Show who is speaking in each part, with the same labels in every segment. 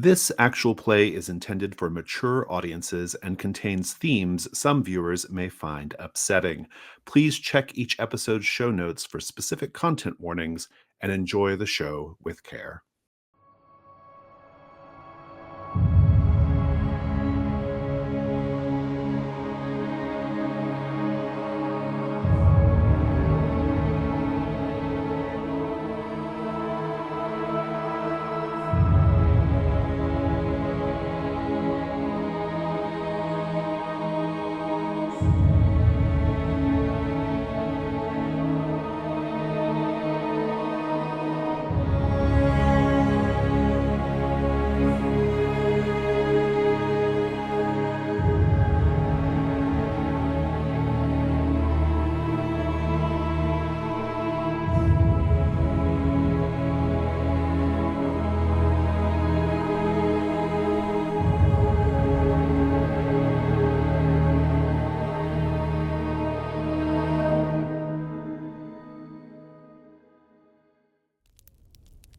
Speaker 1: This actual play is intended for mature audiences and contains themes some viewers may find upsetting. Please check each episode's show notes for specific content warnings and enjoy the show with care.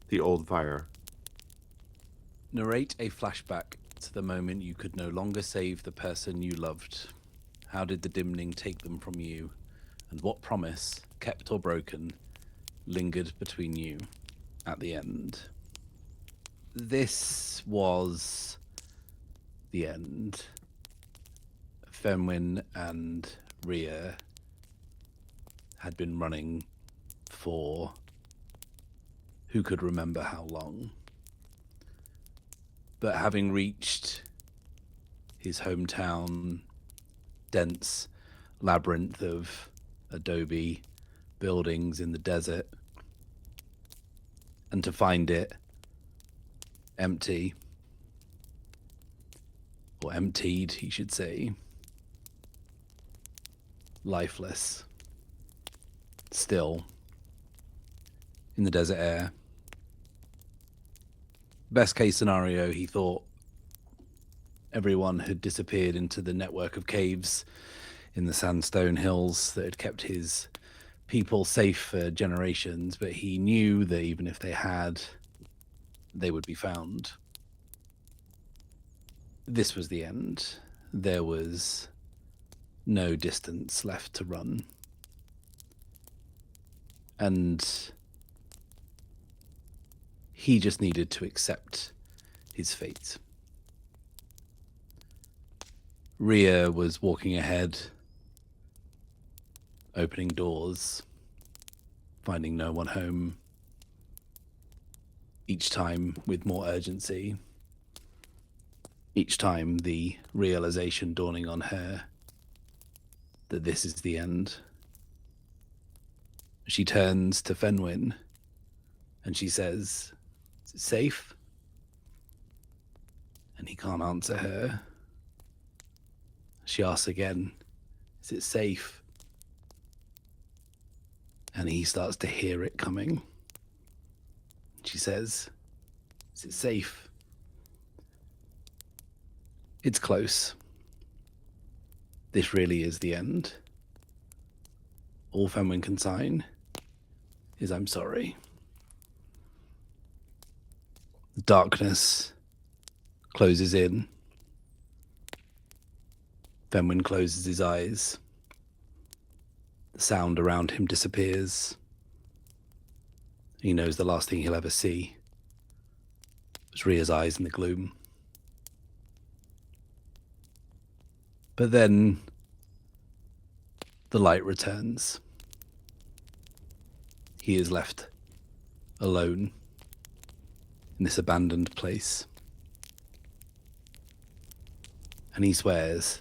Speaker 1: The Old Fire.
Speaker 2: Narrate a flashback to the moment you could no longer save the person you loved. How did the dimning take them from you? And what promise, kept or broken, lingered between you at the end? This was the end. Fenwyn and Rhea had been running for who could remember how long. But having reached his hometown, dense labyrinth of adobe buildings in the desert, and to find it empty, or emptied, he should say, lifeless, still, in the desert air. Best case scenario, he thought everyone had disappeared into the network of caves in the sandstone hills that had kept his people safe for generations, but he knew that even if they had, they would be found. This was the end. There was no distance left to run. And he just needed to accept his fate. Rhea was walking ahead, opening doors, finding no one home, each time with more urgency, each time the realization dawning on her that this is the end. She turns to Fenwyn and she says, "Is it safe?" And he can't answer her. She asks again, "Is it safe?" And he starts to hear it coming. She says, "Is it safe?" It's close. This really is the end. All Fenwyn can sign is "I'm sorry." Darkness closes in. Fenwyn closes his eyes. The sound around him disappears. He knows the last thing he'll ever see was Rhea's eyes in the gloom. But then the light returns. He is left alone in this abandoned place. And he swears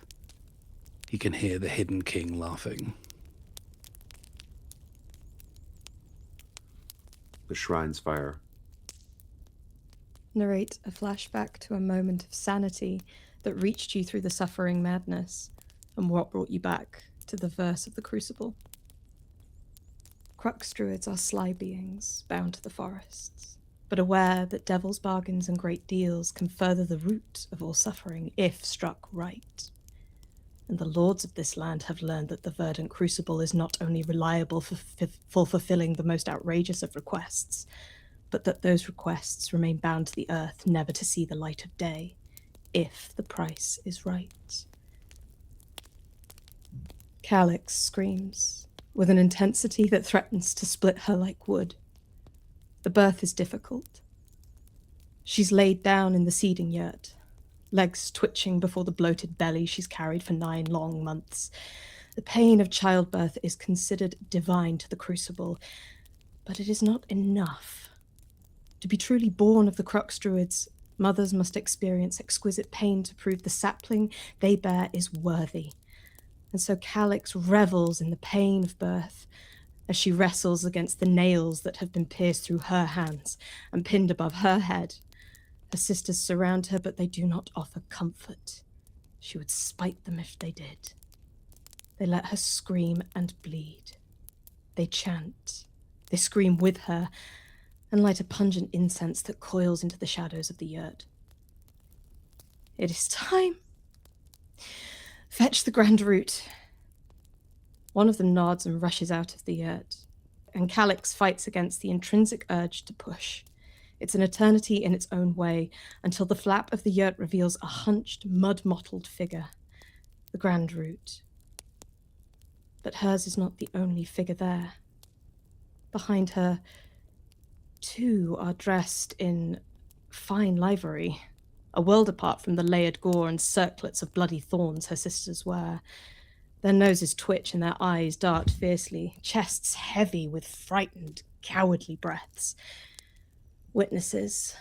Speaker 2: he can hear the Hidden King laughing.
Speaker 1: The Shrine's Fire.
Speaker 3: Narrate a flashback to a moment of sanity that reached you through the suffering madness, and what brought you back to the verse of the Crucible. Crux druids are sly beings bound to the forests, but aware that devil's bargains and great deals can further the root of all suffering if struck right. And the lords of this land have learned that the Verdant Crucible is not only reliable for fulfilling the most outrageous of requests, but that those requests remain bound to the earth, never to see the light of day, if the price is right. Calyxe screams, with an intensity that threatens to split her like wood. The birth is difficult. She's laid down in the seeding yurt, legs twitching before the bloated belly she's carried for 9 long months. The pain of childbirth is considered divine to the Crucible, but it is not enough. To be truly born of the Crux Druids, mothers must experience exquisite pain to prove the sapling they bear is worthy. And so Calyxe revels in the pain of birth as she wrestles against the nails that have been pierced through her hands and pinned above her head. Her sisters surround her, but they do not offer comfort. She would spite them if they did. They let her scream and bleed. They chant. They scream with her and light a pungent incense that coils into the shadows of the yurt. It is time. Fetch the grand root. One of them nods and rushes out of the yurt, and Calyxe fights against the intrinsic urge to push. It's an eternity in its own way, until the flap of the yurt reveals a hunched, mud-mottled figure, the grand root. But hers is not the only figure there. Behind her, 2 are dressed in fine livery, a world apart from the layered gore and circlets of bloody thorns her sisters wear. Their noses twitch and their eyes dart fiercely, chests heavy with frightened, cowardly breaths. Witnesses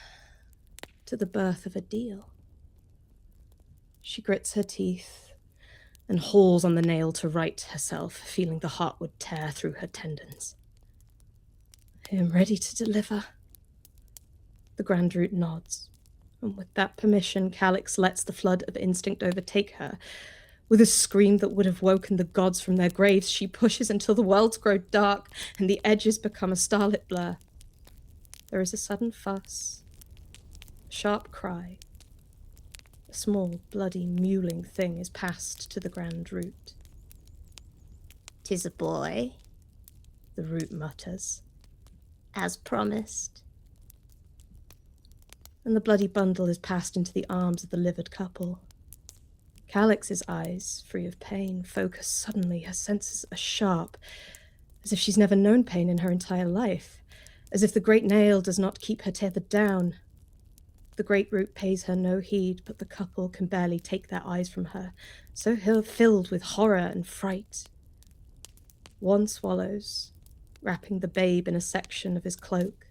Speaker 3: to the birth of a deal. She grits her teeth and hauls on the nail to right herself, feeling the heart would tear through her tendons. I am ready to deliver. The grand root nods, and with that permission, Calyxe lets the flood of instinct overtake her. With a scream that would have woken the gods from their graves, she pushes until the worlds grow dark and the edges become a starlit blur. There is a sudden fuss, a sharp cry. A small, bloody, mewling thing is passed to the grand root.
Speaker 4: "'Tis a boy,"
Speaker 3: the root mutters,
Speaker 4: as promised.
Speaker 3: and the bloody bundle is passed into the arms of the livid couple. Calyxe's eyes, free of pain, focus suddenly. Her senses are sharp, as if she's never known pain in her entire life, as if the great nail does not keep her tethered down. The great root pays her no heed, but the couple can barely take their eyes from her, so filled with horror and fright. One swallows, wrapping the babe in a section of his cloak.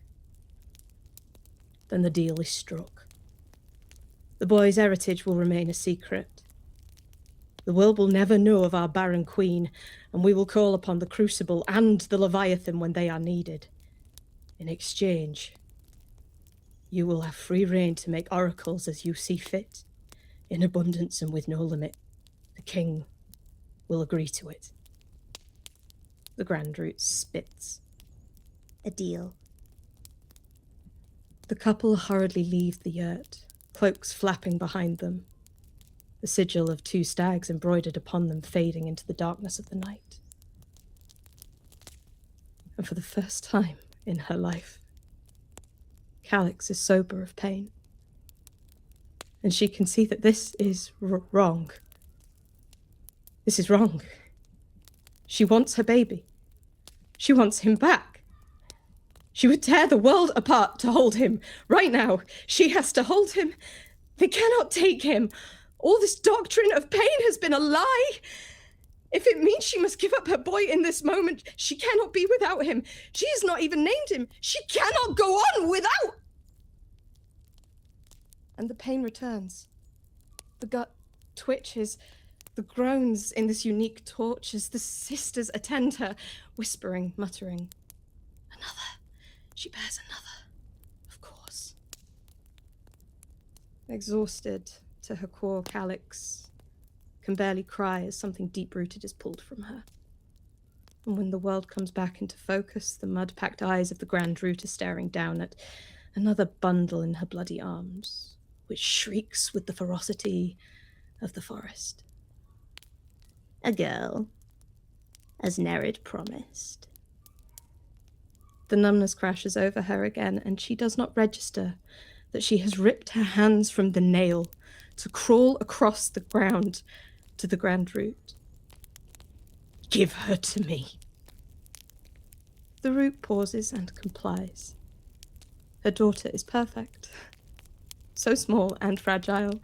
Speaker 3: Then the deal is struck. The boy's heritage will remain a secret. The world will never know of our barren queen, and we will call upon the Crucible and the Leviathan when they are needed. In exchange, you will have free rein to make oracles as you see fit, in abundance and with no limit. The king will agree to it. The grand root spits.
Speaker 4: A deal.
Speaker 3: The couple hurriedly leave the yurt, cloaks flapping behind them, the sigil of 2 stags embroidered upon them fading into the darkness of the night. And for the first time in her life, Calyxe is sober of pain. And she can see that this is wrong. This is wrong. She wants her baby. She wants him back. She would tear the world apart to hold him. Right now, she has to hold him. They cannot take him. All this doctrine of pain has been a lie. If it means she must give up her boy in this moment, she cannot be without him. She has not even named him. She cannot go on without. And the pain returns. The gut twitches, the groans in this unique torch as the sisters attend her, whispering, muttering. Another. She bears another. Of course. Exhausted to her core, Calyxe can barely cry as something deep-rooted is pulled from her. And when the world comes back into focus, the mud-packed eyes of the grand root are staring down at another bundle in her bloody arms, which shrieks with the ferocity of the forest.
Speaker 4: A girl, as Nerid promised.
Speaker 3: The numbness crashes over her again, and she does not register that she has ripped her hands from the nail to crawl across the ground to the grand root. Give her to me. The root pauses and complies. Her daughter is perfect. So small and fragile.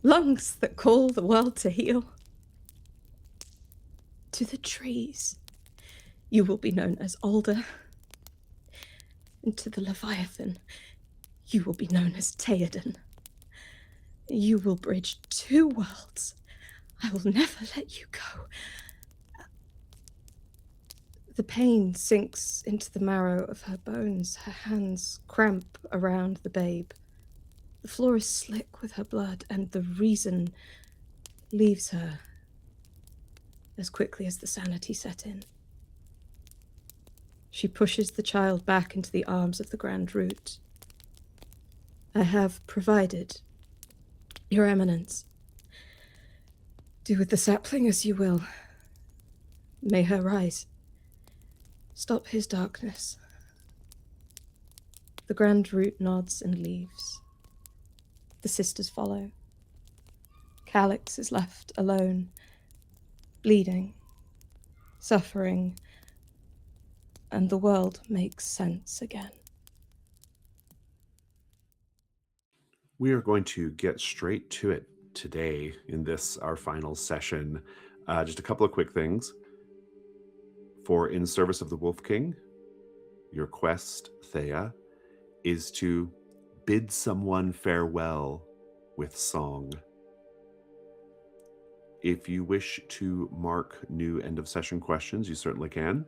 Speaker 3: Lungs that call the world to heal. To the trees, you will be known as Alder. And to the Leviathan, you will be known as Theoden. You will bridge 2 worlds. I will never let you go. The pain sinks into the marrow of her bones. Her hands cramp around the babe. The floor is slick with her blood, and the reason leaves her as quickly as the sanity set in. She pushes the child back into the arms of the Grand Root. I have provided, Your Eminence. Do with the sapling as you will. May her rise. Stop his darkness. The Grand Root nods and leaves. The sisters follow. Calyxe is left alone, bleeding, suffering, and the world makes sense again.
Speaker 1: We are going to get straight to it today in this, our final session. Just a couple of quick things. For In Service of the Wolf King, your quest, Theia, is to bid someone farewell with song. If you wish to mark new end of session questions, you certainly can.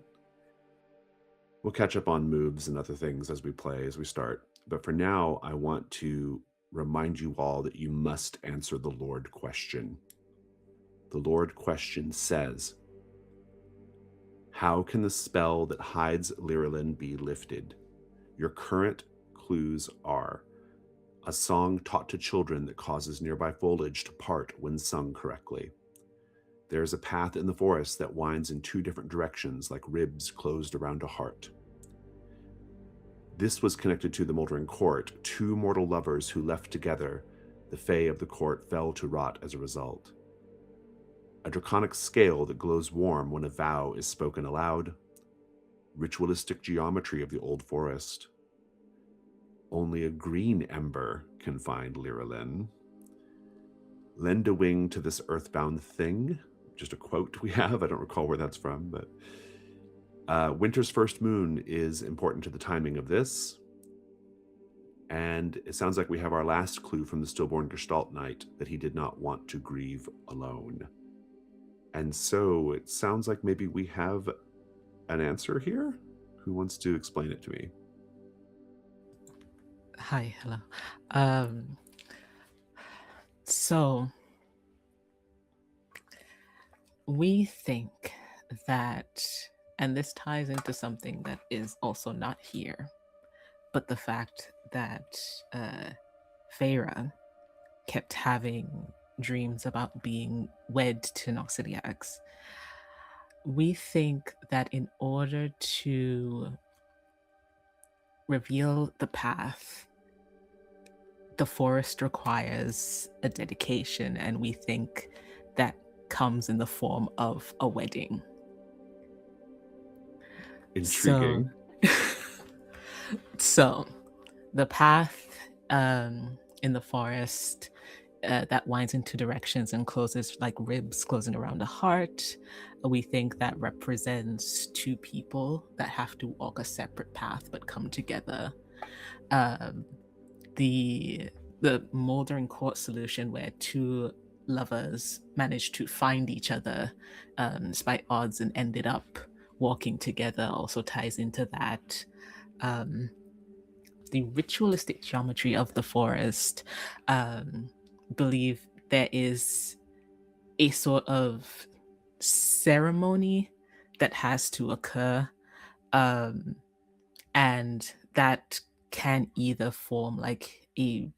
Speaker 1: We'll catch up on moves and other things as we play, as we start. But for now, I want to remind you all that you must answer the Lord question. The Lord question says, how can the spell that hides Lyrillin be lifted? Your current clues are a song taught to children that causes nearby foliage to part when sung correctly. There is a path in the forest that winds in 2 different directions like ribs closed around a heart. This was connected to the Moldering Court. 2 mortal lovers who left together. The Fae of the court fell to rot as a result. A draconic scale that glows warm when a vow is spoken aloud. Ritualistic geometry of the old forest. Only a green ember can find Lyrillin. Lend a wing to this earthbound thing. Just a quote we have. I don't recall where that's from, but winter's first moon is important to the timing of this. And it sounds like we have our last clue from the stillborn Gestalt Knight, that he did not want to grieve alone. And so it sounds like maybe we have an answer here. Who wants to explain it to me?
Speaker 5: Hi, hello. So we think that, and this ties into something that is also not here, but the fact that Feyre kept having dreams about being wed to Noxiliax. We think that in order to reveal the path, the forest requires a dedication, and we think that comes in the form of a wedding.
Speaker 1: Intriguing.
Speaker 5: So the path in the forest that winds in 2 directions and closes like ribs closing around a heart, we think that represents 2 people that have to walk a separate path but come together. The Moldering Court solution, where 2 lovers managed to find each other despite odds and ended up walking together, also ties into that. The ritualistic geometry of the forest, believe there is a sort of ceremony that has to occur, and that can either form like a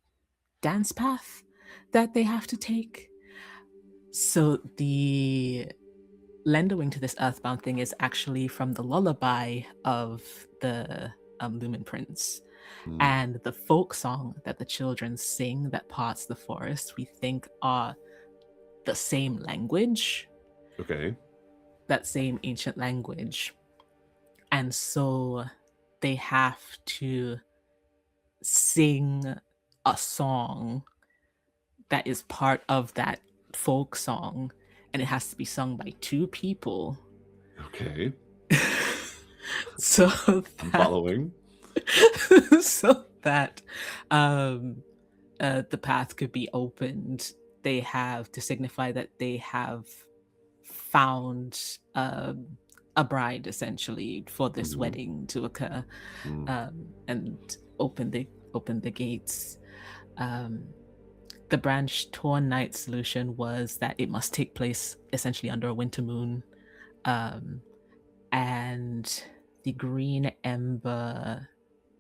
Speaker 5: dance path that they have to take. So the Lendowing to this earthbound thing is actually from the lullaby of the Lumen Prince. And the folk song that the children sing that parts the forest, we think are the same language.
Speaker 1: Okay.
Speaker 5: That same ancient language. And so they have to sing a song that is part of that folk song, and it has to be sung by two people.
Speaker 1: Okay.
Speaker 5: So
Speaker 1: I'm following.
Speaker 5: so that the path could be opened, they have to signify that they have found a bride, essentially, for this wedding to occur, and open the gates. The branch torn night solution was that it must take place essentially under a winter moon, and the green ember.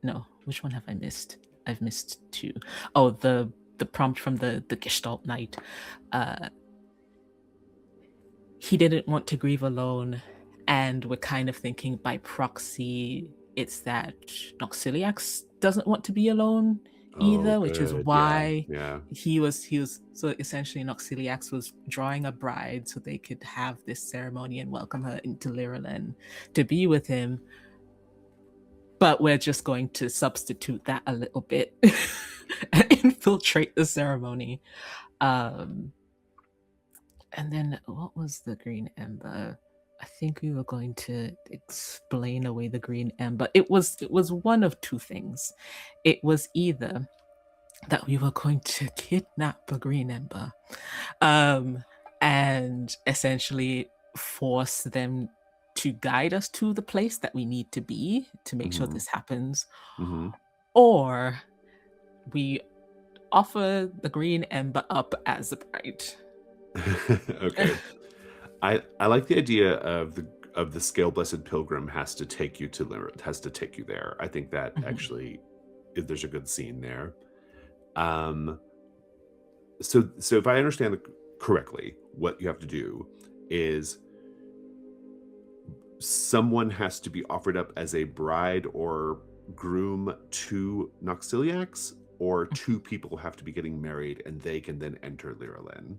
Speaker 5: No, which one have I missed? I've missed two. Oh, the prompt from the Gestalt Knight. He didn't want to grieve alone, and we're kind of thinking by proxy it's that Noxiliax doesn't want to be alone either, which is why he was so essentially Noxiliax was drawing a bride so they could have this ceremony and welcome her into Lyrillin to be with him. But we're just going to substitute that a little bit and infiltrate the ceremony. And then what was the green ember? I think we were going to explain away the green ember. It was one of two things. It was either that we were going to kidnap a green ember, and essentially force them to guide us to the place that we need to be to make sure this happens, or we offer the green ember up as a bride.
Speaker 1: Okay. I like the idea of the scale blessed pilgrim has to take you there. I think that actually there's a good scene there. So if I understand correctly, what you have to do is someone has to be offered up as a bride or groom to Noxiliax, or two people have to be getting married and they can then enter Lyrillin.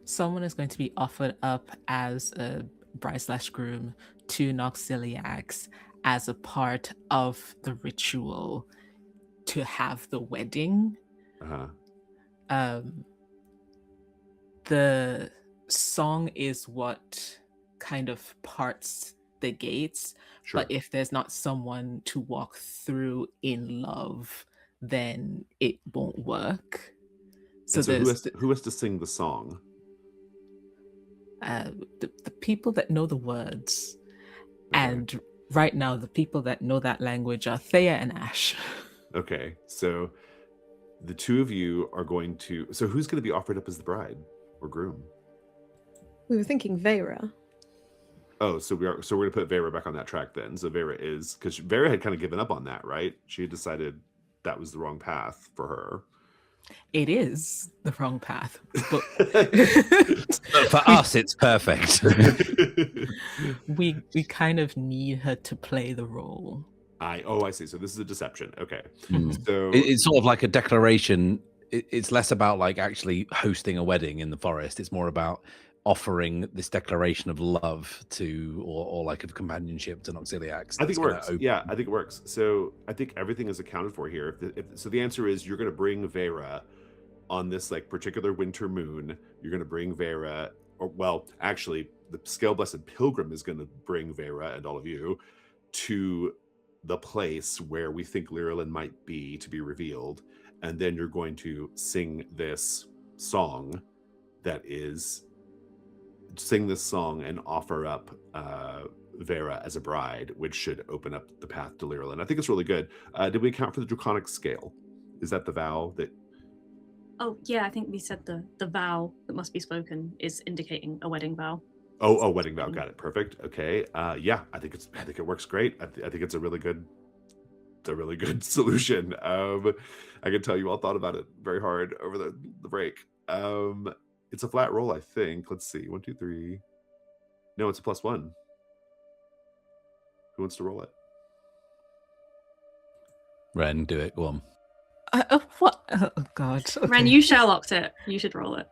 Speaker 5: Someone is going to be offered up as a bride/groom to Noxiliax as a part of the ritual to have the wedding. The song is what kind of parts the gates, but if there's not someone to walk through in love, then it won't work. So
Speaker 1: who has to sing the song?
Speaker 5: The people that know the words, and right now the people that know that language are Theia and Ash.
Speaker 1: Okay, so the two of you are going to. So who's going to be offered up as the bride or groom?
Speaker 3: We were thinking Vera.
Speaker 1: Oh, so we're going to put Vera back on that track then. So Vera is, because Vera had kind of given up on that, right? She had decided that was the wrong path for her.
Speaker 5: It is the wrong path, but
Speaker 2: for us, it's perfect.
Speaker 5: we kind of need her to play the role.
Speaker 1: I see. So this is a deception. Okay.
Speaker 2: So it's sort of like a declaration. It's less about like actually hosting a wedding in the forest. It's more about offering this declaration of love to, or like of companionship to Noxiliax.
Speaker 1: I think it works. Yeah, I think it works. So I think everything is accounted for here. So the answer is you're going to bring Vera on this like particular winter moon. You're going to bring Vera, or well, actually, the Scale Blessed Pilgrim is going to bring Vera and all of you to the place where we think Lyrillin might be to be revealed, and then you're going to sing this song and offer up Vera as a bride, which should open up the path to Lyrillin. I think it's really good. Did we account for the Draconic Scale? Is that the vow that...
Speaker 6: Oh, yeah, I think we said the vow that must be spoken is indicating a wedding vow.
Speaker 1: Oh, wedding vow. Got it. Perfect. Okay. Yeah, I think it works great. I think it's a really good solution. I can tell you all thought about it very hard over the break. It's a flat roll, I think. Let's see. 1, 2, 3. No, it's a +1. Who wants to roll it?
Speaker 2: Wren, do it. Go on.
Speaker 5: What? Oh God.
Speaker 6: Wren,
Speaker 5: Okay.
Speaker 6: you Sherlocked it. You should roll it.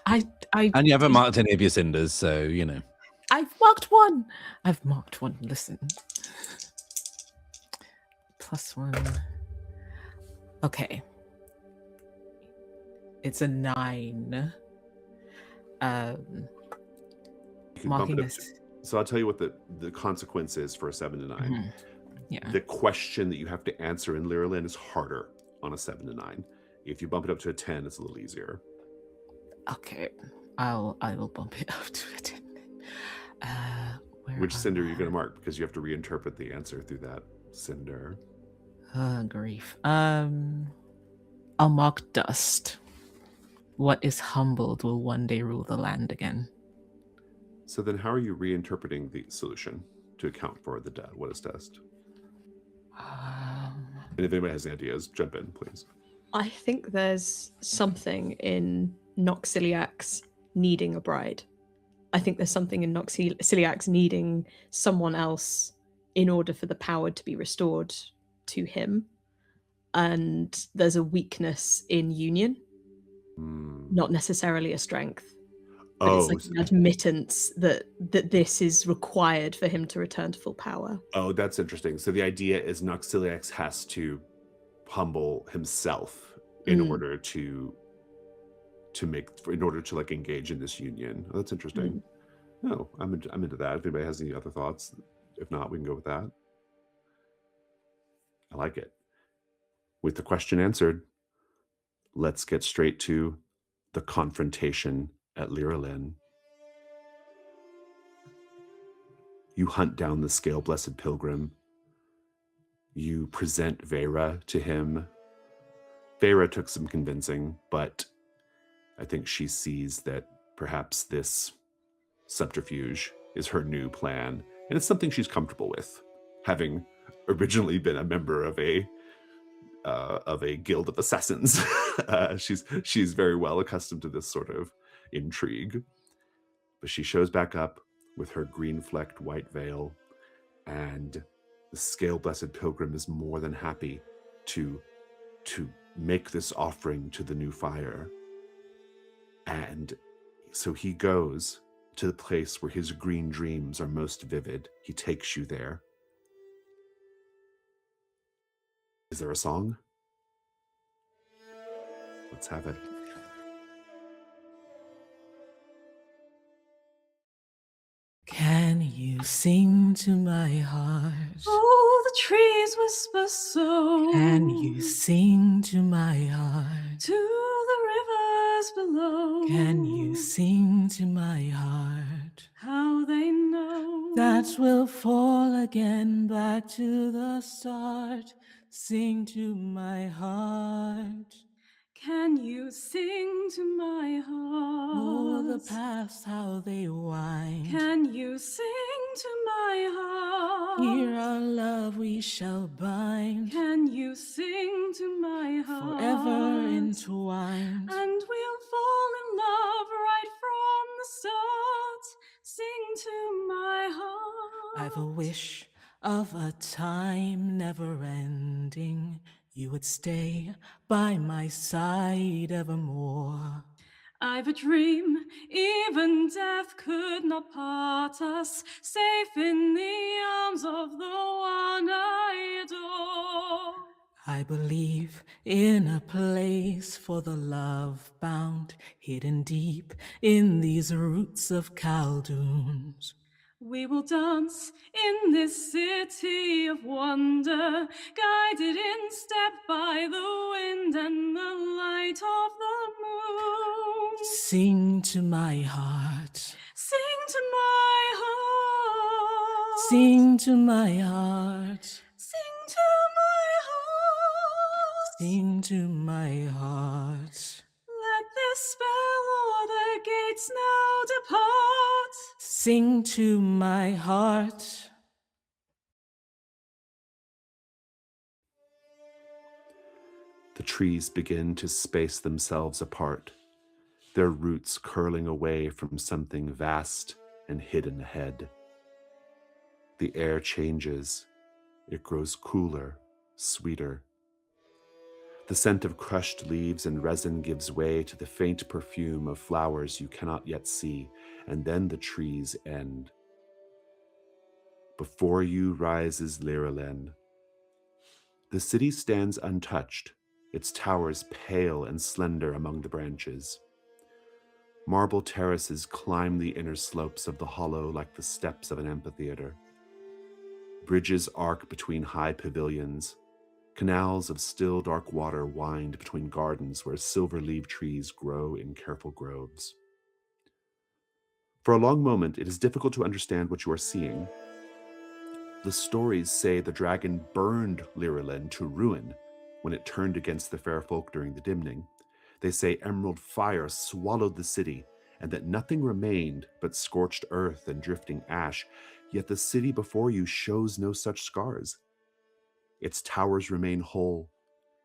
Speaker 2: And you haven't marked any of your cinders, so you know.
Speaker 5: I've marked one. I've marked one. Listen. +1. Okay. It's a 9.
Speaker 1: You can bump
Speaker 5: Marking
Speaker 1: it up
Speaker 5: this.
Speaker 1: So I'll tell you what the consequence is for a 7 to 9.
Speaker 5: Mhm. Yeah.
Speaker 1: The question that you have to answer in Lyrland is harder on a 7 to 9. If you bump it up to a 10, it's a little easier.
Speaker 5: Okay. I will bump it up to a 10.
Speaker 1: Which cinder are you going to mark? Because you have to reinterpret the answer through that cinder.
Speaker 5: Grief. I'll mark dust. What is humbled will one day rule the land again.
Speaker 1: So then how are you reinterpreting the solution to account for the dead? What is dust? And if anybody has any ideas, jump in, please.
Speaker 3: I think there's something in Noxiliax needing a bride. I think there's something in Noxiliax needing someone else in order for the power to be restored to him. And there's a weakness in union, not necessarily a strength. But it's like an admittance that this is required for him to return to full power.
Speaker 1: Oh, that's interesting. So the idea is Noxiliax has to humble himself in order to like engage in this union. Oh, that's interesting. No, I'm into that. If anybody has any other thoughts, if not, we can go with that. I like it. With the question answered, let's get straight to the confrontation at Lyrland. You hunt down the scale-blessed pilgrim. You present Vera to him. Vera took some convincing, but I think she sees that perhaps this subterfuge is her new plan, and it's something she's comfortable with, having originally been a member of a guild of assassins. She's very well accustomed to this sort of intrigue. But she shows back up with her green-flecked white veil, and the scale-blessed pilgrim is more than happy to make this offering to the new fire. And so he goes to the place where his green dreams are most vivid. He takes you there. Is there a song? Let's have it.
Speaker 5: Can you sing to my heart?
Speaker 6: Oh, the trees whisper so.
Speaker 5: Can you sing to my heart?
Speaker 6: To the rivers below.
Speaker 5: Can you sing to my heart?
Speaker 6: How they know
Speaker 5: That we'll fall again back to the start. Sing to my heart.
Speaker 6: Can you sing to my heart?
Speaker 5: Oh, the paths, how they wind.
Speaker 6: Can you sing to my heart?
Speaker 5: Here our love we shall bind.
Speaker 6: Can you sing to my heart?
Speaker 5: Forever entwined.
Speaker 6: And we'll fall in love right from the start. Sing to my heart.
Speaker 5: I've a wish of a time never ending. You would stay by my side evermore.
Speaker 6: I've a dream, even death could not part us, safe in the arms of the one I adore.
Speaker 5: I believe in a place for the love bound, hidden deep in these roots of Khaldoons.
Speaker 6: We will dance in this city of wonder, guided in step by the wind and the light of the moon.
Speaker 5: Sing to my heart.
Speaker 6: Sing to my heart.
Speaker 5: Sing to my heart.
Speaker 6: Sing to my heart.
Speaker 5: Sing to my heart.
Speaker 6: Let this spell o'er the gates now depart.
Speaker 5: Sing to my heart.
Speaker 1: The trees begin to space themselves apart, their roots curling away from something vast and hidden ahead. The air changes. It grows cooler, sweeter. The scent of crushed leaves and resin gives way to the faint perfume of flowers you cannot yet see, and then the trees end. Before you rises Lyralen. The city stands untouched, its towers pale and slender among the branches. Marble terraces climb the inner slopes of the hollow like the steps of an amphitheater. Bridges arc between high pavilions. Canals of still dark water wind between gardens where silver-leaved trees grow in careful groves. For a long moment, it is difficult to understand what you are seeing. The stories say the dragon burned Lyralen to ruin when it turned against the fair folk during the Dimning. They say emerald fire swallowed the city, and that nothing remained but scorched earth and drifting ash, yet the city before you shows no such scars. Its towers remain whole,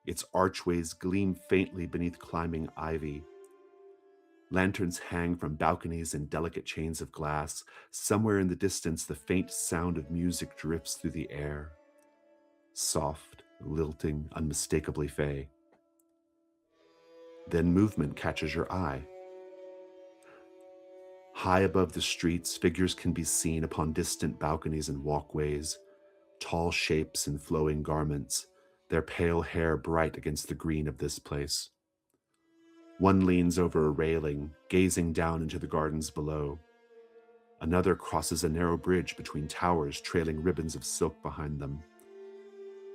Speaker 1: its archways gleam faintly beneath climbing ivy. Lanterns hang from balconies in delicate chains of glass. Somewhere in the distance, the faint sound of music drifts through the air. Soft, lilting, unmistakably fey. Then movement catches your eye. High above the streets, figures can be seen upon distant balconies and walkways. Tall shapes in flowing garments, their pale hair bright against the green of this place. One leans over a railing, gazing down into the gardens below. Another crosses a narrow bridge between towers, trailing ribbons of silk behind them.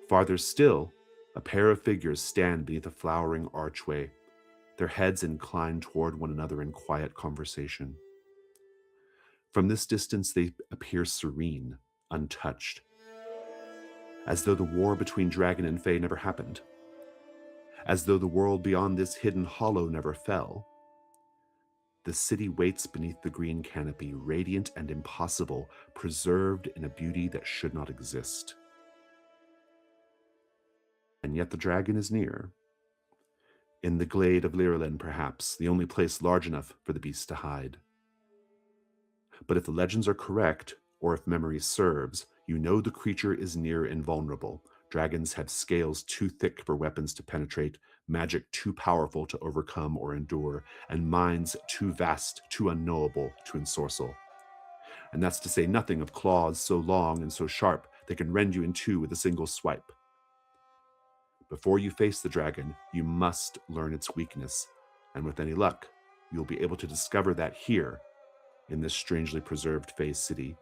Speaker 1: Farther still, a pair of figures stand beneath a flowering archway, their heads inclined toward one another in quiet conversation. From this distance, they appear serene, untouched, as though the war between dragon and fae never happened, as though the world beyond this hidden hollow never fell. The city waits beneath the green canopy, radiant and impossible, preserved in a beauty that should not exist. And yet the dragon is near. In the glade of Lyralen, perhaps, the only place large enough for the beast to hide. But if the legends are correct, or if memory serves, you know the creature is near invulnerable. Dragons have scales too thick for weapons to penetrate, magic too powerful to overcome or endure, and minds too vast, too unknowable to ensorcel. And that's to say nothing of claws so long and so sharp they can rend you in two with a single swipe. Before you face the dragon, you must learn its weakness, and with any luck, you'll be able to discover that here, in this strangely preserved Fae city.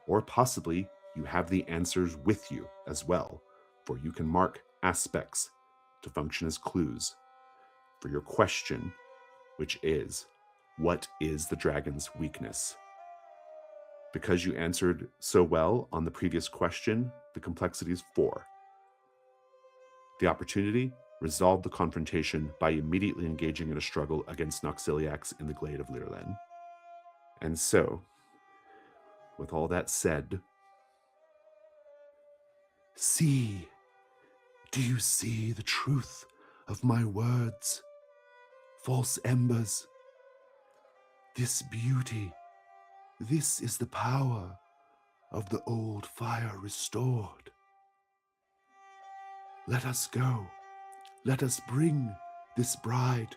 Speaker 1: Or possibly you have the answers with you as well, for you can mark aspects to function as clues for your question, which is, what is the dragon's weakness? Because you answered so well on the previous question, the complexity is 4. The opportunity, resolve the confrontation by immediately engaging in a struggle against Noxiliacs in the glade of Lyralen. And so, with all that said, see, do you see the truth of my words? False embers. This beauty, this is the power of the old fire restored. Let us go. Let us bring this bride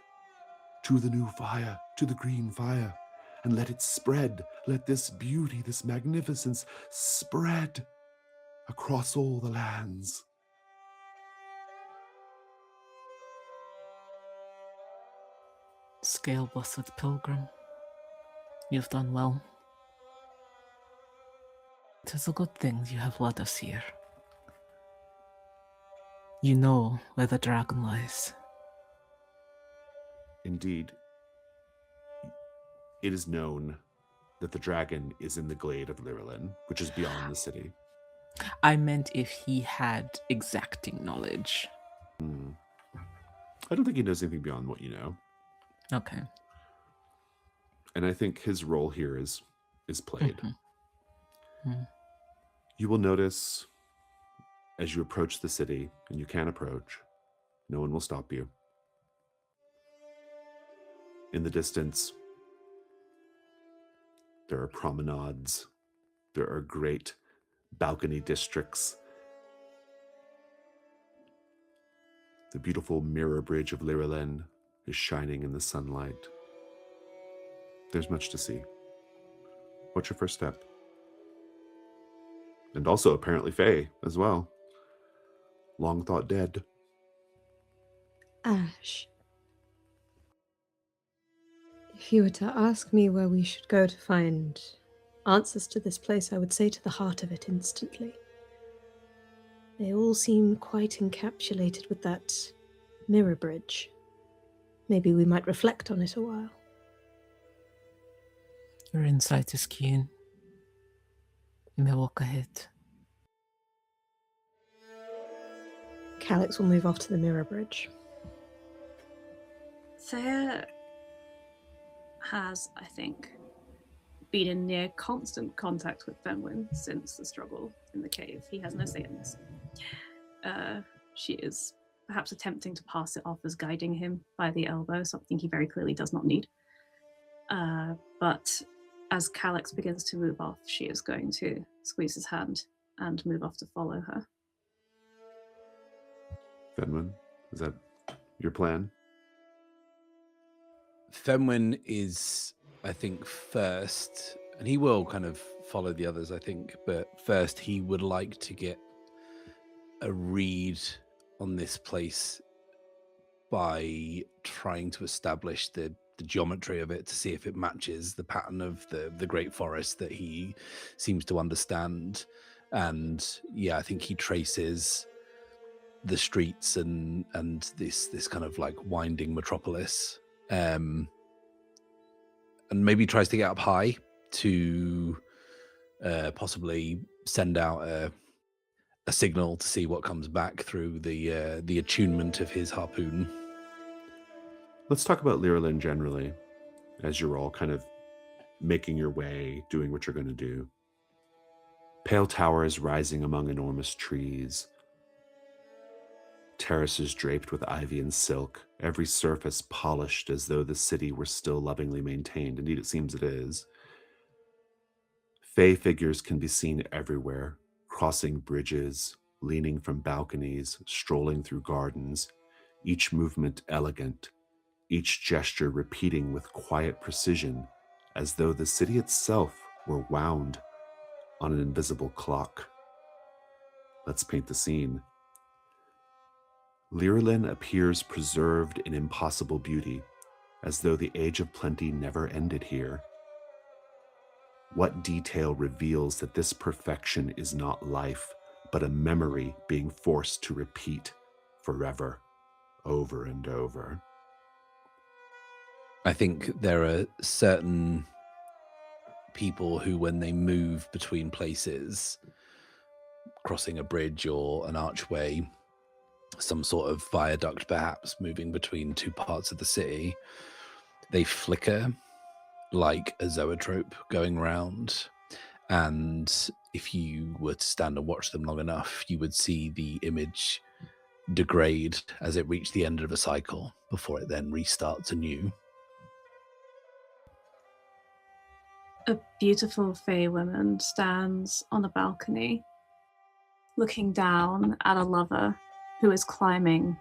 Speaker 1: to the new fire, to the green fire, and let it spread. Let this beauty, this magnificence spread across all the lands.
Speaker 5: Scale-busted pilgrim, you've done well. It is a good thing you have led us here. You know where the dragon lies.
Speaker 1: Indeed, it is known that the dragon is in the glade of Lyralen, which is beyond the city.
Speaker 5: I meant if he had exacting knowledge.
Speaker 1: I don't think he knows anything beyond what you know.
Speaker 5: Okay.
Speaker 1: And I think his role here is played.
Speaker 5: Mm-hmm.
Speaker 1: You will notice as you approach the city, and you can approach, no one will stop you. In the distance, There are promenades. There are great balcony districts. The beautiful mirror bridge of Lyralen is shining in the sunlight. There's much to see. What's your first step? And also apparently Faye as well. Long thought dead.
Speaker 3: Ash, if you were to ask me where we should go to find answers to this place, I would say to the heart of it instantly. They all seem quite encapsulated with that mirror bridge. Maybe we might reflect on it a while.
Speaker 5: Your insight is keen. You may walk ahead.
Speaker 3: Calyxe will move off to the mirror bridge.
Speaker 6: Theia has, I think, been in near constant contact with Fenwyn since the struggle in the cave. He has no say in this. She is perhaps attempting to pass it off as guiding him by the elbow, something he very clearly does not need. But as Calyxe begins to move off, she is going to squeeze his hand and move off to follow her.
Speaker 1: Fenwyn, is that your plan?
Speaker 2: Fenwyn is, I think, first, and he will kind of follow the others, I think, but first he would like to get a read on this place by trying to establish the geometry of it to see if it matches the pattern of the Great Forest that he seems to understand. And yeah, I think he traces the streets and this kind of like winding metropolis, and maybe tries to get up high to possibly send out a signal to see what comes back through the attunement of his harpoon.
Speaker 1: Let's talk about Lyralen generally, as you're all kind of making your way, doing what you're going to do. Pale towers rising among enormous trees. Terraces draped with ivy and silk, every surface polished as though the city were still lovingly maintained. Indeed, it seems it is. Fey figures can be seen everywhere, crossing bridges, leaning from balconies, strolling through gardens, each movement elegant, each gesture repeating with quiet precision, as though the city itself were wound on an invisible clock. Let's paint the scene. Lyralen appears preserved in impossible beauty, as though the age of plenty never ended here. What detail reveals that this perfection is not life, but a memory being forced to repeat forever, over and over?
Speaker 2: I think there are certain people who, when they move between places, crossing a bridge or an archway, some sort of viaduct perhaps, moving between two parts of the city, they flicker like a zoetrope going round. And if you were to stand and watch them long enough, you would see the image degrade as it reached the end of a cycle before it then restarts anew.
Speaker 6: A beautiful Fey woman stands on a balcony, looking down at a lover who is climbing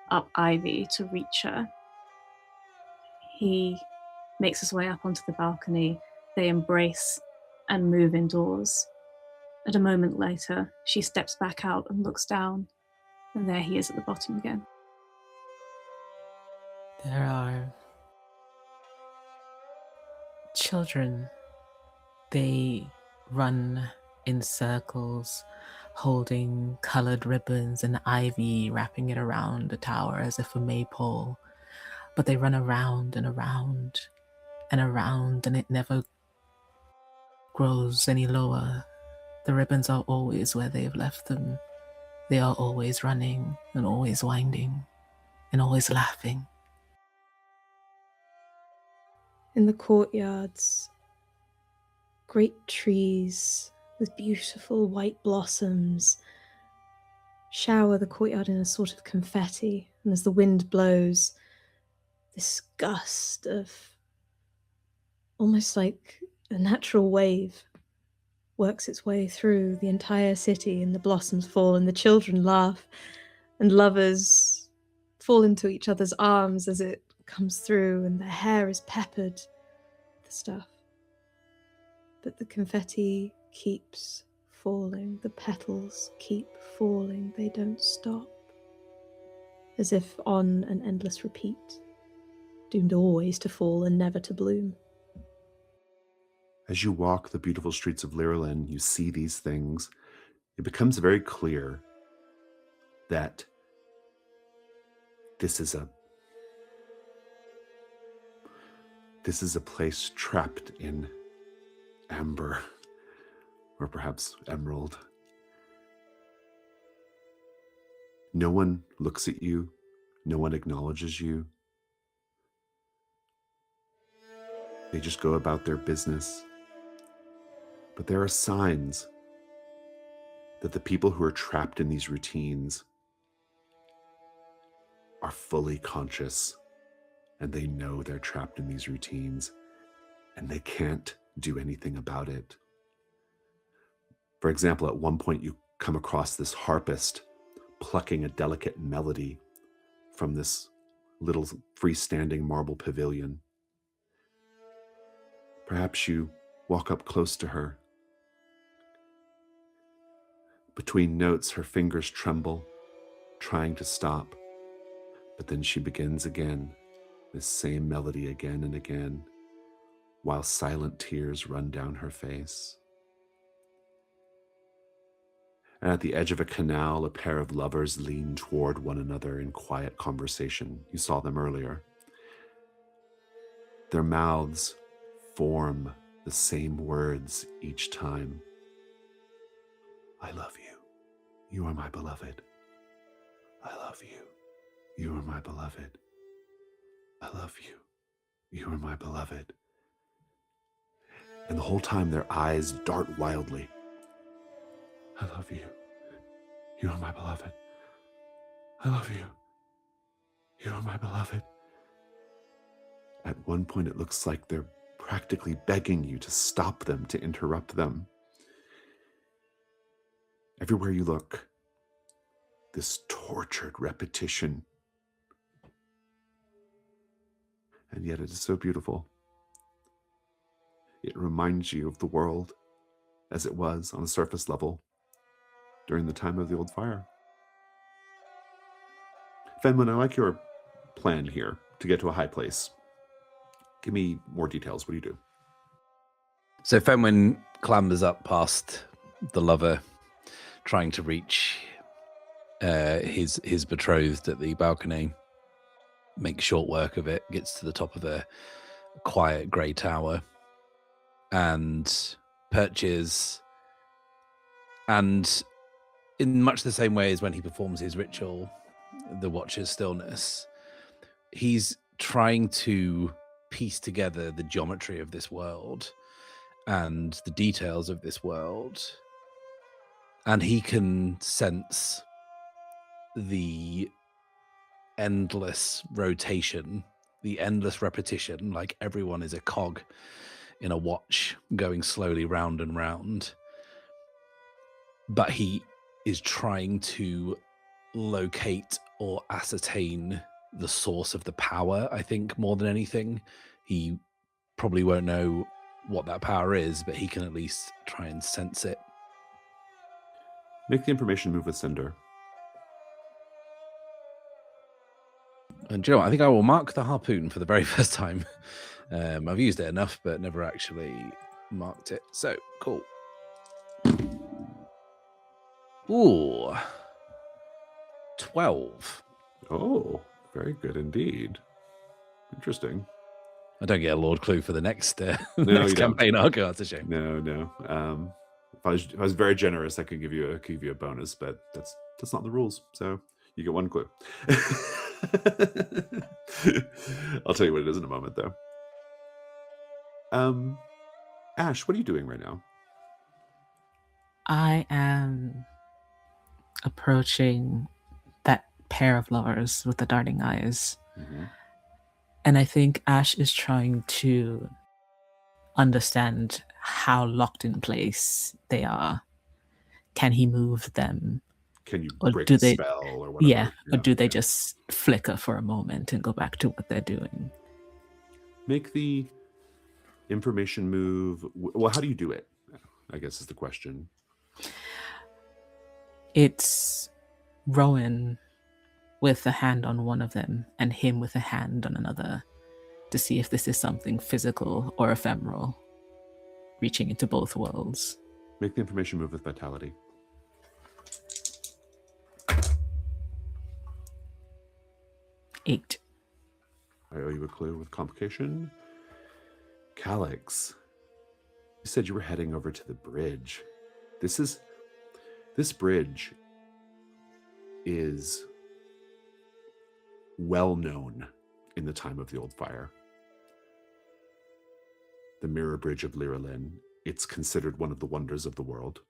Speaker 6: up ivy to reach her. He makes his way up onto the balcony. They embrace and move indoors. And a moment later, she steps back out and looks down, and there he is at the bottom again.
Speaker 5: There are children. They run in circles, holding colored ribbons and ivy, wrapping it around the tower as if a maypole. But they run around and around and around, and it never grows any lower. The ribbons are always where they've left them. They are always running and always winding and always laughing.
Speaker 3: In the courtyards, great trees with beautiful white blossoms shower the courtyard in a sort of confetti, and as the wind blows, this gust of almost like a natural wave works its way through the entire city, and the blossoms fall, and the children laugh, and lovers fall into each other's arms as it comes through, and their hair is peppered with the stuff. But the confetti keeps falling, the petals keep falling, they don't stop, as if on an endless repeat, doomed always to fall and never to bloom.
Speaker 1: As you walk the beautiful streets of Lyrillin, you see these things. It becomes very clear that this is a place trapped in amber, or perhaps emerald. No one looks at you. No one acknowledges you. They just go about their business. But there are signs that the people who are trapped in these routines are fully conscious, and they know they're trapped in these routines, and they can't do anything about it. For example, at one point you come across this harpist plucking a delicate melody from this little freestanding marble pavilion. Perhaps you walk up close to her. Between notes, her fingers tremble, trying to stop, but then she begins again, this same melody again and again, while silent tears run down her face. And at the edge of a canal, a pair of lovers lean toward one another in quiet conversation. You saw them earlier. Their mouths form the same words each time. I love you. You are my beloved. I love you. You are my beloved. I love you. You are my beloved. And the whole time their eyes dart wildly. I love you. You are my beloved. I love you. You are my beloved. At one point, it looks like they're practically begging you to stop them, to interrupt them. Everywhere you look, this tortured repetition. And yet it is so beautiful. It reminds you of the world as it was on a surface level during the time of the old fire. Fenwyn, I like your plan here to get to a high place. Give me more details. What do you do?
Speaker 2: So Fenwyn clambers up past the lover, trying to reach his betrothed at the balcony, makes short work of it, gets to the top of a quiet grey tower, and perches, and in much the same way as when he performs his ritual, the Watcher's Stillness, he's trying to piece together the geometry of this world and the details of this world, and he can sense the endless rotation, the endless repetition, like everyone is a cog in a watch going slowly round and round. But he is trying to locate or ascertain the source of the power, I think, more than anything. He probably won't know what that power is, but he can at least try and sense it.
Speaker 1: Make the information move with Cinder.
Speaker 2: And do you know what? I think I will mark the harpoon for the very first time. I've used it enough, but never actually marked it. So, cool. Ooh. 12.
Speaker 1: Oh, very good indeed. Interesting.
Speaker 2: I don't get a Lord Clue for the next,
Speaker 1: No,
Speaker 2: next
Speaker 1: you don't.
Speaker 2: campaign arc. That's a shame.
Speaker 1: No. If I was very generous, I could give you a bonus, but that's not the rules. So you get one clue. I'll tell you what it is in a moment, though. Ash, what are you doing right now?
Speaker 5: I am approaching that pair of lovers with the darting eyes.
Speaker 1: Mm-hmm.
Speaker 5: And I think Ash is trying to understand how locked in place they are. Can he move them?
Speaker 1: Can you
Speaker 5: Or
Speaker 1: break
Speaker 5: do
Speaker 1: a
Speaker 5: they-
Speaker 1: spell or whatever?
Speaker 5: Yeah, or do they just flicker for a moment and go back to what they're doing?
Speaker 1: Make the information move. Well, how do you do it? I guess is the question.
Speaker 5: It's Rowan with a hand on one of them and him with a hand on another to see if this is something physical or ephemeral, reaching into both worlds.
Speaker 1: Make the information move with vitality.
Speaker 5: Eight.
Speaker 1: I owe you a clue with complication. Calyxe, you said you were heading over to the bridge. This bridge is well known in the time of the Old Fire. The Mirror Bridge of Lyrillin. It's considered one of the wonders of the world.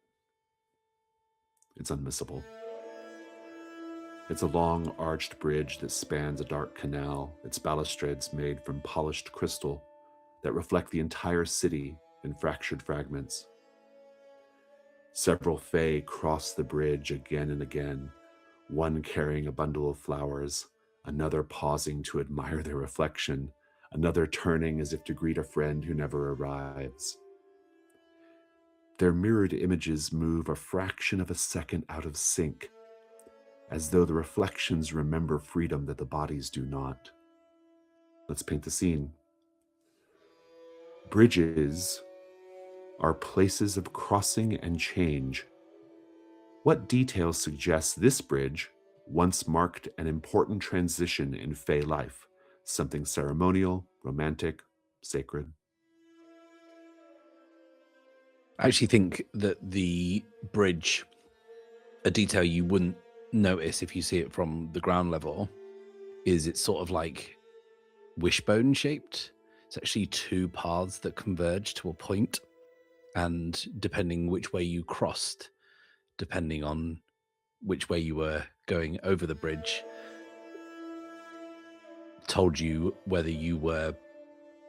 Speaker 1: It's unmissable. It's a long, arched bridge that spans a dark canal, its balustrades made from polished crystal that reflect the entire city in fractured fragments. Several Fae cross the bridge again and again, one carrying a bundle of flowers, another pausing to admire their reflection, another turning as if to greet a friend who never arrives. Their mirrored images move a fraction of a second out of sync, as though the reflections remember freedom that the bodies do not. Let's paint the scene. Bridges are places of crossing and change. What details suggest this bridge once marked an important transition in Fae life? Something ceremonial, romantic, sacred?
Speaker 2: I actually think that the bridge, a detail you wouldn't notice if you see it from the ground level, is it's sort of like wishbone shaped. It's actually two paths that converge to a point, and depending which way you crossed, depending on which way you were going over the bridge, told you whether you were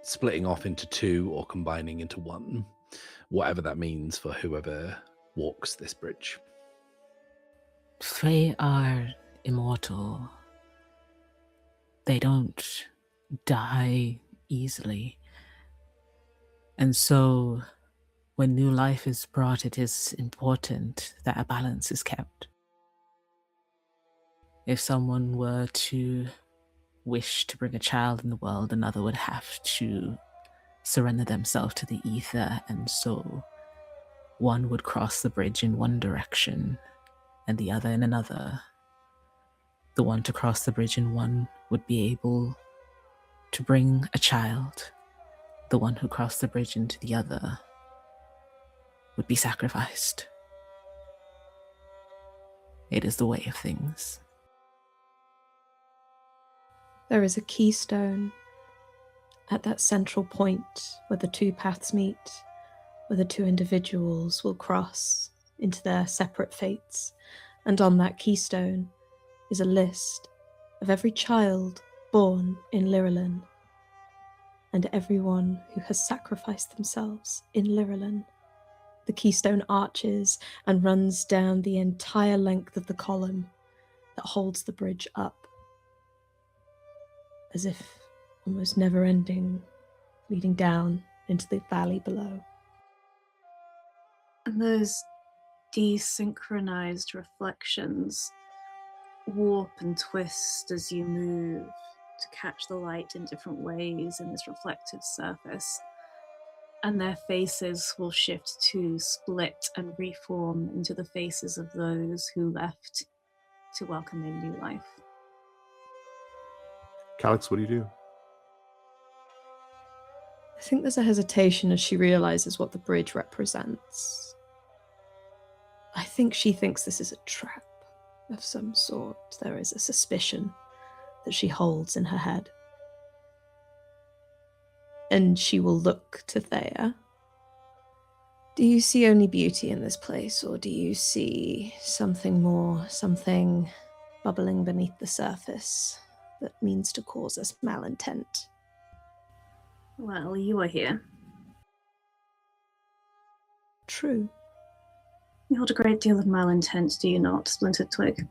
Speaker 2: splitting off into two or combining into one, whatever that means for whoever walks this bridge.
Speaker 5: Fae are immortal. They don't die easily. And so when new life is brought, it is important that a balance is kept. If someone were to wish to bring a child in the world, another would have to surrender themselves to the ether, and so one would cross the bridge in one direction and the other in another. The one to cross the bridge in one would be able to bring a child. The one who crossed the bridge into the other would be sacrificed. It is the way of things.
Speaker 3: There is a keystone at that central point where the two paths meet, where the two individuals will cross into their separate fates. And on that keystone is a list of every child born in Lyrillin and everyone who has sacrificed themselves in Lyrillin. The keystone arches and runs down the entire length of the column that holds the bridge up, as if almost never ending, leading down into the valley below.
Speaker 6: And those desynchronized reflections warp and twist as you move to catch the light in different ways in this reflective surface. And their faces will shift to split and reform into the faces of those who left to welcome in new life.
Speaker 1: Calyxe, what do you do?
Speaker 3: I think there's a hesitation as she realizes what the bridge represents. I think she thinks this is a trap of some sort. There is a suspicion that she holds in her head. And she will look to Theia. Do you see only beauty in this place, or do you see something more, something bubbling beneath the surface that means to cause us malintent?
Speaker 6: Well, you are here.
Speaker 3: true.
Speaker 6: You hold a great deal of malintent, do you not, Splintered Twig?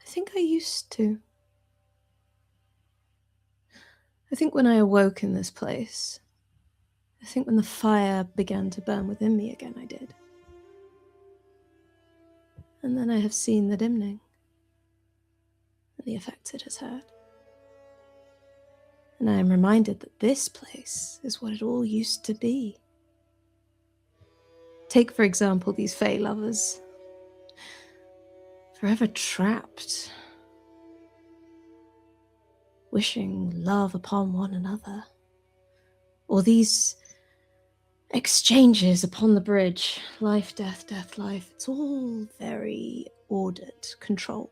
Speaker 3: I think I used to. I think when I awoke in this place, I think when the fire began to burn within me again, I did. And then I have seen the dimming and the effects it has had. And I am reminded that this place is what it all used to be. Take, for example, these Fey lovers. Forever trapped, wishing love upon one another. Or these exchanges upon the bridge, life, death, death, life. It's all very ordered, controlled.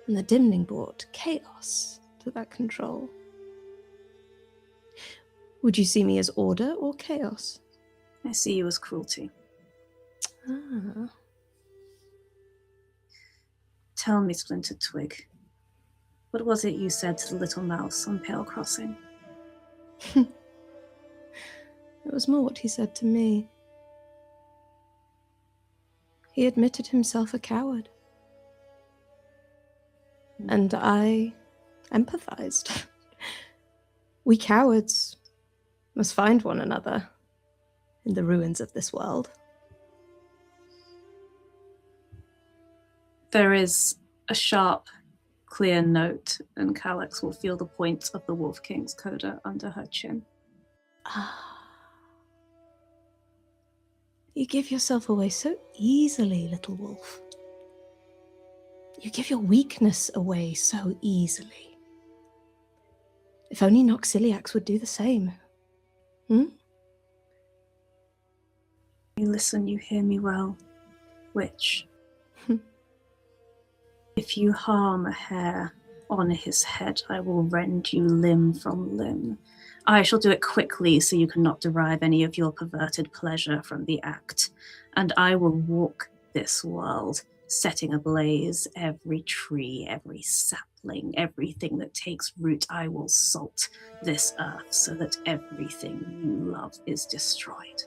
Speaker 3: And the dimming brought chaos to that control. Would you see me as order or chaos?
Speaker 6: I see you as cruelty.
Speaker 3: Ah.
Speaker 6: Tell me, Splintered Twig, what was it you said to the little mouse on Pale Crossing?
Speaker 3: It was more what he said to me. He admitted himself a coward. And I empathized. We cowards must find one another in the ruins of this world.
Speaker 6: There is a sharp, clear note, and Calyxe will feel the point of the Wolf King's coda under her chin.
Speaker 3: Ah. You give yourself away so easily, little wolf. You give your weakness away so easily. If only Noxiliacs would do the same. Hmm?
Speaker 6: You listen, you hear me well, witch. If you harm a hair on his head, I will rend you limb from limb. I shall do it quickly so you cannot derive any of your perverted pleasure from the act. And I will walk this world, setting ablaze every tree, every sapling, everything that takes root. I will salt this earth so that everything you love is destroyed.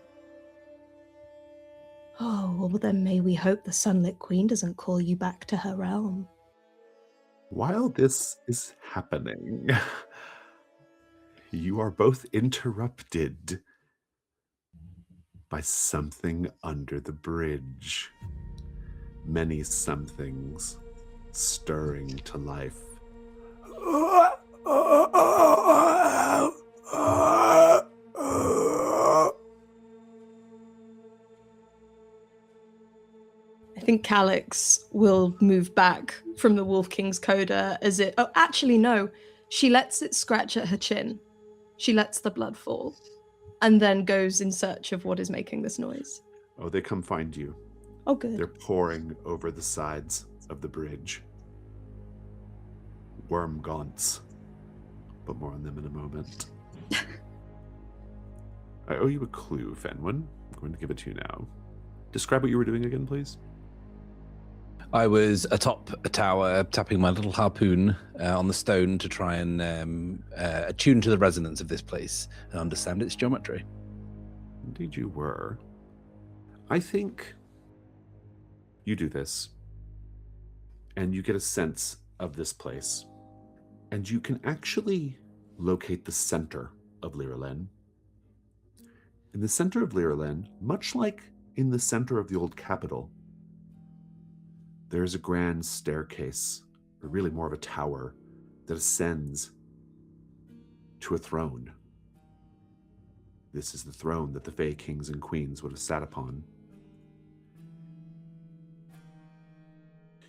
Speaker 3: Oh, well then may we hope the Sunlit Queen doesn't call you back to her realm.
Speaker 1: While this is happening, you are both interrupted by something under the bridge. Many somethings stirring to life.
Speaker 3: I think Calyxe will move back from the Wolf King's coda as it... Oh, actually, no. She lets it scratch at her chin. She lets the blood fall. And then goes in search of what is making this noise.
Speaker 1: Oh, they come find you.
Speaker 3: Oh, good.
Speaker 1: They're pouring over the sides of the bridge. Worm gaunts. But more on them in a moment. I owe you a clue, Fenwyn. I'm going to give it to you now. Describe what you were doing again, please.
Speaker 2: I was atop a tower, tapping my little harpoon on the stone to try and attune to the resonance of this place and understand its geometry.
Speaker 1: Indeed you were. I think you do this, and you get a sense of this place, and you can actually locate the center of Lyralen. In the center of Lyralen, much like in the center of the old capital, there is a grand staircase, or really more of a tower, that ascends to a throne. This is the throne that the Fey kings and queens would have sat upon.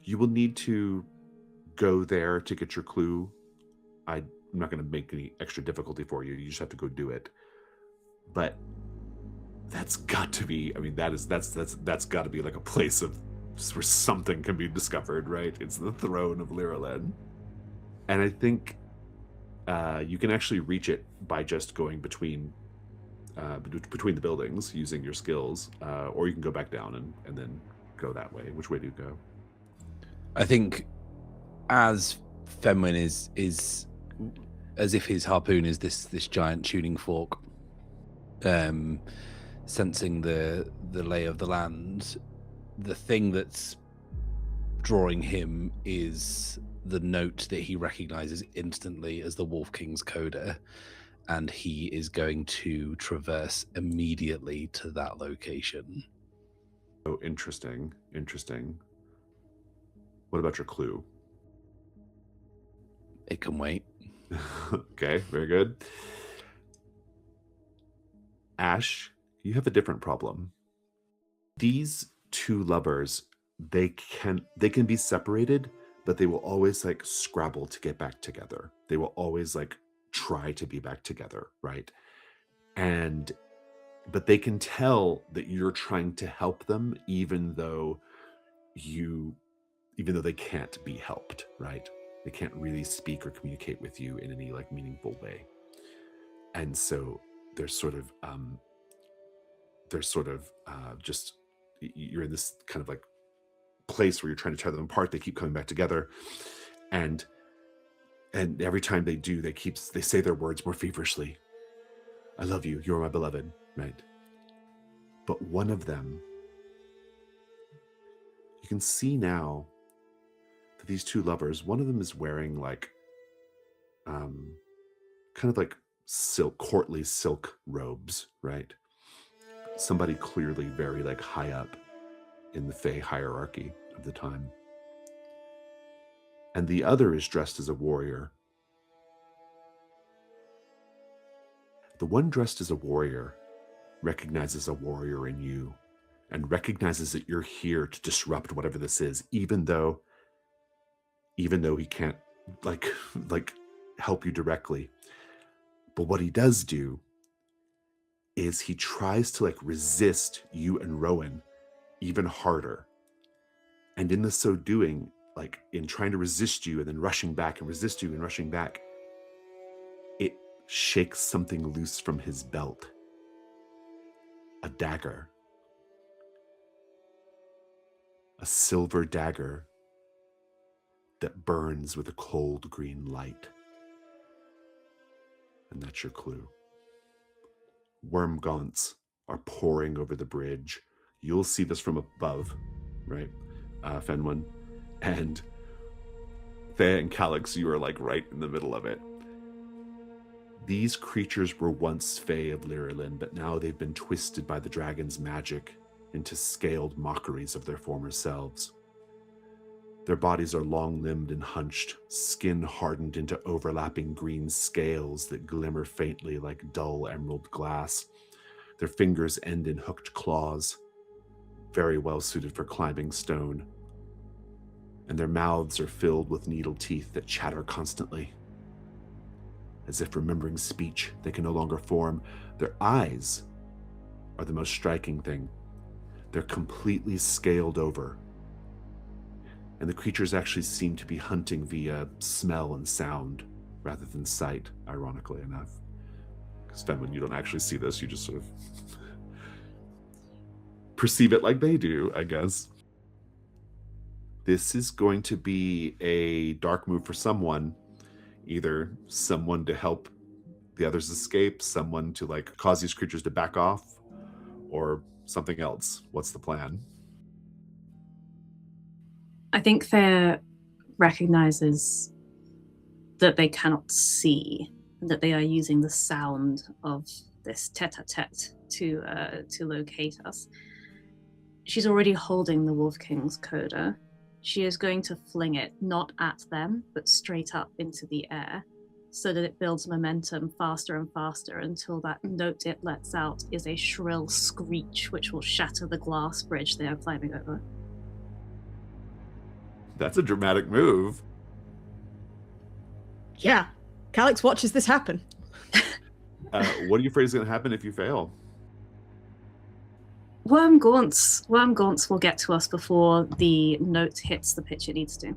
Speaker 1: You will need to go there to get your clue. I'm not going to make any extra difficulty for you. You just have to go do it. But that's got to be, I mean, that's got to be like a place of where something can be discovered, right? It's the throne of Lyralen. And I think you can actually reach it by just going between the buildings using your skills, or you can go back down and then go that way. Which way do you go?
Speaker 2: I think as Fenwyn is as if his harpoon is this giant tuning fork, sensing the lay of the land, the thing that's drawing him is the note that he recognizes instantly as the Wolf King's coda, and he is going to traverse immediately to that location.
Speaker 1: Oh, interesting. What about your clue?
Speaker 2: It can wait.
Speaker 1: Okay, very good. Ash, you have a different problem. These two lovers, they can be separated, but they will always like scrabble to get back together. They will always like try to be back together, right? But they can tell that you're trying to help them even though they can't be helped, right? They can't really speak or communicate with you in any like meaningful way. And so they're sort of just, you're in this kind of like place where you're trying to tear them apart. They keep coming back together, and every time they do, they say their words more feverishly. I love you, you're my beloved, right? But one of them, you can see now that these two lovers, one of them is wearing like kind of like courtly silk robes, right? Somebody clearly very like high up in the Fae hierarchy of the time. And the other is dressed as a warrior. The one dressed as a warrior recognizes a warrior in you and recognizes that you're here to disrupt whatever this is, even though he can't like help you directly. But what he does do is he tries to like resist you and Rowan even harder. And in the so doing, like in trying to resist you and then rushing back and resist you and rushing back, it shakes something loose from his belt. A dagger. A silver dagger that burns with a cold green light. And that's your clue. Worm gaunts are pouring over the bridge. You'll see this from above, right? Fenwyn. And Theia and Calyxe, you are like right in the middle of it. These creatures were once Fae of Lyrillin, but now they've been twisted by the dragon's magic into scaled mockeries of their former selves. Their bodies are long-limbed and hunched, skin hardened into overlapping green scales that glimmer faintly like dull emerald glass. Their fingers end in hooked claws, very well suited for climbing stone. And their mouths are filled with needle teeth that chatter constantly. As if remembering speech they can no longer form. Their eyes are the most striking thing. They're completely scaled over. And the creatures actually seem to be hunting via smell and sound rather than sight, ironically enough. Because Fenwyn, you don't actually see this, you just sort of perceive it like they do, I guess. This is going to be a dark move for someone. Either someone to help the others escape, someone to like cause these creatures to back off, or something else. What's the plan?
Speaker 6: I think Theia recognizes that they cannot see, and that they are using the sound of this tete-a-tete to locate us. She's already holding the Wolf King's coda. She is going to fling it not at them, but straight up into the air, so that it builds momentum faster and faster until that note it lets out is a shrill screech which will shatter the glass bridge they are climbing over.
Speaker 1: That's a dramatic move.
Speaker 3: Yeah. Calyxe watches this happen.
Speaker 1: What are you afraid is going to happen if you fail?
Speaker 6: Worm gaunts will get to us before the note hits the pitch it needs to.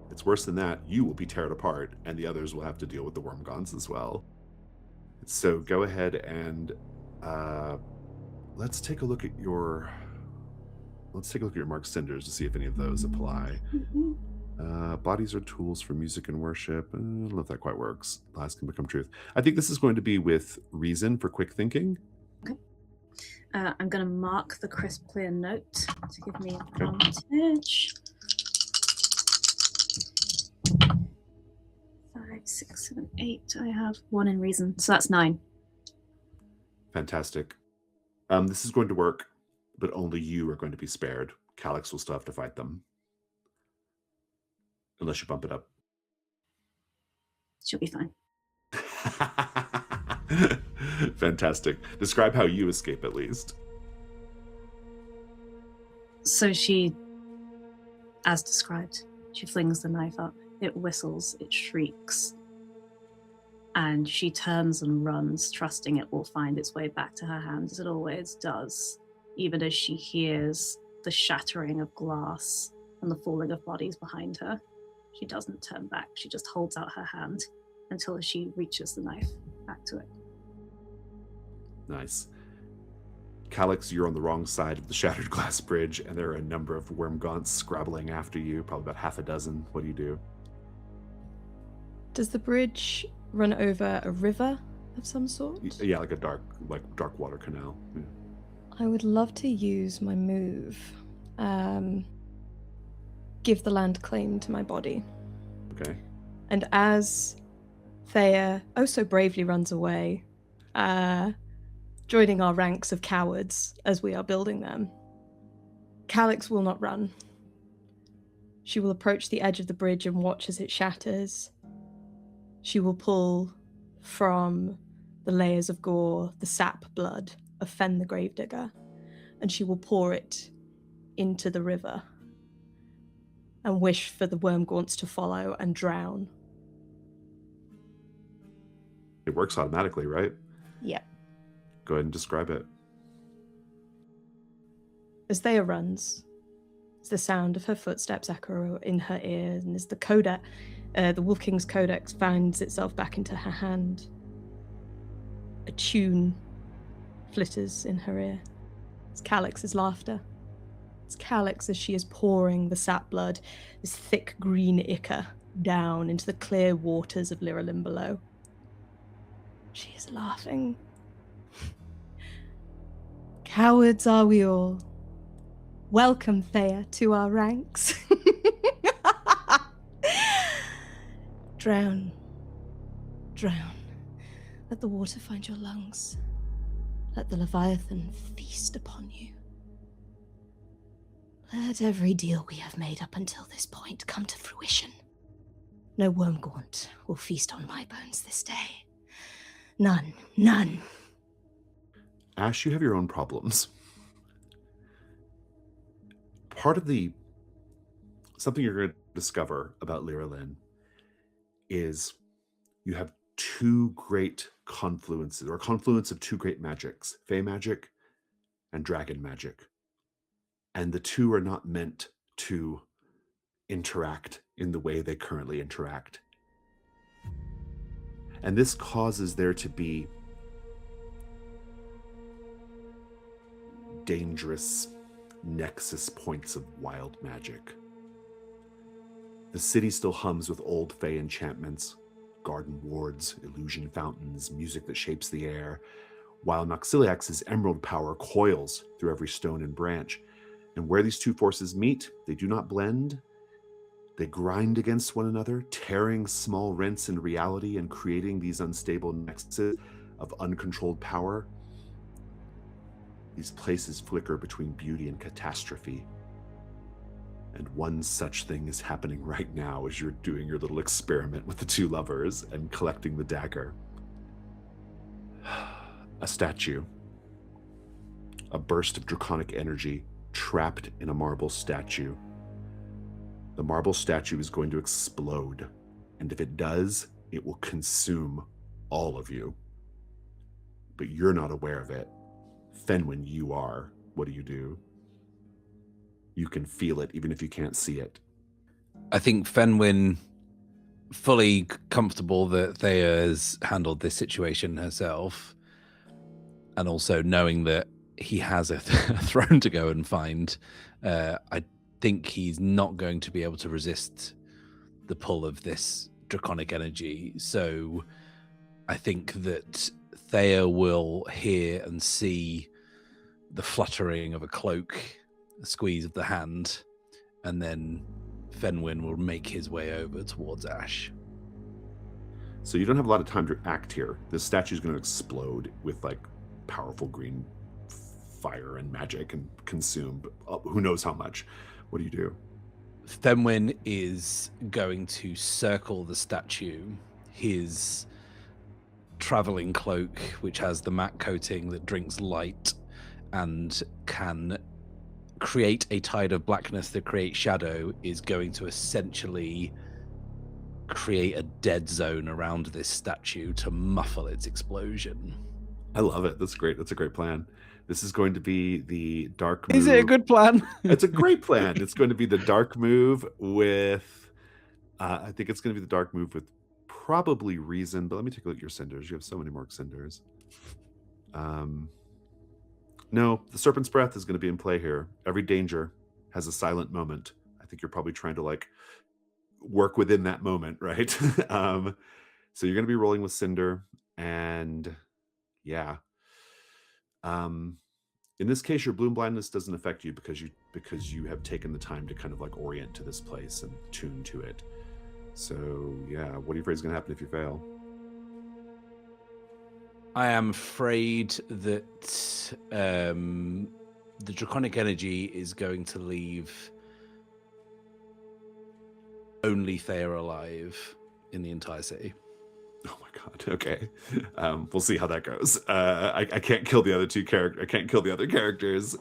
Speaker 1: It's worse than that. You will be torn apart, and the others will have to deal with the worm gaunts as well. So go ahead and let's take a look at your marked cinders to see if any of those apply. Bodies are tools for music and worship. I don't know if that quite works. Lies can become truth. I think this is going to be with reason for quick thinking.
Speaker 6: Okay. I'm going to mark the crisp, clear note to give me advantage. 5, 6, 7, 8. I have 1 in reason, so that's 9.
Speaker 1: Fantastic. This is going to work, but only you are going to be spared. Calyxe will still have to fight them. Unless you bump it up.
Speaker 6: She'll be fine.
Speaker 1: Fantastic. Describe how you escape, at least.
Speaker 6: So she, as described, she flings the knife up. It whistles, it shrieks. And she turns and runs, trusting it will find its way back to her hand, as it always does, even as she hears the shattering of glass and the falling of bodies behind her. She doesn't turn back. She just holds out her hand until she reaches the knife back to it.
Speaker 1: Nice. Calyxe, you're on the wrong side of the shattered glass bridge, and there are a number of wormgaunts scrabbling after you, probably about half a dozen. What do you do?
Speaker 3: Does the bridge run over a river of some sort?
Speaker 1: Yeah, like a dark water canal. Yeah.
Speaker 3: I would love to use my move. Give the land claim to my body.
Speaker 1: Okay.
Speaker 3: And as Theia oh so bravely runs away, joining our ranks of cowards as we are building them, Calyxe will not run. She will approach the edge of the bridge and watch as it shatters. She will pull from the layers of gore the sap blood of Fen the Gravedigger, and she will pour it into the river and wish for the wormgaunts to follow and drown.
Speaker 1: It works automatically, right?
Speaker 3: Yep.
Speaker 1: Go ahead and describe it.
Speaker 3: As Theia runs, as the sound of her footsteps echo in her ears, and as the Wolf King's codex finds itself back into her hand, a tune flitters in her ear. It's Calyxe's laughter. It's Calyxe as she is pouring the sap blood, this thick green ichor, down into the clear waters of Lyrillin below. She is laughing. Cowards are we all. Welcome, Theia, to our ranks. Drown. Drown. Let the water find your lungs. Let the Leviathan feast upon you. Let every deal we have made up until this point come to fruition. No wormgaunt will feast on my bones this day. None. None.
Speaker 1: Ash, you have your own problems. Part of something you're going to discover about Lyrillin is you have two great confluences, or a confluence of two great magics, Fey magic and dragon magic. And the two are not meant to interact in the way they currently interact. And this causes there to be dangerous nexus points of wild magic. The city still hums with old Fey enchantments, garden wards, illusion fountains, music that shapes the air, while Noxiliax's emerald power coils through every stone and branch. And where these two forces meet, they do not blend. They grind against one another, tearing small rents in reality and creating these unstable nexuses of uncontrolled power. These places flicker between beauty and catastrophe. And one such thing is happening right now as you're doing your little experiment with the two lovers and collecting the dagger. A statue. A burst of draconic energy trapped in a marble statue. The marble statue is going to explode, and if it does, it will consume all of you. But you're not aware of it. Fenwyn, you are. What do? You can feel it, even if you can't see it.
Speaker 2: I think Fenwyn, fully comfortable that Theia has handled this situation herself, and also knowing that he has a throne to go and find, I think he's not going to be able to resist the pull of this draconic energy. So I think that Theia will hear and see the fluttering of a cloak, a squeeze of the hand, and then Fenwyn will make his way over towards Ash.
Speaker 1: So you don't have a lot of time to act here. This statue is going to explode with like powerful green fire and magic and consume who knows how much. What do you do?
Speaker 2: Fenwyn is going to circle the statue. His traveling cloak, which has the matte coating that drinks light and can create a tide of blackness that creates shadow, is going to essentially create a dead zone around this statue to muffle its explosion.
Speaker 1: I love it. That's great. That's a great plan. This is going to be the dark move.
Speaker 2: Is it a good plan?
Speaker 1: It's a great plan. It's going to be the dark move with, I think it's going to be the dark move with probably reason, but let me take a look at your cinders. You have so many more cinders. No, the Serpent's Breath is going to be in play here. Every danger has a silent moment. I think you're probably trying to like work within that moment, right? So you're going to be rolling with Cinder, and yeah. In this case, your bloom blindness doesn't affect you because you have taken the time to kind of like orient to this place and tune to it. So yeah, what are you afraid is going to happen if you fail?
Speaker 2: I am afraid that the draconic energy is going to leave only Theia alive in the entire city.
Speaker 1: Oh my god. Okay. We'll see how that goes. I can't kill the other two characters. I can't kill the other characters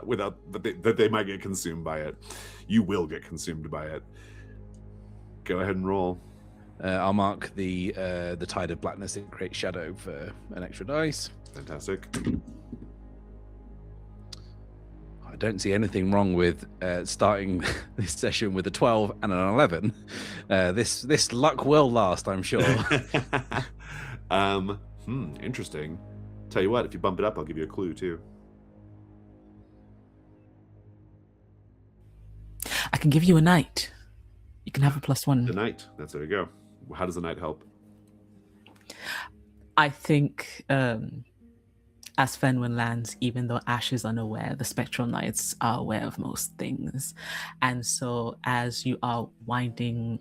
Speaker 1: without that they might get consumed by it. You will get consumed by it. Go ahead and roll.
Speaker 2: I'll mark the tide of blackness and create shadow for an extra dice.
Speaker 1: Fantastic.
Speaker 2: I don't see anything wrong with starting this session with a 12 and an 11. This luck will last, I'm sure.
Speaker 1: Interesting. Tell you what, if you bump it up, I'll give you a clue too.
Speaker 5: I can give you a night. You can have a +1.
Speaker 1: The night. That's there you go. How does the night help?
Speaker 5: I think as Fenwyn lands, even though Ash is unaware, the spectral knights are aware of most things. And so as you are winding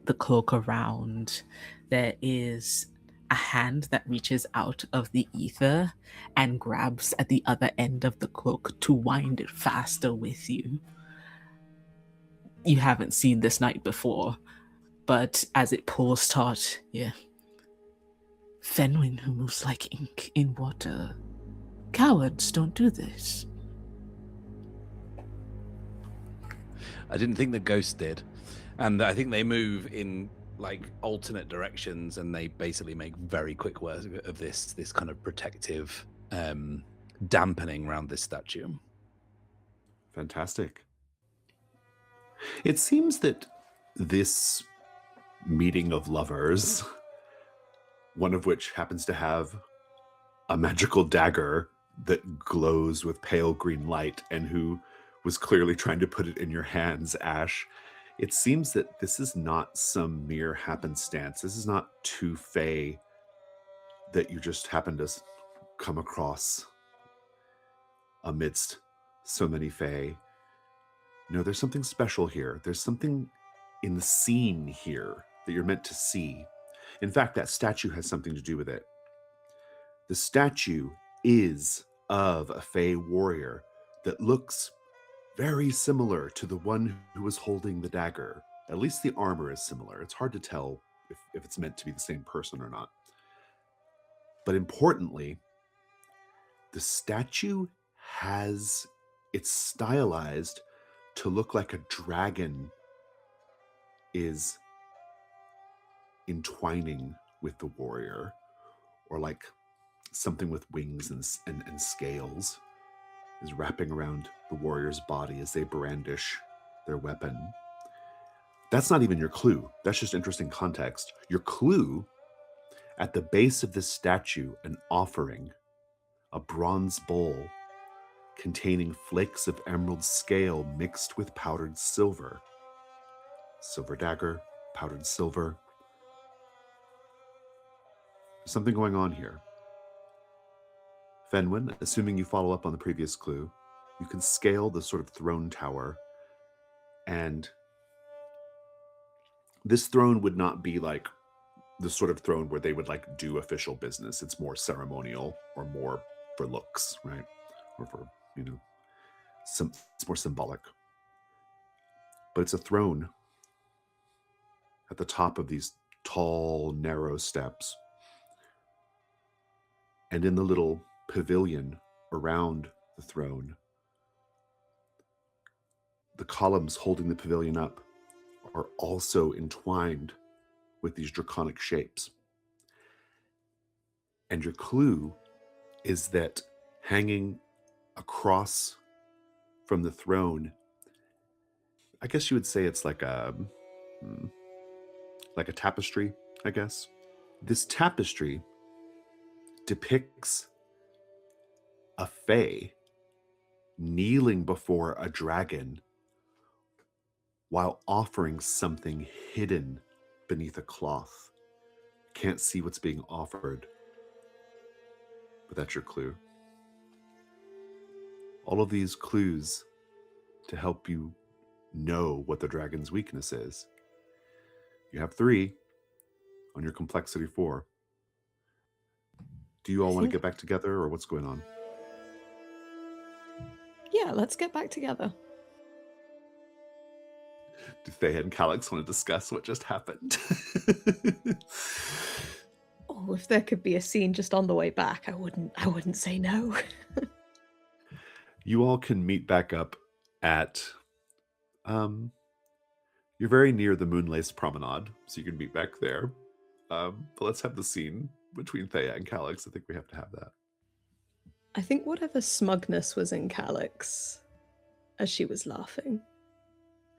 Speaker 5: the cloak around, there is a hand that reaches out of the ether and grabs at the other end of the cloak to wind it faster with you. You haven't seen this knight before, but as it pulls taut, yeah. Fenwyn who moves like ink in water. Cowards don't do this.
Speaker 2: I didn't think the ghost did. And I think they move in like alternate directions, and they basically make very quick work of this kind of protective dampening around this statue.
Speaker 1: Fantastic. It seems that this meeting of lovers, one of which happens to have a magical dagger that glows with pale green light and who was clearly trying to put it in your hands, Ash, it seems that this is not some mere happenstance. This is not two fae that you just happen to come across amidst so many fae. No, there's something special here. There's something in the scene here that you're meant to see. In fact, that statue has something to do with it. The statue is of a fae warrior that looks very similar to the one who was holding the dagger. At least the armor is similar. It's hard to tell if it's meant to be the same person or not. But importantly, the statue it's stylized to look like a dragon is entwining with the warrior, or like something with wings and scales is wrapping around the warrior's body as they brandish their weapon. That's not even your clue. That's just interesting context. Your clue, at the base of this statue, an offering, a bronze bowl containing flakes of emerald scale mixed with powdered silver. silver dagger, powdered silver. There's something going on here. Fenwyn, assuming you follow up on the previous clue, you can scale the sort of throne tower, and this throne would not be like the sort of throne where they would like do official business. It's more ceremonial or more for looks, right? Or for, it's more symbolic. But it's a throne at the top of these tall, narrow steps. And in the little pavilion around the throne, the columns holding the pavilion up are also entwined with these draconic shapes. And your clue is that hanging across from the throne, I guess you would say it's like a tapestry, I guess. This tapestry depicts a fae kneeling before a dragon while offering something hidden beneath a cloth. Can't see what's being offered, but that's your clue. All of these clues to help you know what the dragon's weakness is. You have 3 on your complexity 4. Do you all want to get back together, or what's going on?
Speaker 3: Yeah, let's get back together.
Speaker 1: Do Theia and Calyxe want to discuss what just happened?
Speaker 3: Oh, if there could be a scene just on the way back, I wouldn't say no.
Speaker 1: You all can meet back up at you're very near the Moonlace Promenade, so you can meet back there. But let's have the scene between Theia and Calyxe. I think we have to have that.
Speaker 3: I think whatever smugness was in Calyxe as she was laughing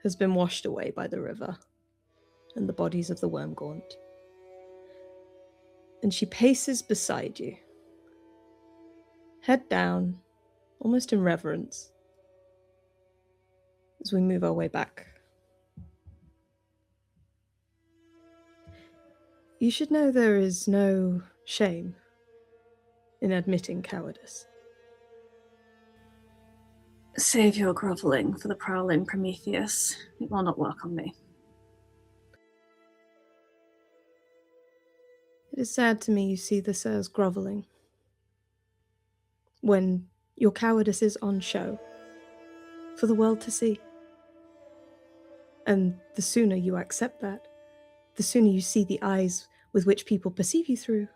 Speaker 3: has been washed away by the river and the bodies of the Wormgaunt. And she paces beside you, head down, almost in reverence, as we move our way back. You should know there is no shame in admitting cowardice.
Speaker 6: Save your grovelling for the prowling Prometheus. It will not work on me.
Speaker 3: It is sad to me you see this as grovelling, when your cowardice is on show for the world to see. And the sooner you accept that, the sooner you see the eyes with which people perceive you through,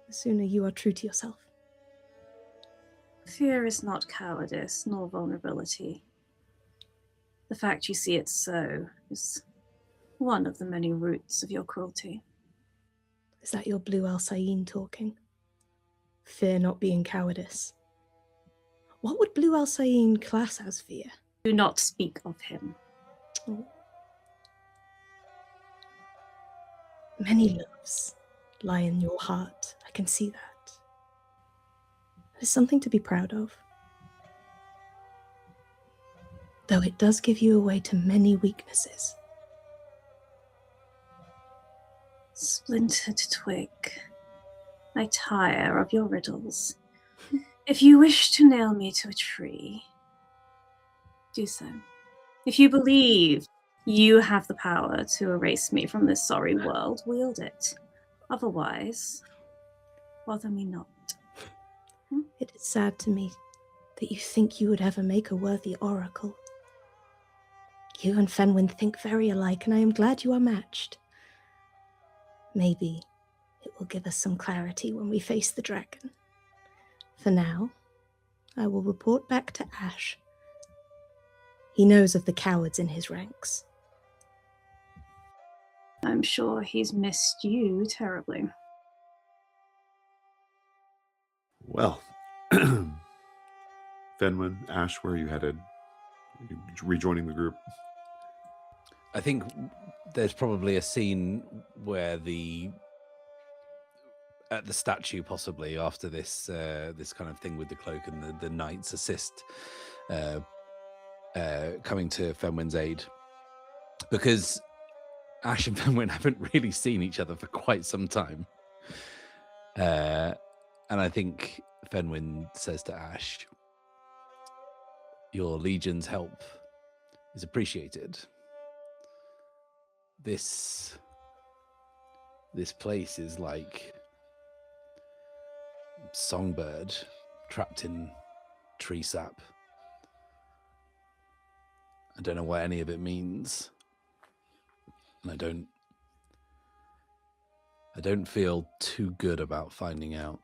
Speaker 3: the sooner you are true to yourself.
Speaker 6: Fear is not cowardice, nor vulnerability. The fact you see it so is one of the many roots of your cruelty.
Speaker 3: Is that your blue Alcyone talking? Fear not being cowardice. What would blue Alcyone class as fear?
Speaker 6: Do not speak of him.
Speaker 3: Oh. Many loves lie in your heart. I can see that. There's something to be proud of. Though it does give you away to many weaknesses.
Speaker 6: Splintered twig, I tire of your riddles. If you wish to nail me to a tree, do so. If you believe you have the power to erase me from this sorry world, wield it. Otherwise, bother me not.
Speaker 3: It is sad to me that you think you would ever make a worthy oracle. You and Fenwyn think very alike, and I am glad you are matched. Maybe it will give us some clarity when we face the dragon. For now, I will report back to Ash. He knows of the cowards in his ranks.
Speaker 6: I'm sure he's missed you terribly.
Speaker 1: Well, Fenwyn, Ash, where are you headed? You rejoining the group?
Speaker 2: I think there's probably a scene where at the statue, possibly after this this kind of thing with the cloak and the knights assist coming to Fenwyn's aid. because Ash and Fenwyn haven't really seen each other for quite some time. And I think Fenwyn says to Ash, your legion's help is appreciated. This place is like songbird trapped in tree sap. I don't know what any of it means. And I don't feel too good about finding out.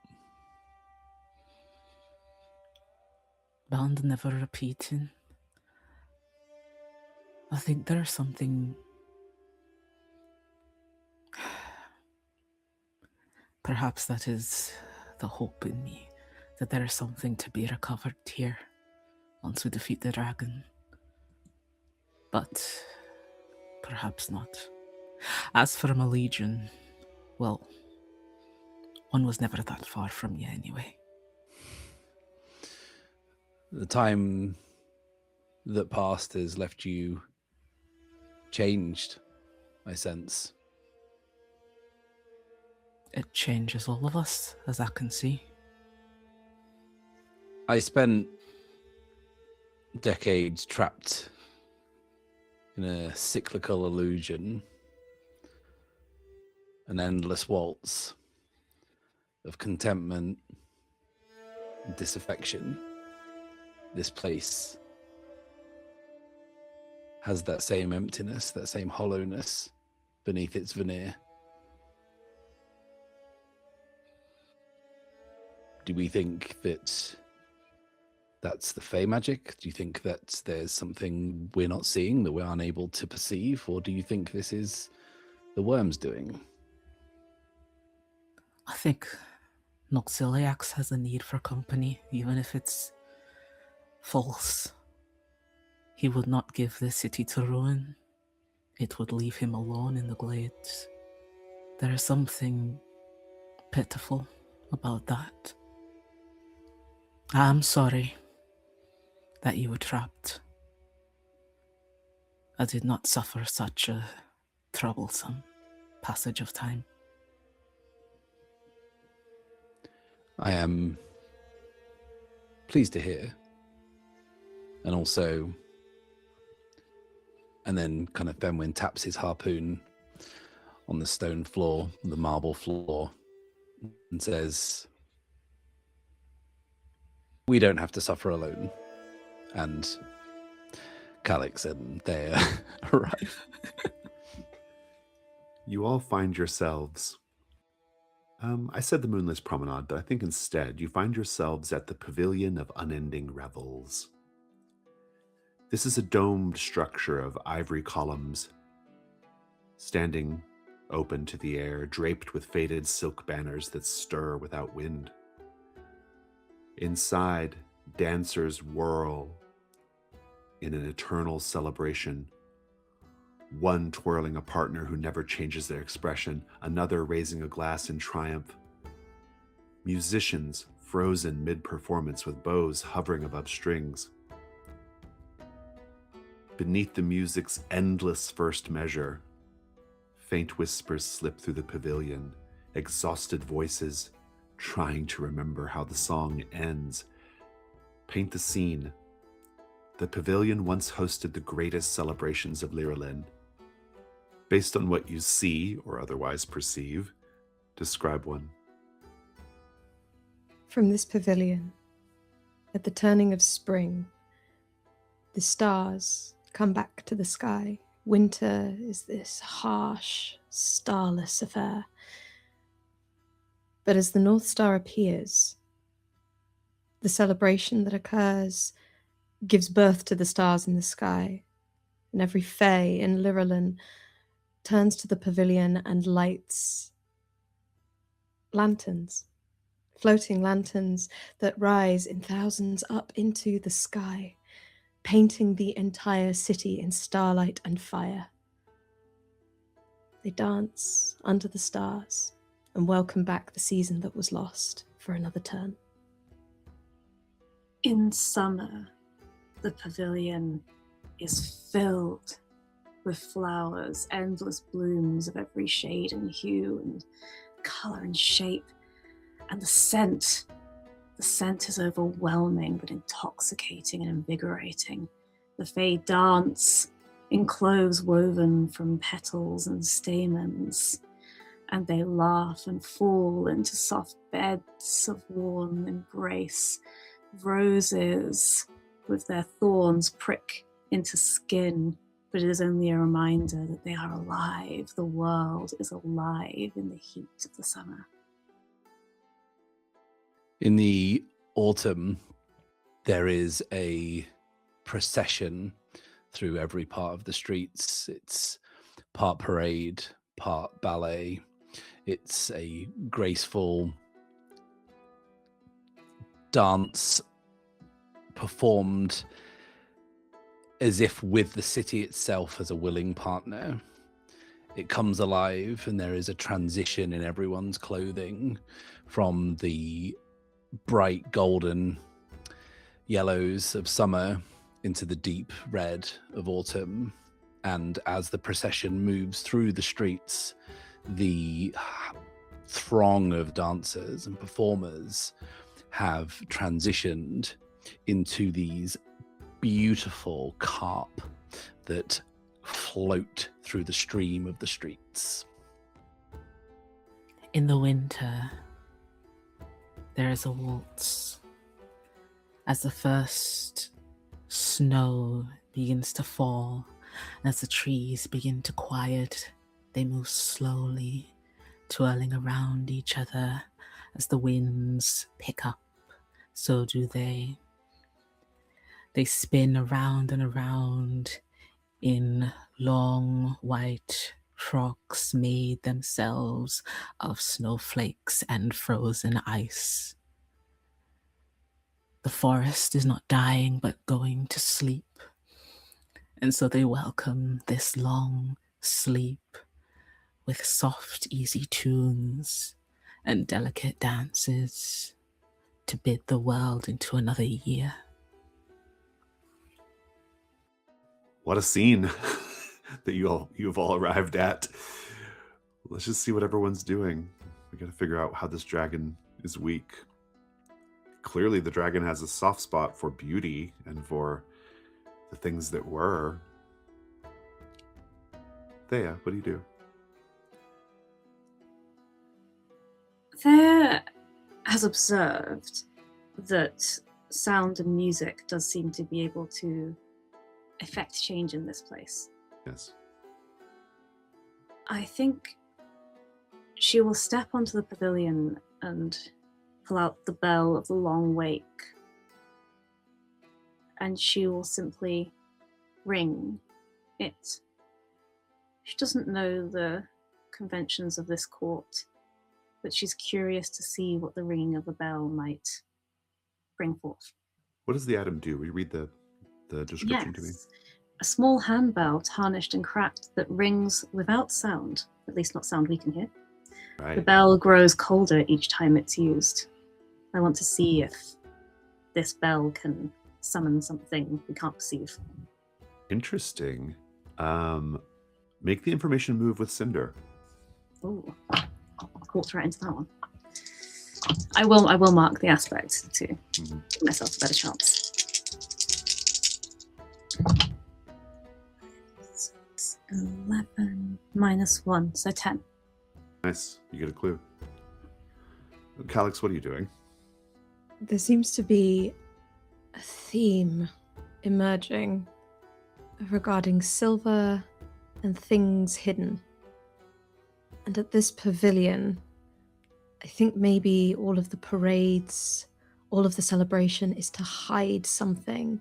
Speaker 5: Bound never repeating. I think there's something. Perhaps that is the hope in me, that there is something to be recovered here once we defeat the dragon. But perhaps not. As for my legion, well, one was never that far from you anyway.
Speaker 2: The time that passed has left you changed, I sense.
Speaker 5: It changes all of us, as I can see.
Speaker 2: I spent decades trapped in a cyclical illusion, an endless waltz of contentment and disaffection. This place has that same emptiness, that same hollowness beneath its veneer. Do we think that that's the Fey magic? Do you think that there's something we're not seeing that we're unable to perceive? Or do you think this is the worm's doing?
Speaker 5: I think Noxiliax has a need for company, even if it's false. He would not give this city to ruin. It would leave him alone in the glades. There is something pitiful about that. I'm sorry that you were trapped. I did not suffer such a troublesome passage of time.
Speaker 2: I am pleased to hear. And also, and then kind of Fenwyn taps his harpoon on the stone floor, the marble floor, and says, we don't have to suffer alone. And Calyxe and Theia arrive.
Speaker 1: You all find yourselves. I said the Moonless Promenade, but I think instead you find yourselves at the Pavilion of Unending Revels. This is a domed structure of ivory columns, standing open to the air, draped with faded silk banners that stir without wind. Inside, dancers whirl in an eternal celebration, one twirling a partner who never changes their expression, another raising a glass in triumph. Musicians frozen mid-performance with bows hovering above strings. Beneath the music's endless first measure, faint whispers slip through the pavilion, exhausted voices trying to remember how the song ends. Paint the scene. The pavilion once hosted the greatest celebrations of Lyrillin. Based on what you see or otherwise perceive, describe one.
Speaker 3: From this pavilion, at the turning of spring, the stars come back to the sky. Winter is this harsh, starless affair. But as the North Star appears, the celebration that occurs gives birth to the stars in the sky, and every Fae in Lyrillin turns to the pavilion and lights lanterns, floating lanterns that rise in thousands up into the sky, painting the entire city in starlight and fire. They dance under the stars and welcome back the season that was lost for another turn.
Speaker 6: In summer, the pavilion is filled with flowers, endless blooms of every shade and hue and colour and shape. And the scent is overwhelming but intoxicating and invigorating. The Fae dance in clothes woven from petals and stamens, and they laugh and fall into soft beds of warm embrace. Roses with their thorns prick into skin, but it is only a reminder that they are alive. The world is alive in the heat of the summer.
Speaker 2: In the autumn, there is a procession through every part of the streets. It's part parade, part ballet. It's a graceful dance performed as if with the city itself as a willing partner. It comes alive, and there is a transition in everyone's clothing from the bright golden yellows of summer into the deep red of autumn. And as the procession moves through the streets, the throng of dancers and performers have transitioned into these beautiful carp that float through the stream of the streets.
Speaker 5: In the winter, there is a waltz. As the first snow begins to fall, as the trees begin to quiet, they move slowly, twirling around each other. As the winds pick up, so do they. They spin around and around in long white frocks made themselves of snowflakes and frozen ice. The forest is not dying but going to sleep, and so they welcome this long sleep with soft, easy tunes and delicate dances to bid the world into another year.
Speaker 1: What a scene that you've all arrived at. Let's just see what everyone's doing. We got to figure out how this dragon is weak. Clearly the dragon has a soft spot for beauty and for the things that were. Theia, what do you do?
Speaker 6: Theia has observed that sound and music does seem to be able to affect change in this place.
Speaker 1: Yes.
Speaker 6: I think she will step onto the pavilion and pull out the bell of the long wake, and she will simply ring it. She doesn't know the conventions of this court, but she's curious to see what the ringing of the bell might bring forth.
Speaker 1: What does the item do? Will you read the description to me?
Speaker 6: A small handbell, tarnished and cracked, that rings without sound, at least not sound we can hear.
Speaker 1: Right.
Speaker 6: The bell grows colder each time it's used. I want to see if this bell can summon something we can't perceive.
Speaker 1: Interesting. Make the information move with Cinder.
Speaker 6: Oh, I'll walk right into that one. I will mark the aspect to give myself a better chance. So it's 11 minus 1, so 10.
Speaker 1: Nice. You get a clue. Calyxe, what are you doing?
Speaker 3: There seems to be a theme emerging regarding silver and things hidden. And at this pavilion, I think maybe all of the parades, all of the celebration is to hide something,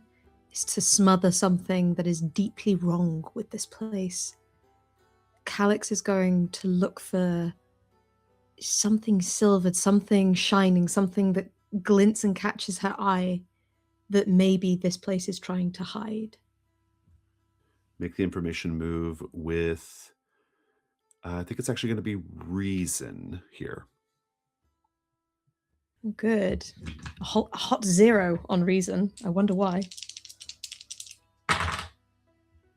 Speaker 3: is to smother something that is deeply wrong with this place. Calyxe is going to look for something silvered, something shining, something that glints and catches her eye that maybe this place is trying to hide.
Speaker 1: Make the information move with, I think it's actually going to be reason here.
Speaker 3: Good. A hot 0 on reason. I wonder why.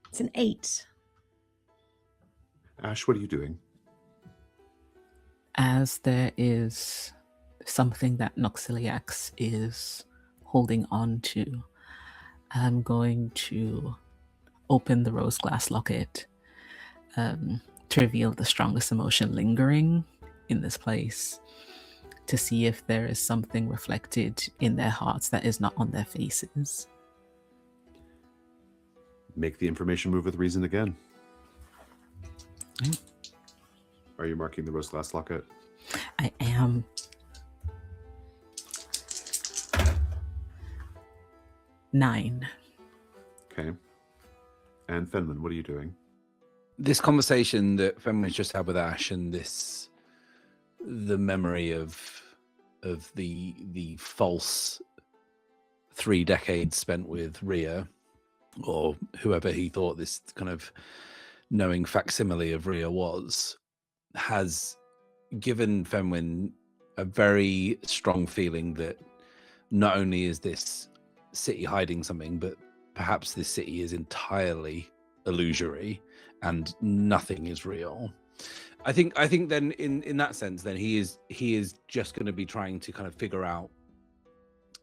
Speaker 3: It's an 8.
Speaker 1: Ash, what are you doing?
Speaker 5: As there is something that Noxiliax is holding on to, I'm going to open the rose glass locket to reveal the strongest emotion lingering in this place, to see if there is something reflected in their hearts that is not on their faces.
Speaker 1: Make the information move with reason again.
Speaker 5: Okay.
Speaker 1: Are you marking the rose glass locket?
Speaker 5: I am. Nine.
Speaker 1: Okay. And Fenwyn, what are you doing?
Speaker 2: This conversation that Fenwyn's just had with Ash, and the memory of the false 3 decades spent with Rhea, or whoever he thought this kind of knowing facsimile of Rhea was, has given Fenwyn a very strong feeling that not only is this city hiding something, but perhaps this city is entirely illusory and nothing is real. I think then in that sense, then he is just going to be trying to kind of figure out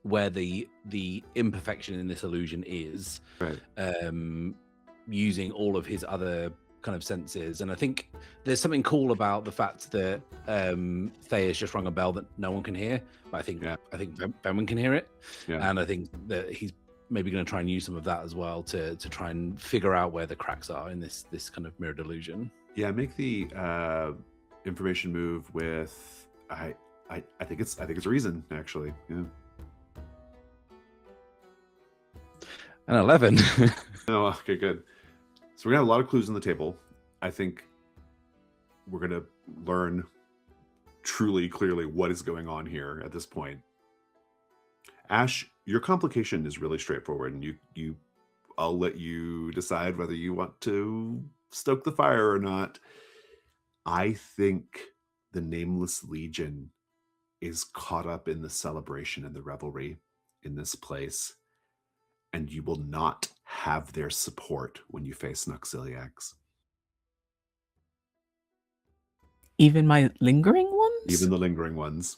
Speaker 2: where the imperfection in this illusion is,
Speaker 1: right.
Speaker 2: Using all of his other kind of senses. And I think there's something cool about the fact that Theia's just rung a bell that no one can hear, but I think Fenwyn can hear it.
Speaker 1: Yeah.
Speaker 2: And I think that he's maybe going to try and use some of that as well to try and figure out where the cracks are in this kind of mirrored illusion.
Speaker 1: Yeah, make the information move with I think it's reason, actually. Yeah.
Speaker 2: An 11.
Speaker 1: Oh, okay, good. So we're gonna have a lot of clues on the table. I think we're gonna learn truly clearly what is going on here at this point. Ash, your complication is really straightforward, and I'll let you decide whether you want to stoke the fire or not. I think the Nameless Legion is caught up in the celebration and the revelry in this place, and you will not have their support when you face Noxiliax.
Speaker 5: Even my lingering ones?
Speaker 1: Even the lingering ones.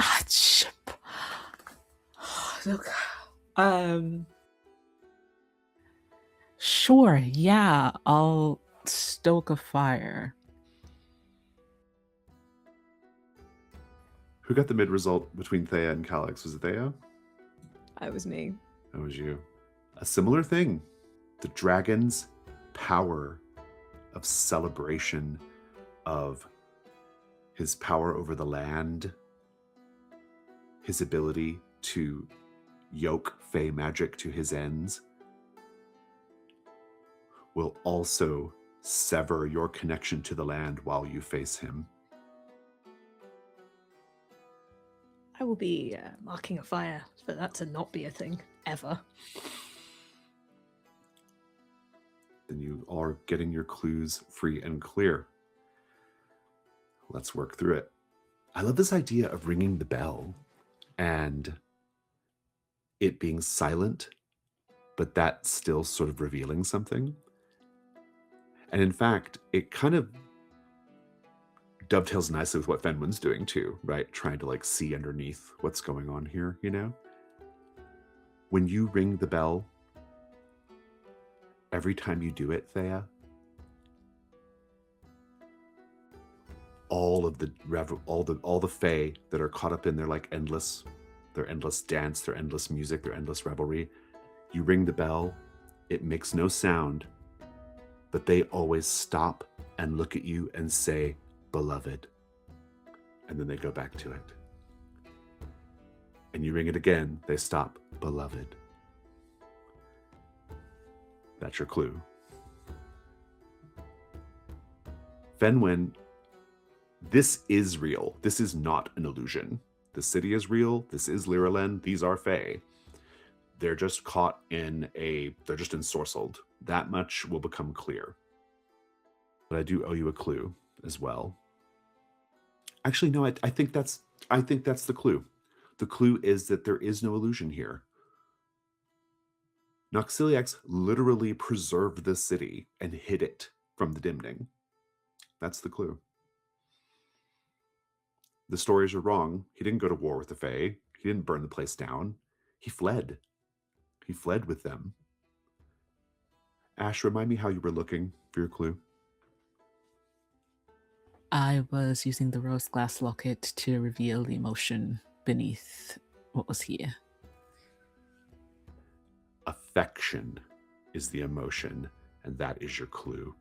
Speaker 5: Ah, shit. Look. Sure, yeah, I'll stoke a fire.
Speaker 1: Who got the mid result between Theia and Calyxe? Was it Theia?
Speaker 3: That was me.
Speaker 1: That was you. A similar thing. The dragon's power of celebration, of his power over the land, his ability to yoke Fey magic to his ends, will also sever your connection to the land while you face him.
Speaker 3: I will be marking a fire for that to not be a thing, ever.
Speaker 1: Then you are getting your clues free and clear. Let's work through it. I love this idea of ringing the bell and it being silent, but that still sort of revealing something. And in fact, it kind of dovetails nicely with what Fenwyn's doing too, right? Trying to like see underneath what's going on here, you know? When you ring the bell, every time you do it, Theia, all the Fae that are caught up in their endless dance, their endless music, their endless revelry, you ring the bell, it makes no sound, but they always stop and look at you and say, "Beloved," and then they go back to it. And you ring it again, they stop, "Beloved." That's your clue. Fenwyn, this is real. This is not an illusion. The city is real. This is Lyralen. These are Fae. They're just caught they're just ensorcelled. That much will become clear. But I do owe you a clue as well. Actually, no, I think that's the clue. The clue is that there is no illusion here. Noxiliax literally preserved the city and hid it from the Dimning. That's the clue. The stories are wrong. He didn't go to war with the Fae. He didn't burn the place down. He fled. He fled with them. Ash, remind me how you were looking for your clue.
Speaker 5: I was using the rose glass locket to reveal the emotion beneath what was here.
Speaker 1: Affection is the emotion, and that is your clue.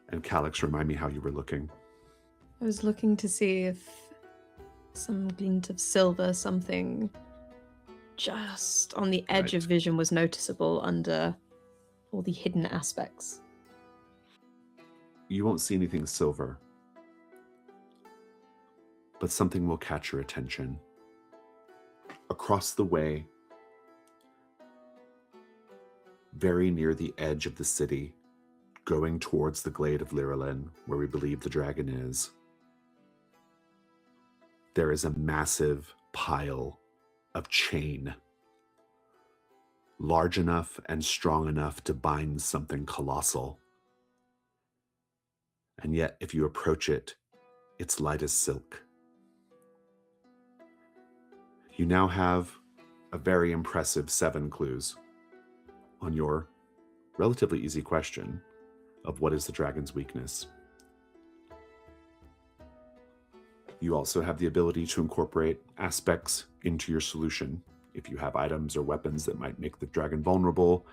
Speaker 1: And Calyxe, remind me how you were looking.
Speaker 3: I was looking to see if some glint of silver, something just on the edge of vision was noticeable under all the hidden aspects.
Speaker 1: You won't see anything silver, but something will catch your attention. Across the way, very near the edge of the city, going towards the glade of Lyrillin, where we believe the dragon is, there is a massive pile of chain, large enough and strong enough to bind something colossal. And yet, if you approach it, it's light as silk. You now have a very impressive 7 clues on your relatively easy question of what is the dragon's weakness. You also have the ability to incorporate aspects into your solution. If you have items or weapons that might make the dragon vulnerable,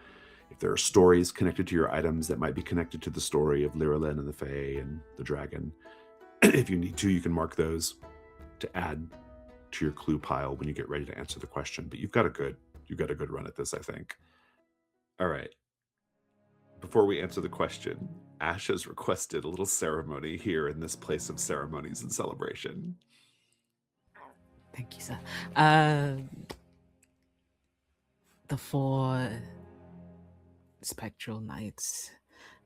Speaker 1: if there are stories connected to your items that might be connected to the story of Lyrillin and the Fae and the dragon, if you need to, you can mark those to add to your clue pile when you get ready to answer the question. But you've got a good run at this, I think. All right. Before we answer the question, Ash has requested a little ceremony here in this place of ceremonies and celebration.
Speaker 5: Thank you, sir. The 4 spectral knights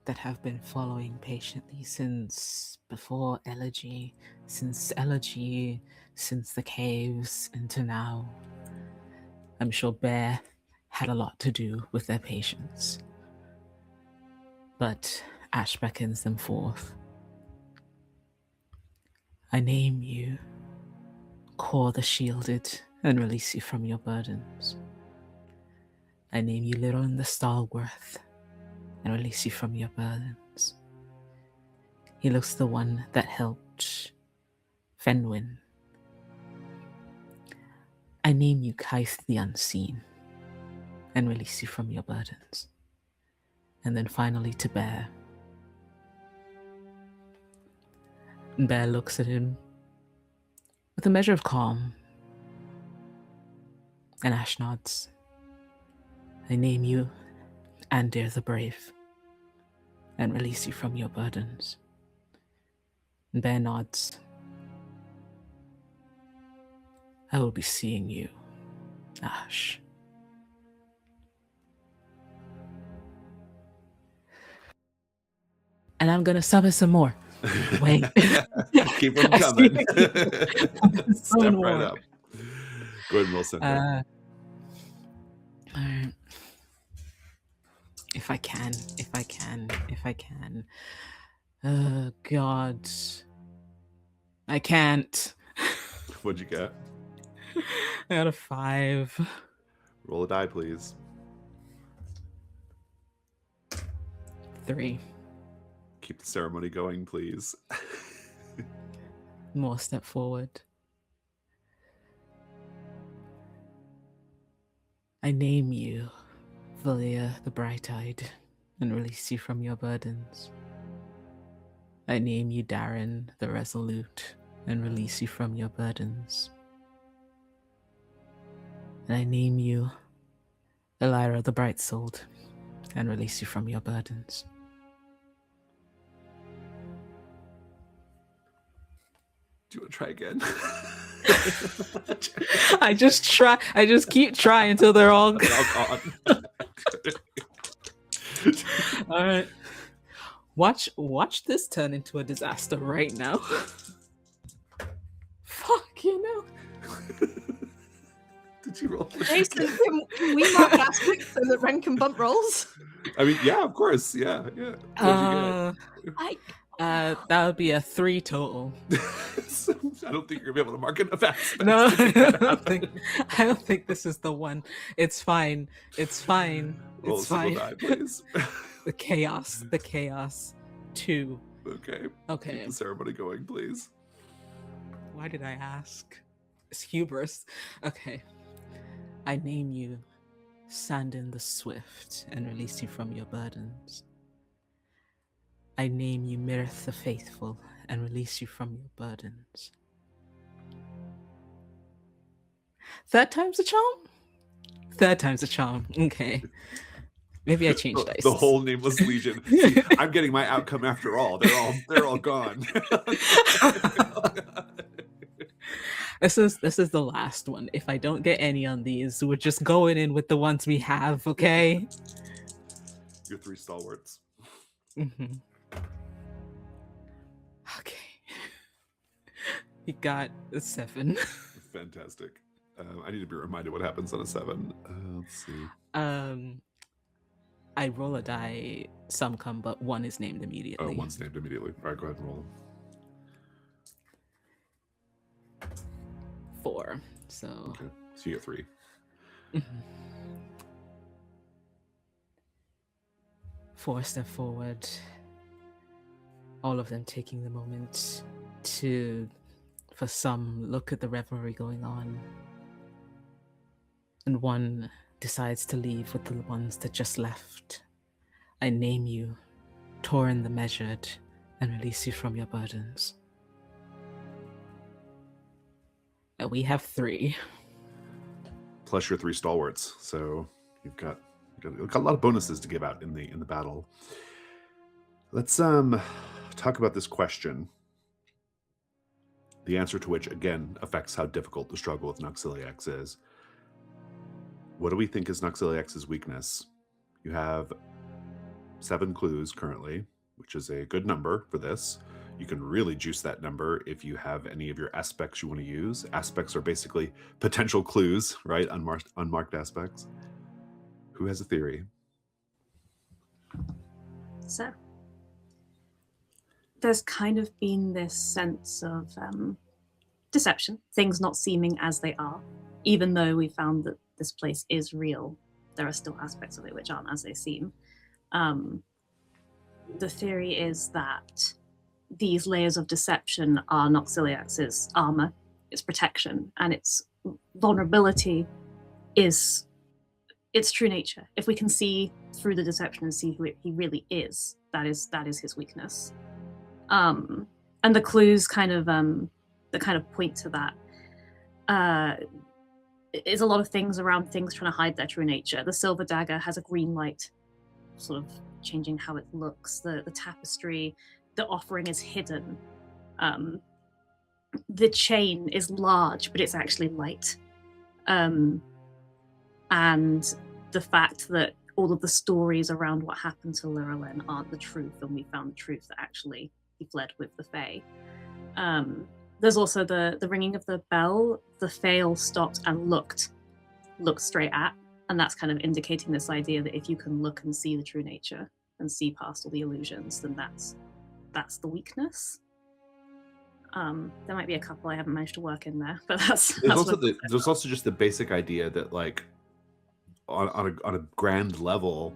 Speaker 5: that have been following patiently since before Elegy, since the caves, into now. I'm sure Bear had a lot to do with their patience. But Ash beckons them forth. I name you Gore the Shielded and release you from your burdens. I name you Lyrillin the Starworth and release you from your burdens. He looks the one that helped Fenwyn. I name you Calyxe the Unseen and release you from your burdens. And then finally to Bear. And Bear looks at him with a measure of calm. And Ash nods. I name you Andir the Brave and release you from your burdens. And Bear nods. I will be seeing you, Ash. And I'm gonna summon some more. Wait.
Speaker 1: Keep them coming. Step right up. Go ahead, Wilson.
Speaker 5: All right. If I can. Oh, God. I can't.
Speaker 1: What'd you get?
Speaker 5: I got a 5.
Speaker 1: Roll a die, please.
Speaker 5: 3.
Speaker 1: Keep the ceremony going, please.
Speaker 5: More step forward. I name you Valia the Bright-Eyed and release you from your burdens. I name you Darren the Resolute and release you from your burdens. And I name you Elira the Bright-Souled and release you from your burdens.
Speaker 1: Do you want to try again?
Speaker 5: I just keep trying until they're all
Speaker 1: gone.
Speaker 5: All right. Watch this turn into a disaster right now. Fuck, you know.
Speaker 1: Did you roll?
Speaker 3: Jason, can we mark aspects so that Wren can bump rolls?
Speaker 1: I mean, yeah, of course. Yeah. What'd you
Speaker 5: That would be a 3 total.
Speaker 1: get? So, I don't think you're going to be able to mark enough aspects
Speaker 5: No,
Speaker 1: to make that happen.
Speaker 5: I don't think this is the one. It's fine. It's fine.
Speaker 1: Roll
Speaker 5: It's
Speaker 1: a single
Speaker 5: fine.
Speaker 1: die, please.
Speaker 5: The chaos. 2.
Speaker 1: Okay. Keep
Speaker 5: Okay.
Speaker 1: the ceremony going, please.
Speaker 5: Why did I ask? It's hubris. Okay. I name you Sandin the Swift and release you from your burdens. I name you Mirth the Faithful and release you from your burdens. 3rd time's a charm? 3rd time's a charm. Okay. Maybe I changed dice.
Speaker 1: The whole Nameless Legion. See, I'm getting my outcome after all. They're all gone.
Speaker 5: This is the last one. If I don't get any on these, we're just going in with the ones we have, okay?
Speaker 1: Your 3 stalwarts.
Speaker 5: Mm-hmm. Okay. You got a 7.
Speaker 1: Fantastic. I need to be reminded what happens on a 7. Let's see.
Speaker 5: I roll a die, some come, but 1 is named immediately.
Speaker 1: Oh, 1's named immediately. All right, go ahead and roll.
Speaker 5: 4. So.
Speaker 1: Okay. So you get 3.
Speaker 5: Mm-hmm. 4 step forward. All of them taking the moment to, for some, look at the revelry going on. And 1 decides to leave with the ones that just left. I name you, Torin the Measured, and release you from your burdens. And we have 3.
Speaker 1: Plus your 3 stalwarts. So you've got a lot of bonuses to give out in the battle. Let's talk about this question. The answer to which, again, affects how difficult the struggle with Noxiliax is. What do we think is Noxiliax's weakness? You have 7 clues currently, which is a good number for this. You can really juice that number if you have any of your aspects you want to use. Aspects are basically potential clues, right? Unmarked aspects. Who has a theory?
Speaker 6: So there's kind of been this sense of deception, things not seeming as they are. Even though we found that this place is real, there are still aspects of it which aren't as they seem. The theory is that these layers of deception are Noxiliax's armor, its protection, and its vulnerability is its true nature. If we can see through the deception and see who he really is, that is his weakness. And the clues kind of point to that. Is a lot of things around things trying to hide their true nature. The silver dagger has a green light, sort of changing how it looks. The tapestry, the offering is hidden. The chain is large, but it's actually light. And the fact that all of the stories around what happened to Lurelin aren't the truth, and we found the truth that actually he fled with the Fae. There's also the ringing of the bell. The Fae all stopped and looked straight at, and that's kind of indicating this idea that if you can look and see the true nature and see past all the illusions, then that's the weakness. There might be a couple I haven't managed to work in there, but there's
Speaker 1: also just the basic idea that, like, on a grand level,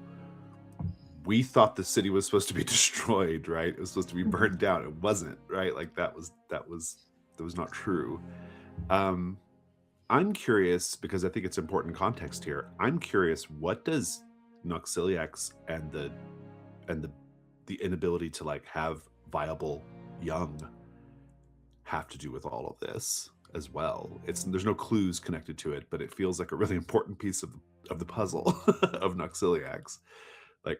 Speaker 1: we thought the city was supposed to be destroyed, right? It was supposed to be burned down. It wasn't, right? Like that was not true. I'm curious, because I think it's important context here. I'm curious, what does Noxiliax and the inability to, like, have viable young have to do with all of this as well? There's no clues connected to it, but it feels like a really important piece of the puzzle of Noxiliax. Like,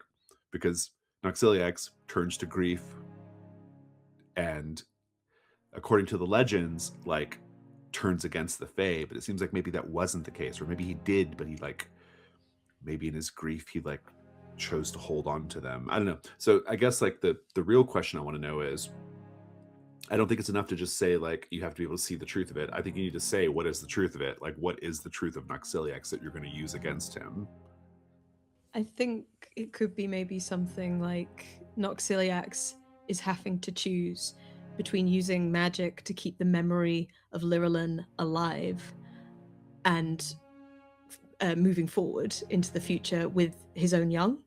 Speaker 1: because Noxiliax turns to grief, and according to the legends, like, turns against the Fae, but it seems like maybe that wasn't the case, or maybe he did, but he, like, maybe in his grief he, like, chose to hold on to them. I don't know. So I guess, like, the real question I want to know is, I don't think it's enough to just say, like, you have to be able to see the truth of it. I think you need to say, what is the truth of it? Like, what is the truth of Noxiliax that you're going to use against him?
Speaker 3: I think it could be maybe something like Noxiliax is having to choose between using magic to keep the memory of Lyrillin alive and moving forward into the future with his own young.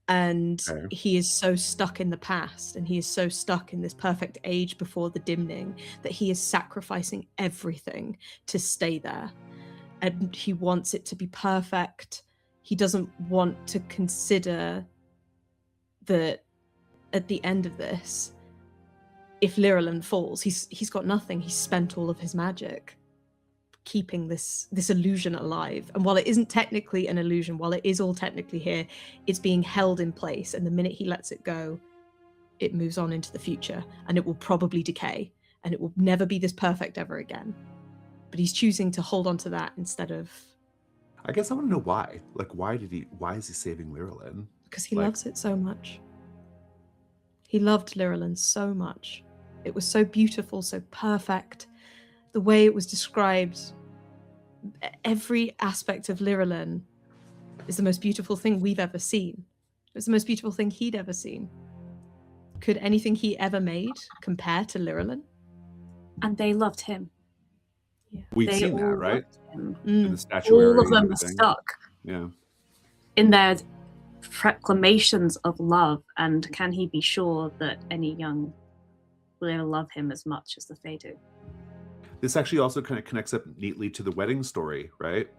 Speaker 3: And
Speaker 1: Okay.
Speaker 3: he is so stuck in the past, and he is so stuck in this perfect age before the dimning that he is sacrificing everything to stay there. And he wants it to be perfect. He doesn't want to consider that at the end of this, if Lyrillin falls, he's got nothing. He's spent all of his magic keeping this illusion alive. And while it isn't technically an illusion, while it is all technically here, it's being held in place. And the minute he lets it go, it moves on into the future, and it will probably decay, and it will never be this perfect ever again. But he's choosing to hold on to that instead of...
Speaker 1: I guess I want to know why. Like, why is he saving Lyrillin?
Speaker 3: Because he loves it so much. He loved Lyrillin so much. It was so beautiful, so perfect. The way it was described, every aspect of Lyrillin is the most beautiful thing we've ever seen. It was the most beautiful thing he'd ever seen. Could anything he ever made compare to Lyrillin?
Speaker 6: And they loved him.
Speaker 3: Yeah.
Speaker 1: We've
Speaker 6: They
Speaker 1: seen
Speaker 6: all
Speaker 1: that, right?
Speaker 6: loved him.
Speaker 1: In the statuary.
Speaker 6: All of
Speaker 1: and
Speaker 6: them are
Speaker 1: everything.
Speaker 6: stuck
Speaker 1: Yeah.
Speaker 6: in their proclamations of love, and can he be sure that any young will love him as much as the Fae do?
Speaker 1: This actually also kind of connects up neatly to the wedding story, right?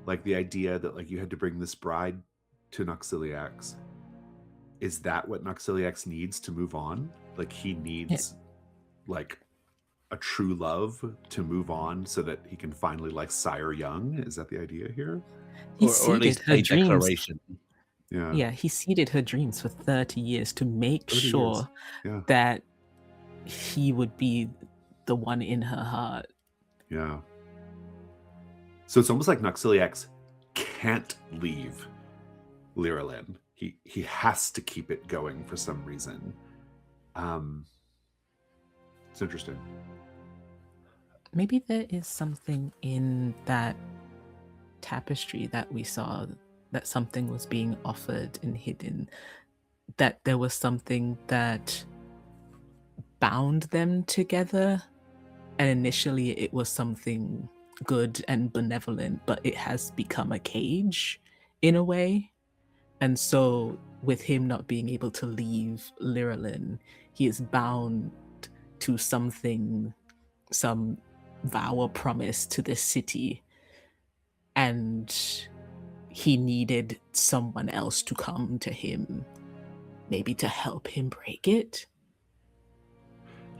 Speaker 1: Like the idea that like you had to bring this bride to Noxiliax. Is that what Noxiliax needs to move on? Like he needs like a true love to move on so that he can finally like sire young? Is that the idea here?
Speaker 5: He
Speaker 2: Or at
Speaker 5: seeded
Speaker 2: least
Speaker 5: her
Speaker 2: a
Speaker 5: dreams.
Speaker 2: declaration.
Speaker 1: Yeah.
Speaker 5: Yeah, he seeded her dreams for 30 years to make
Speaker 1: 30
Speaker 5: sure
Speaker 1: years. Yeah.
Speaker 5: that he would be the one in her heart.
Speaker 1: Yeah. So it's almost like Noxiliax can't leave Lyrillin. He has to keep it going for some reason. It's interesting.
Speaker 5: Maybe there is something in that tapestry that we saw, that something was being offered and hidden, that there was something that bound them together, and initially it was something good and benevolent, but it has become a cage in a way. And so with him not being able to leave Lyrillin, he is bound to something, some vow or promise to this city, and he needed someone else to come to him, maybe to help him break it.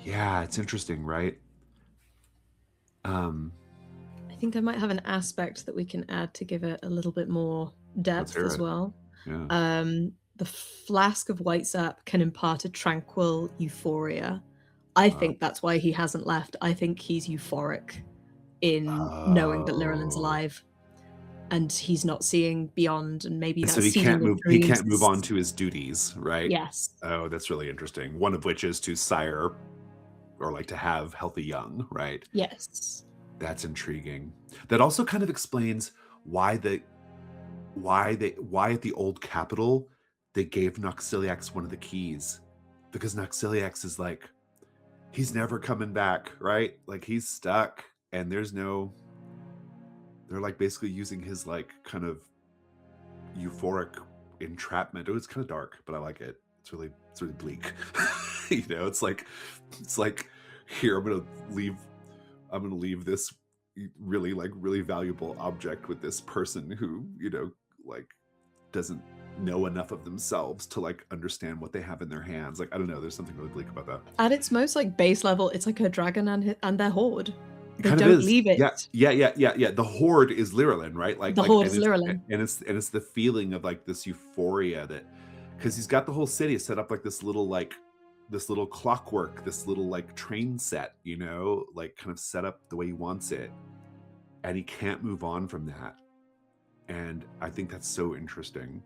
Speaker 1: Yeah, it's interesting, right?
Speaker 3: I think I might have an aspect that we can add to give it a little bit more depth
Speaker 1: hear
Speaker 3: as
Speaker 1: it.
Speaker 3: well.
Speaker 1: Yeah.
Speaker 3: The flask of white sap can impart a tranquil euphoria. I think that's why he hasn't left. I think he's euphoric in knowing that Lyrillin's alive, and he's not seeing beyond, and maybe
Speaker 1: And
Speaker 3: that's
Speaker 1: so he
Speaker 3: seeding
Speaker 1: can't
Speaker 3: of
Speaker 1: move. He
Speaker 3: dreams.
Speaker 1: can't move on to his duties, right?
Speaker 3: Yes.
Speaker 1: Oh, that's really interesting. One of which is to sire, or like to have healthy young, right?
Speaker 3: Yes.
Speaker 1: That's intriguing. That also kind of explains why at the old capital they gave Noxiliax one of the keys, because Noxiliax is like, he's never coming back, right? Like he's stuck, and they're like basically using his like kind of euphoric entrapment. Oh, it's kind of dark, but I like it. It's really bleak. You know, it's like here, I'm gonna leave this really valuable object with this person who, you know, like doesn't know enough of themselves to like understand what they have in their hands. Like, I don't know, there's something really bleak about that.
Speaker 3: At its most like base level, it's like a dragon and their horde. They
Speaker 1: Kind of
Speaker 3: don't
Speaker 1: is.
Speaker 3: leave it.
Speaker 1: Yeah. The horde is Lyrillin, right? Like
Speaker 3: The horde is Lyrillin.
Speaker 1: and it's the feeling of like this euphoria that, because he's got the whole city set up like this little clockwork, this little like train set, you know, like kind of set up the way he wants it, and he can't move on from that. And I think that's so interesting.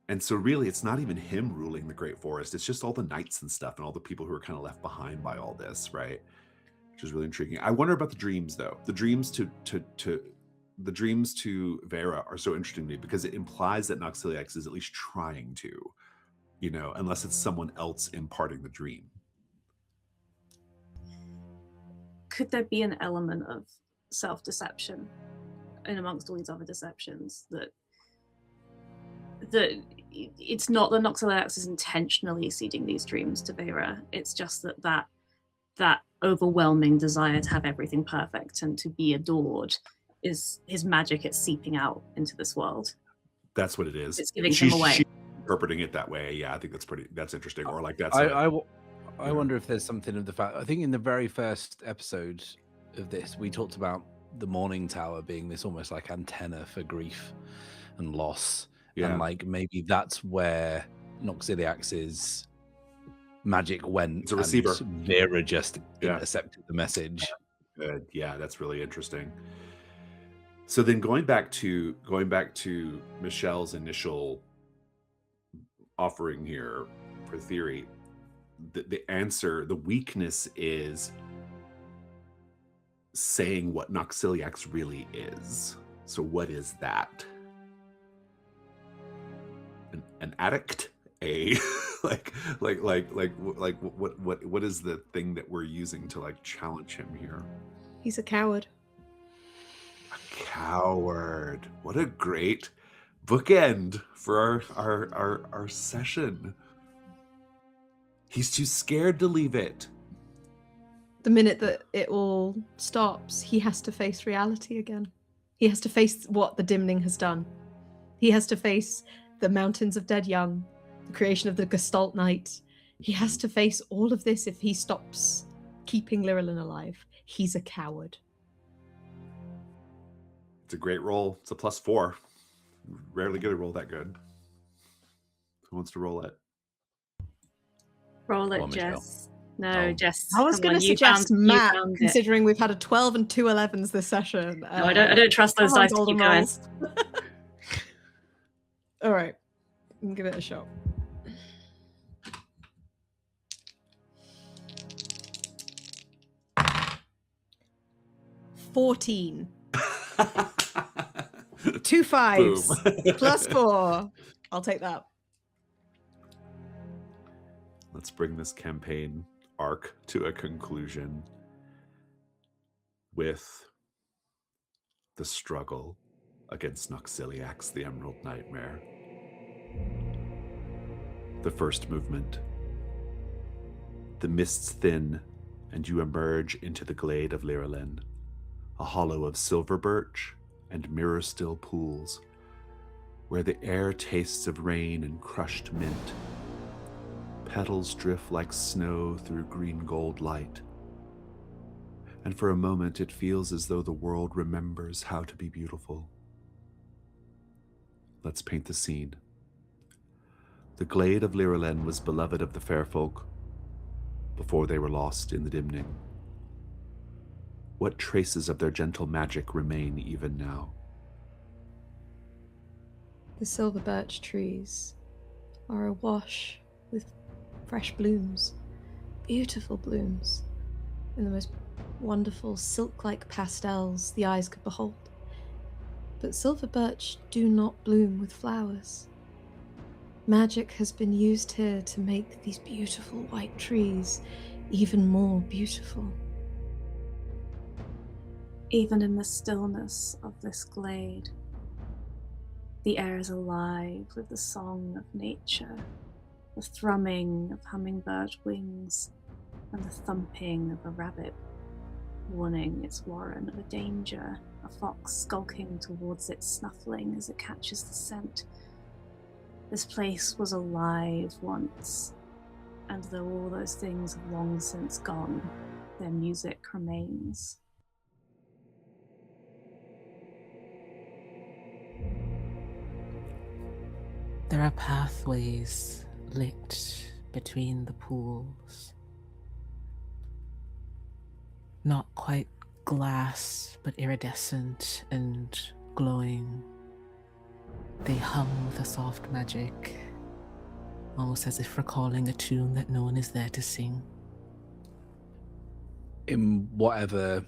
Speaker 1: And so really it's not even him ruling the Great Forest, it's just all the knights and stuff and all the people who are kind of left behind by all this, right? Which is really intriguing. I wonder about the dreams though. The dreams to the dreams to Vera are so interesting to me because it implies that Noxiliax is at least trying to, unless it's someone else imparting the dream.
Speaker 6: Could there be an element of self-deception in amongst all these other deceptions that it's not that Noxiliax is intentionally seeding these dreams to Vera, it's just that overwhelming desire to have everything perfect and to be adored is his magic. It's seeping out into this world.
Speaker 1: That's what it is.
Speaker 6: It's giving him away.
Speaker 1: She's interpreting it that way. Yeah, I think that's interesting. Or like that's.
Speaker 2: I wonder if there's something of the fact. I think in the very first episode of this, we talked about the Morning Tower being this almost like antenna for grief and loss, and like maybe that's where Noxiliax's magic went.
Speaker 1: It's a receiver.
Speaker 2: Vera just intercepted the message.
Speaker 1: Good. Yeah, that's really interesting. So then going back to Michelle's initial offering here for theory, the answer, the weakness is saying what Noxiliax really is. So what is that? An addict? What is the thing that we're using to like challenge him here?
Speaker 3: He's a coward.
Speaker 1: A coward. What a great bookend for our session. He's too scared to leave it.
Speaker 3: The minute that it all stops, he has to face reality again. He has to face what the Dimning has done. He has to face the mountains of dead young, the creation of the Gestalt Knight. He has to face all of this if he stops keeping Lyrillin alive. He's a coward.
Speaker 1: It's a great roll. It's a +4. Rarely get a roll that good. Who wants to roll it?
Speaker 6: Roll it, Jess. No, Jess.
Speaker 3: I was going to suggest Matt, considering we've had a 12 and 2 11s this session.
Speaker 6: No, I don't trust those dice to keep going.
Speaker 3: All right, give it a shot. $14. 2 5s +4. I'll take that.
Speaker 1: Let's bring this campaign arc to a conclusion with the struggle against Noxiliax, the Emerald Nightmare. The first movement. The mists thin, and you emerge into the glade of Lyrillin, a hollow of silver birch and mirror-still pools, where the air tastes of rain and crushed mint. Petals drift like snow through green-gold light. And for a moment it feels as though the world remembers how to be beautiful. Let's paint the scene. The glade of Lyrillin was beloved of the fair folk before they were lost in the Dimning. What traces of their gentle magic remain even now?
Speaker 3: The silver birch trees are awash with fresh blooms, beautiful blooms, in the most wonderful silk-like pastels the eyes could behold. But silver birch do not bloom with flowers. Magic has been used here to make these beautiful white trees even more beautiful.
Speaker 6: Even in the stillness of this glade, the air is alive with the song of nature, the thrumming of hummingbird wings, and the thumping of a rabbit warning its warren of a danger, a fox skulking towards it, snuffling as it catches the scent. This place was alive once, and though all those things have long since gone, their music remains.
Speaker 5: There are pathways lit between the pools. Not quite glass, but iridescent and glowing. They hum with a soft magic, almost as if recalling a tune that no one is there to sing.
Speaker 2: In whatever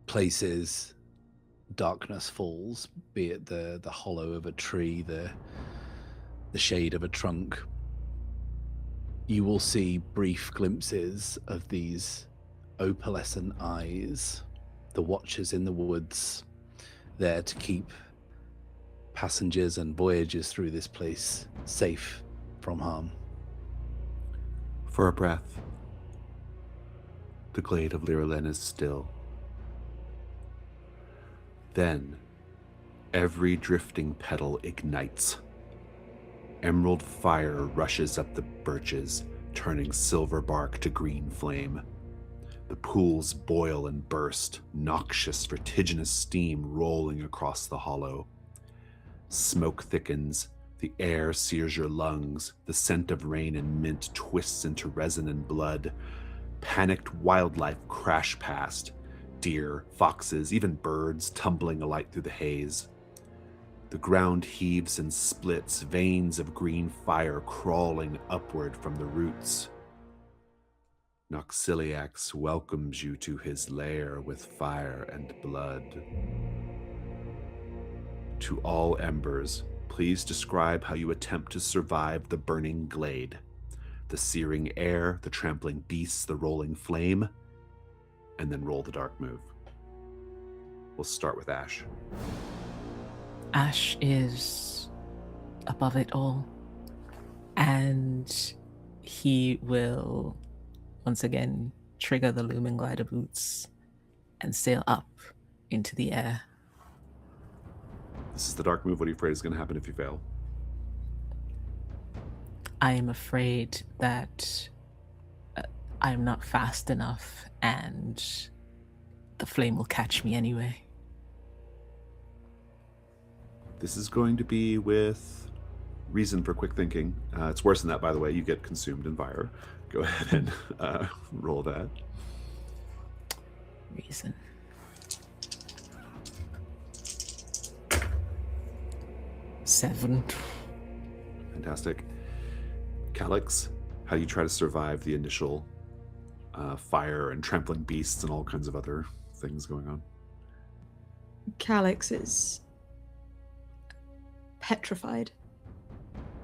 Speaker 2: places darkness falls, be it the hollow of a tree, the shade of a trunk, you will see brief glimpses of these opalescent eyes, the watchers in the woods, there to keep passengers and voyagers through this place safe from harm.
Speaker 1: For a breath, the glade of Lyralen is still. Then, every drifting petal ignites. Emerald fire rushes up the birches, turning silver bark to green flame. The pools boil and burst, noxious, vertiginous steam rolling across the hollow. Smoke thickens, the air sears your lungs, the scent of rain and mint twists into resin and blood. Panicked wildlife crash past, deer, foxes, even birds tumbling alight through the haze. The ground heaves and splits, veins of green fire crawling upward from the roots. Noxiliax welcomes you to his lair with fire and blood. To all embers, please describe how you attempt to survive the burning glade. The searing air, the trampling beasts, the rolling flame, and then roll the dark move. We'll start with Ash.
Speaker 5: Ash is above it all, and he will once again trigger the Lumen Glider boots and sail up into the air.
Speaker 1: This is the dark move. What are you afraid is going to happen if you fail?
Speaker 5: I am afraid that I am not fast enough and the flame will catch me anyway.
Speaker 1: This is going to be with reason for quick thinking. It's worse than that, by the way. You get consumed in fire. Go ahead and roll that.
Speaker 5: Reason. Seven.
Speaker 1: Fantastic. Calyxe, how do you try to survive the initial fire and trampling beasts and all kinds of other things going on?
Speaker 3: Calyxe is petrified.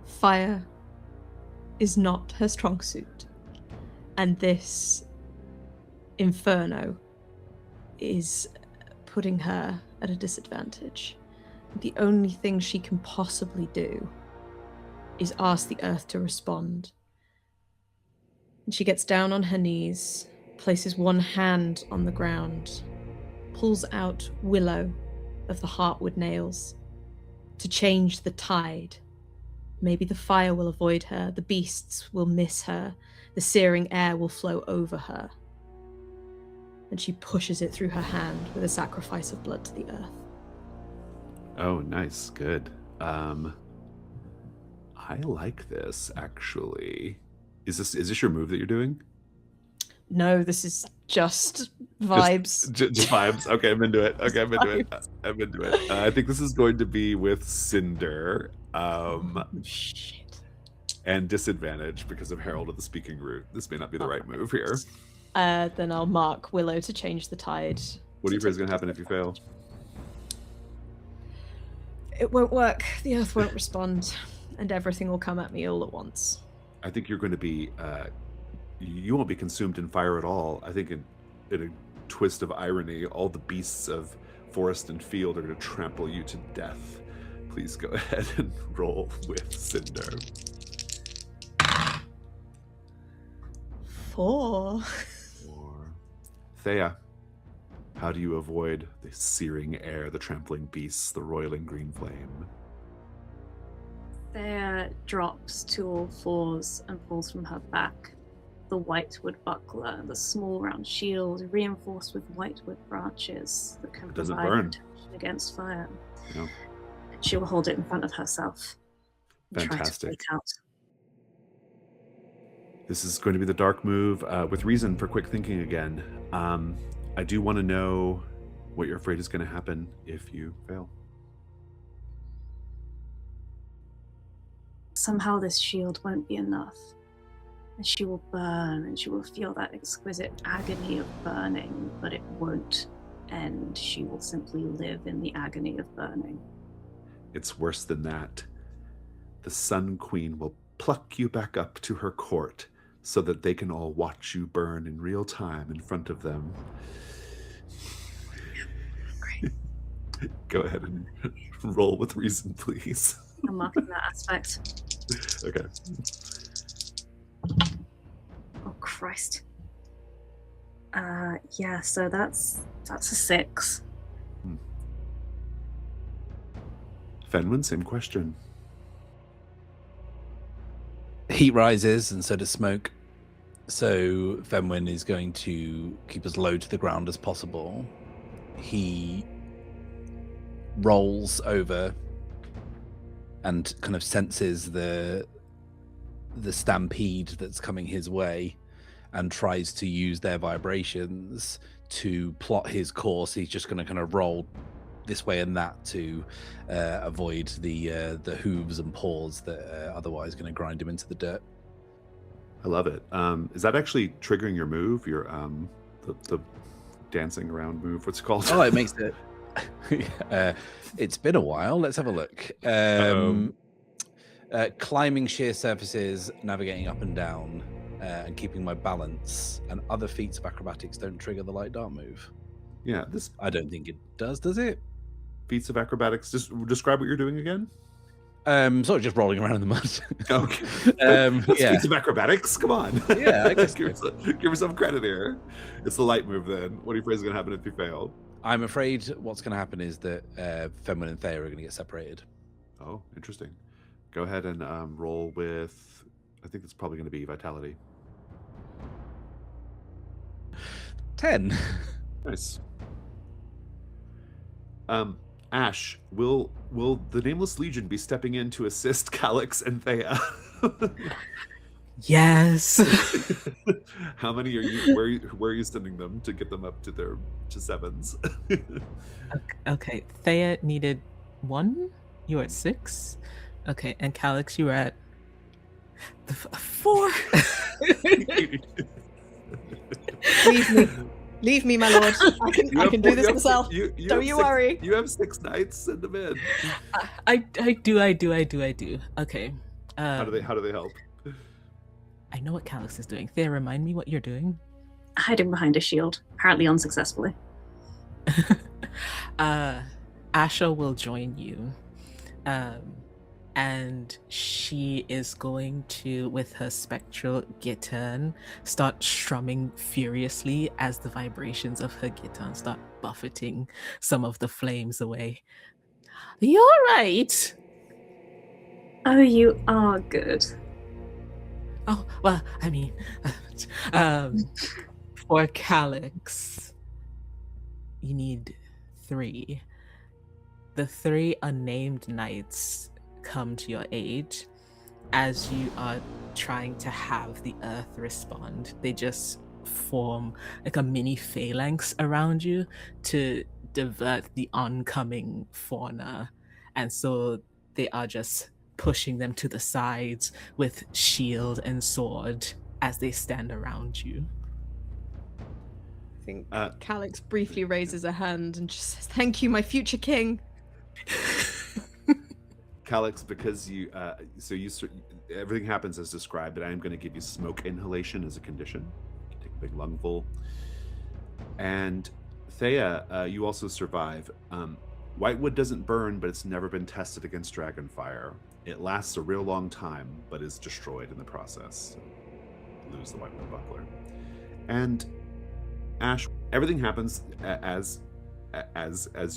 Speaker 3: Fire is not her strong suit. And this inferno is putting her at a disadvantage. The only thing she can possibly do is ask the earth to respond. And she gets down on her knees, places one hand on the ground, pulls out Willow of the Heartwood nails to change the tide. Maybe the fire will avoid her, the beasts will miss her, the searing air will flow over her. And she pushes it through her hand with a sacrifice of blood to the earth.
Speaker 1: Oh, nice. Good. I like this, actually. Is this your move that you're doing?
Speaker 3: No, this is just vibes.
Speaker 1: Just vibes. Okay, I'm into it. I'm into it. I think this is going to be with Cinder.
Speaker 3: Shit.
Speaker 1: And disadvantage because of Herald of the Speaking Root. This may not be the right move here.
Speaker 3: Then I'll mark Willow to change the tide.
Speaker 1: What do you afraid is going to happen if you fail?
Speaker 3: It won't work. The earth won't respond, and everything will come at me all at once.
Speaker 1: I think you're going to be... you won't be consumed in fire at all. I think in a twist of irony, all the beasts of forest and field are going to trample you to death. Please go ahead and roll with Cinder.
Speaker 3: 4.
Speaker 1: Theia, how do you avoid the searing air, the trampling beasts, the roiling green flame?
Speaker 6: Theia drops to all fours and pulls from her back the whitewood buckler, the small round shield reinforced with whitewood branches that can
Speaker 1: doesn't
Speaker 6: provide
Speaker 1: burn.
Speaker 6: protection against fire.
Speaker 1: No.
Speaker 6: And she will hold it in front of herself. And try to
Speaker 1: Fantastic.
Speaker 6: freak out.
Speaker 1: This is going to be the dark move with reason for quick thinking again. I do want to know what you're afraid is going to happen if you fail.
Speaker 6: Somehow this shield won't be enough. And she will burn and she will feel that exquisite agony of burning, but it won't and she will simply live in the agony of burning.
Speaker 1: It's worse than that. The Sun Queen will pluck you back up to her court so that they can all watch you burn in real time in front of them.
Speaker 6: Great.
Speaker 1: Go ahead and roll with reason, please.
Speaker 6: I'm marking that aspect.
Speaker 1: Okay.
Speaker 6: Oh, Christ. Yeah, so that's a 6.
Speaker 1: Fenwyn, same question.
Speaker 2: Heat rises and so does smoke. So Fenwyn is going to keep as low to the ground as possible. He rolls over and kind of senses the stampede that's coming his way and tries to use their vibrations to plot his course. He's just going to kind of roll this way and that to avoid the hooves and paws that are otherwise going to grind him into the dirt.
Speaker 1: I love it. Is that actually triggering your move? Your the dancing around move? What's it called?
Speaker 2: Oh, it makes it. It's been a while. Let's have a look. Climbing sheer surfaces, navigating up and down, and keeping my balance, and other feats of acrobatics don't trigger the light dart move.
Speaker 1: Yeah, this
Speaker 2: I don't think it does it?
Speaker 1: feats of acrobatics. Just describe what you're doing again.
Speaker 2: Sort of just rolling around in the mud.
Speaker 1: Okay. That's
Speaker 2: Yeah.
Speaker 1: feats of acrobatics. Come on.
Speaker 2: Yeah, I guess
Speaker 1: give yourself credit here. It's the light move then. What are you afraid is going to happen if you fail?
Speaker 2: I'm afraid what's going to happen is that Fenwyn and Theia are going to get separated.
Speaker 1: Oh, interesting. Go ahead and roll with. I think it's probably going to be vitality.
Speaker 2: 10.
Speaker 1: Nice. Ash, will the Nameless Legion be stepping in to assist Calyxe and Theia?
Speaker 5: Yes.
Speaker 1: How many are you? Where are you sending them to get them up to their 7s?
Speaker 5: Okay, Theia needed 1. You were at 6. Okay, and Calyxe, you were at 4.
Speaker 3: Leave me, my lord. I can do this myself. Don't you worry.
Speaker 1: You have 6 knights. Send them in.
Speaker 5: I do. Okay.
Speaker 1: How do they help?
Speaker 5: I know what Calyxe is doing. Thea, remind me what you're doing.
Speaker 6: Hiding behind a shield, apparently unsuccessfully.
Speaker 5: Asha will join you. And she is going to, with her spectral guitarn, start strumming furiously as the vibrations of her guitarn start buffeting some of the flames away. You're right.
Speaker 6: Oh, you are good.
Speaker 5: Oh, well, I mean, for Calyxe, you need 3. The 3 unnamed knights come to your aid as you are trying to have the earth respond. They just form like a mini phalanx around you to divert the oncoming fauna, and so they are just pushing them to the sides with shield and sword as they stand around you.
Speaker 3: I think Calyxe briefly raises a hand and just says, "Thank you, my future king."
Speaker 1: Calyxe, because everything happens as described, but I am going to give you smoke inhalation as a condition. You take a big lungful. And Theia, you also survive. Whitewood doesn't burn, but it's never been tested against dragonfire. It lasts a real long time, but is destroyed in the process. So lose the Whitewood buckler. And Ash, everything happens as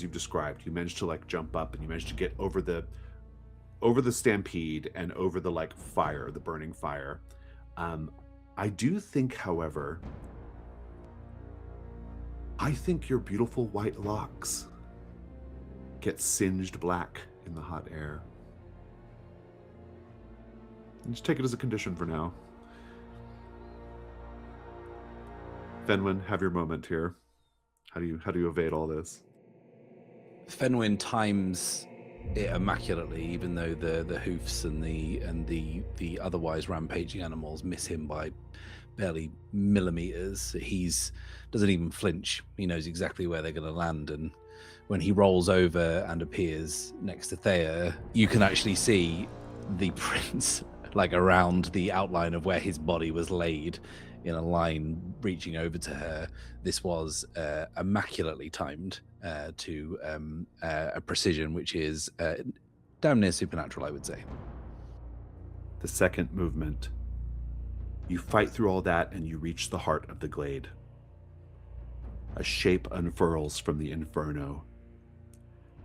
Speaker 1: you've described. You managed to jump up and you managed to get over the stampede and over the fire, the burning fire. I do think, however, I think your beautiful white locks get singed black in the hot air. Just take it as a condition for now. Fenwyn, have your moment here. How do you evade all this?
Speaker 2: Fenwyn times it immaculately, even though the hoofs and the otherwise rampaging animals miss him by barely millimeters. He's doesn't even flinch. He knows exactly where they're going to land, and when he rolls over and appears next to Theia, you can actually see the prints like around the outline of where his body was laid in a line reaching over to her. This was immaculately timed to a precision which is damn near supernatural, I would say.
Speaker 1: The second movement. You fight through all that and you reach the heart of the glade. A shape unfurls from the inferno.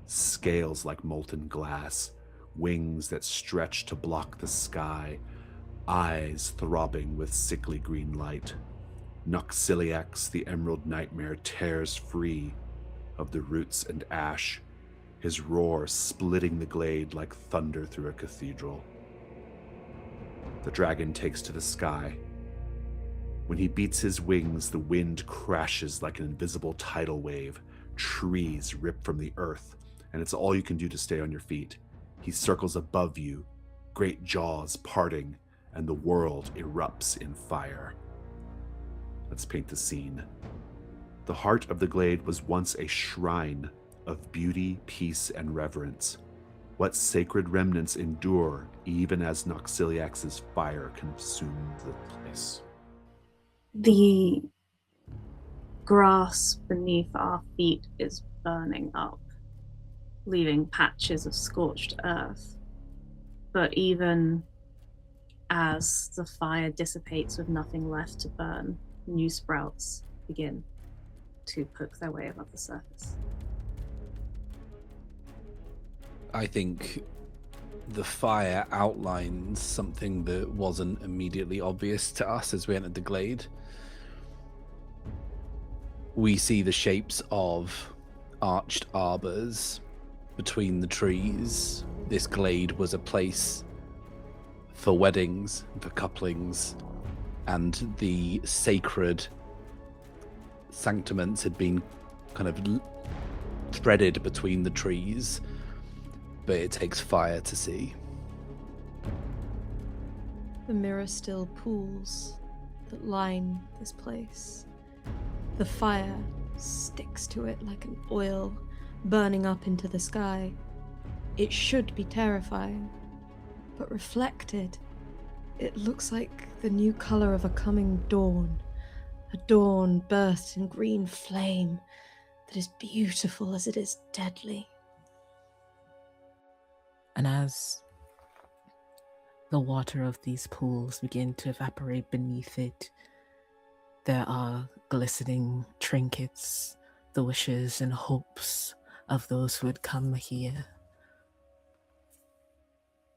Speaker 1: Scales like molten glass, wings that stretch to block the sky, eyes throbbing with sickly green light. Noxiliax, the emerald nightmare, tears free of the roots and ash, his roar splitting the glade like thunder through a cathedral. The dragon takes to the sky. When he beats his wings, the wind crashes like an invisible tidal wave. Trees rip from the earth, and it's all you can do to stay on your feet. He circles above you, great jaws parting, and the world erupts in fire. Let's paint the scene. The heart of the glade was once a shrine of beauty, peace, and reverence. What sacred remnants endure even as Noxiliax's fire consumed the place.
Speaker 6: The grass beneath our feet is burning up, leaving patches of scorched earth. But even as the fire dissipates with nothing left to burn, new sprouts begin to poke their way above the surface.
Speaker 2: I think the fire outlines something that wasn't immediately obvious to us as we entered the glade. We see the shapes of arched arbors between the trees. This glade was a place for weddings, for couplings, and the sacred sanctaments had been kind of threaded between the trees, but it takes fire to see.
Speaker 3: The mirror still pools that line this place. The fire sticks to it like an oil burning up into the sky. It should be terrifying, but reflected, it looks like the new color of a coming dawn. A dawn birthed in green flame that is beautiful as it is deadly.
Speaker 5: And as the water of these pools begin to evaporate beneath it, there are glistening trinkets, the wishes and hopes of those who had come here.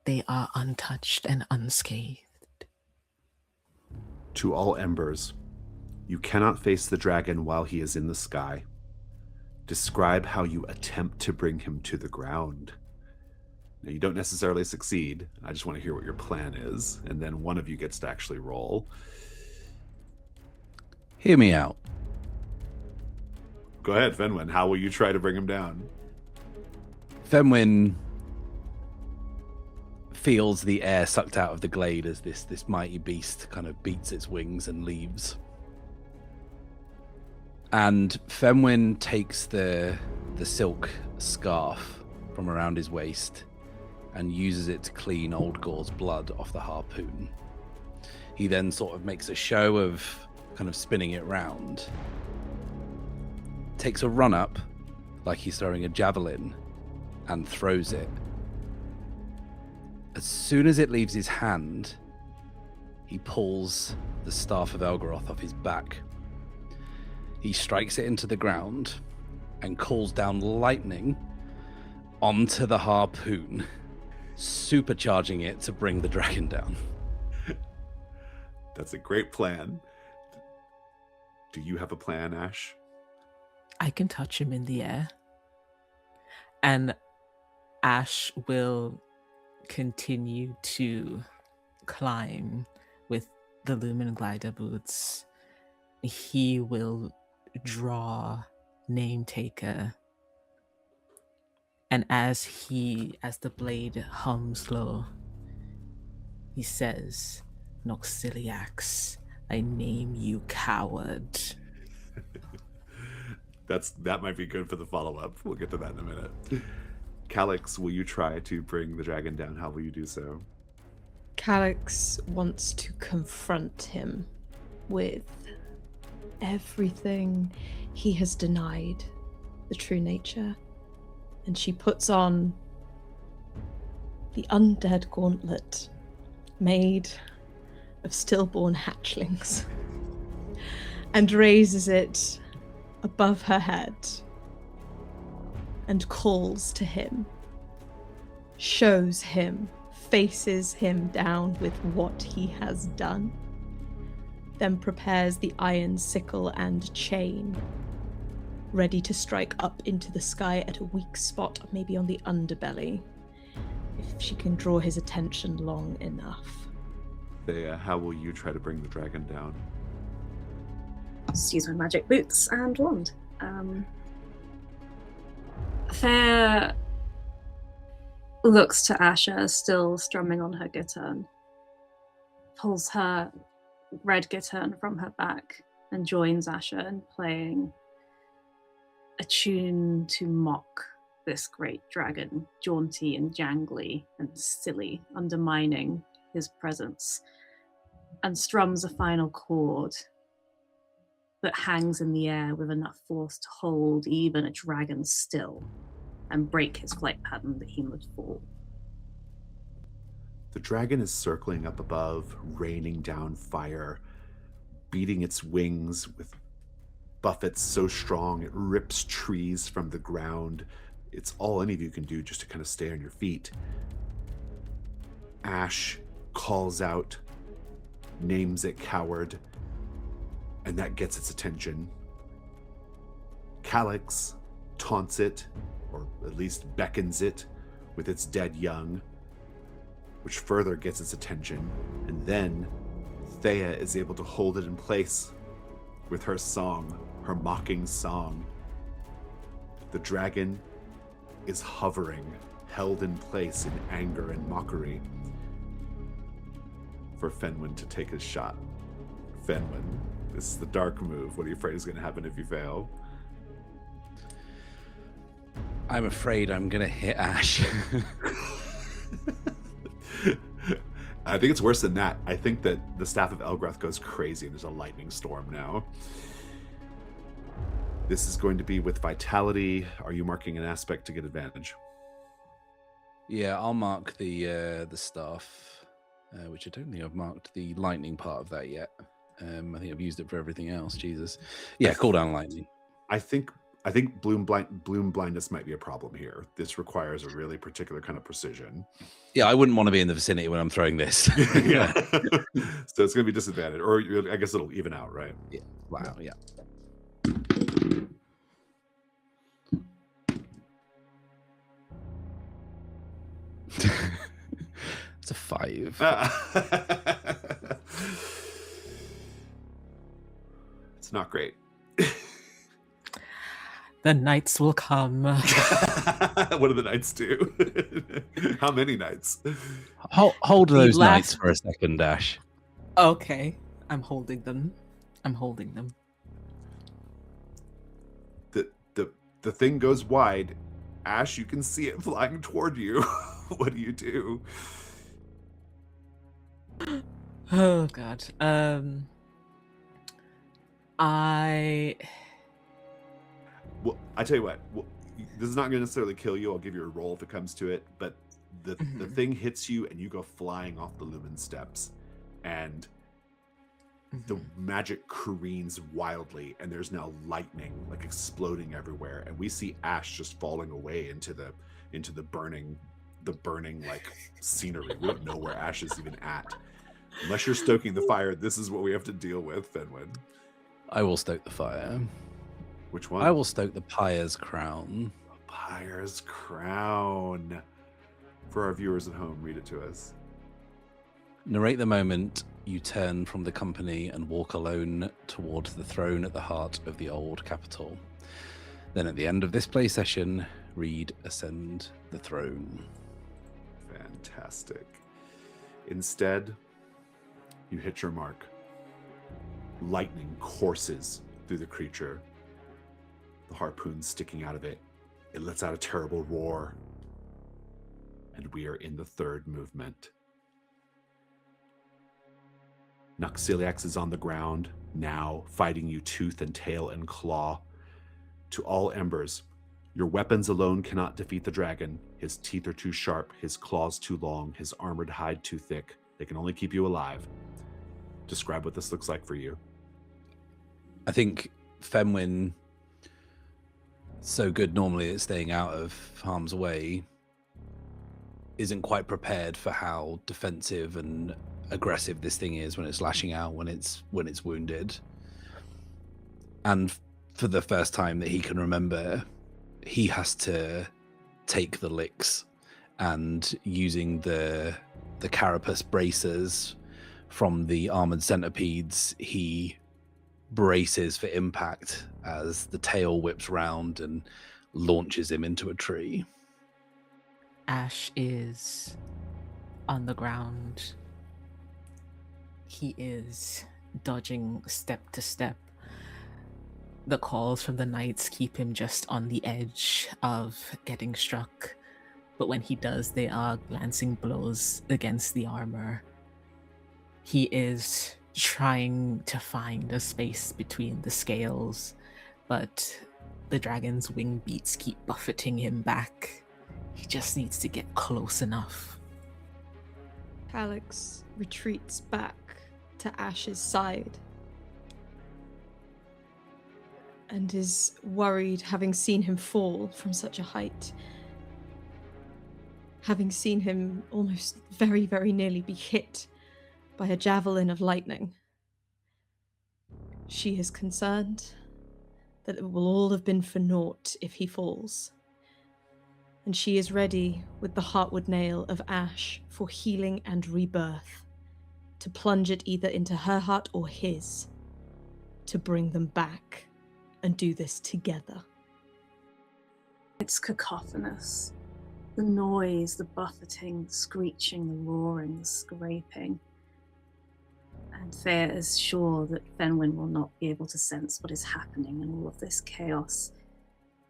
Speaker 5: They are untouched and unscathed.
Speaker 1: To all embers, you cannot face the dragon while he is in the sky. Describe how you attempt to bring him to the ground. Now, you don't necessarily succeed. I just want to hear what your plan is, and then one of you gets to actually roll.
Speaker 2: Hear me out.
Speaker 1: Go ahead, Fenwyn. How will you try to bring him down?
Speaker 2: Fenwyn feels the air sucked out of the glade as this mighty beast kind of beats its wings and leaves. And Fenwyn takes the silk scarf from around his waist and uses it to clean old Gore's blood off the harpoon. He then sort of makes a show of kind of spinning it round, takes a run up like he's throwing a javelin, and throws it. As soon as it leaves his hand, he pulls the staff of Elgaroth off his back. He strikes it into the ground and calls down lightning onto the harpoon, supercharging it to bring the dragon down.
Speaker 1: That's a great plan. Do you have a plan, Ash?
Speaker 5: I can touch him in the air. And Ash will continue to climb with the Lumen Glider boots. He will draw Name Taker. And as the blade hums low, he says, Noxiliax, I name you coward.
Speaker 1: That might be good for the follow-up. We'll get to that in a minute. Calyxe, will you try to bring the dragon down? How will you do so?
Speaker 3: Calyxe wants to confront him with everything he has denied the true nature. And she puts on the undead gauntlet made of stillborn hatchlings and raises it above her head and calls to him, shows him, faces him down with what he has done, then prepares the iron sickle and chain, ready to strike up into the sky at a weak spot, maybe on the underbelly, if she can draw his attention long enough.
Speaker 1: Theia, how will you try to bring the dragon down?
Speaker 6: Just use my magic boots and wand. Theia looks to Asher, still strumming on her guitar, pulls her red guitar from her back and joins Asher in playing a tune to mock this great dragon, jaunty and jangly and silly, undermining his presence, and strums a final chord that hangs in the air with enough force to hold even a dragon still and break his flight pattern that he would fall.
Speaker 1: The dragon is circling up above, raining down fire, beating its wings with buffets so strong it rips trees from the ground. It's all any of you can do just to kind of stay on your feet. Ash calls out, names it coward, and that gets its attention. Calyxe taunts it, or at least beckons it, with its dead young, which further gets its attention. And then Theia is able to hold it in place with her song, her mocking song. The dragon is hovering, held in place in anger and mockery, for Fenwyn to take his shot. Fenwyn, this is the dark move. What are you afraid is going to happen if you fail?
Speaker 2: I'm afraid I'm going to hit Ash.
Speaker 1: I think it's worse than that. I think that the Staff of Elgrath goes crazy and there's a lightning storm now. This is going to be with vitality. Are you marking an aspect to get advantage?
Speaker 2: Yeah, I'll mark the staff, which I don't think I've marked the lightning part of that yet. I think I've used it for everything else. Jesus. Yeah, cool down lightning.
Speaker 1: I think bloom blindness might be a problem here. This requires a really particular kind of precision.
Speaker 2: Yeah, I wouldn't want to be in the vicinity when I'm throwing this.
Speaker 1: Yeah. So it's going to be disadvantage, or I guess it'll even out, right?
Speaker 2: Yeah. Wow. Yeah. It's a 5.
Speaker 1: It's not great.
Speaker 5: The knights will come.
Speaker 1: What do the knights do? How many knights?
Speaker 2: Hold those
Speaker 5: last-
Speaker 2: knights for a second, Ash.
Speaker 5: Okay, I'm holding them.
Speaker 1: The thing goes wide. Ash, you can see it flying toward you. What do you do?
Speaker 5: Oh god.
Speaker 1: Well, I tell you what. This is not going to necessarily kill you. I'll give you a roll if it comes to it. But the thing hits you, and you go flying off the lumen steps, and the magic careens wildly, and there's now lightning like exploding everywhere, and we see Ash just falling away into the burning like scenery. We don't know where Ash is even at. Unless you're stoking the fire, this is what we have to deal with, Fenwyn.
Speaker 2: I will stoke the fire.
Speaker 1: Which one?
Speaker 2: I will stoke the Pyre's crown.
Speaker 1: Pyre's crown. For our viewers at home, read it to us.
Speaker 2: Narrate the moment you turn from the company and walk alone toward the throne at the heart of the old capital. Then at the end of this play session, read Ascend the Throne.
Speaker 1: Fantastic. Instead, you hit your mark. Lightning courses through the creature, the harpoon sticking out of it. It lets out a terrible roar. And we are in the third movement. Noxiliax is on the ground, now fighting you tooth and tail and claw. To all embers, your weapons alone cannot defeat the dragon. His teeth are too sharp, his claws too long, his armored hide too thick. They can only keep you alive. Describe what this looks like for you.
Speaker 2: I think Fenwyn, so good normally at staying out of harm's way, isn't quite prepared for how defensive and aggressive this thing is when it's lashing out, when it's wounded. And for the first time that he can remember, he has to take the licks, and using the carapace bracers from the armored centipedes, he braces for impact as the tail whips round and launches him into a tree.
Speaker 5: Ash is on the ground. He is dodging step to step. The calls from the knights keep him just on the edge of getting struck. But when he does, they are glancing blows against the armor. He is trying to find a space between the scales, but the dragon's wing beats keep buffeting him back. He just needs to get close enough.
Speaker 3: Calyxe retreats back to Ash's side and is worried, having seen him fall from such a height, having seen him almost very, very nearly be hit by a javelin of lightning. She is concerned that it will all have been for naught if he falls. And she is ready with the heartwood nail of Ash for healing and rebirth, to plunge it either into her heart or his, to bring them back and do this together.
Speaker 6: It's cacophonous. The noise, the buffeting, the screeching, the roaring, the scraping. And Theia is sure that Fenwyn will not be able to sense what is happening in all of this chaos.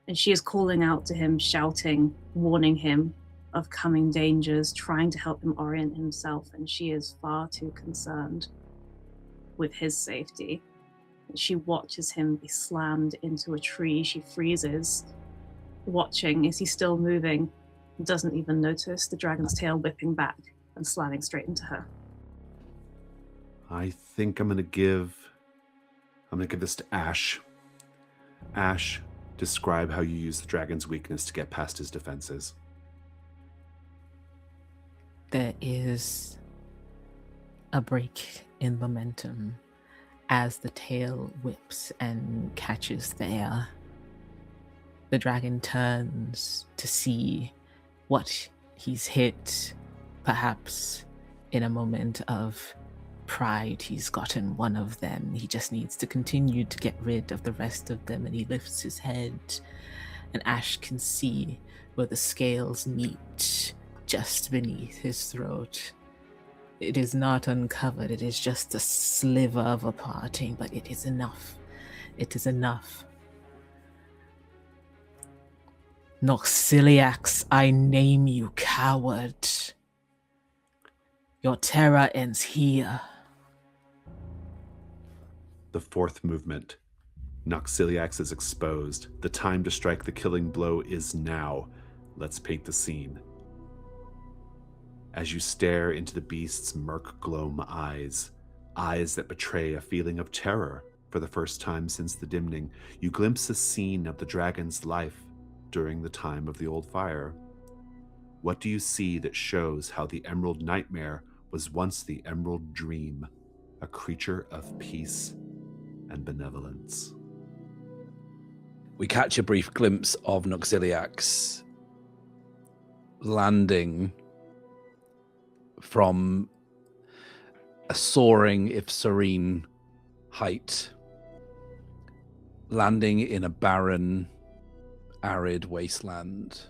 Speaker 6: And she is calling out to him, shouting, warning him of coming dangers, trying to help him orient himself, and she is far too concerned with his safety. And she watches him be slammed into a tree. She freezes, watching. Is he still moving? Doesn't even notice the dragon's tail whipping back and slamming straight into her.
Speaker 1: I think I'm gonna give this to Ash. Ash, describe how you use the dragon's weakness to get past his defenses.
Speaker 5: There is a break in momentum as the tail whips and catches Theia. The dragon turns to see what he's hit. Perhaps in a moment of pride, he's gotten one of them. He just needs to continue to get rid of the rest of them, and he lifts his head, and Ash can see where the scales meet just beneath his throat. It is not uncovered, it is just a sliver of a parting, but it is enough. It is enough. Noxiliax, I name you coward. Your terror ends here.
Speaker 1: The fourth movement. Noxiliax is exposed. The time to strike the killing blow is now. Let's paint the scene. As you stare into the beast's murk-gloam eyes that betray a feeling of terror for the first time since the dimning, you glimpse a scene of the dragon's life during the time of the old fire. What do you see that shows how the Emerald Nightmare was once the Emerald Dream, a creature of peace and benevolence?
Speaker 2: We catch a brief glimpse of Noxiliax landing from a soaring, if serene, height, landing in a barren, arid wasteland.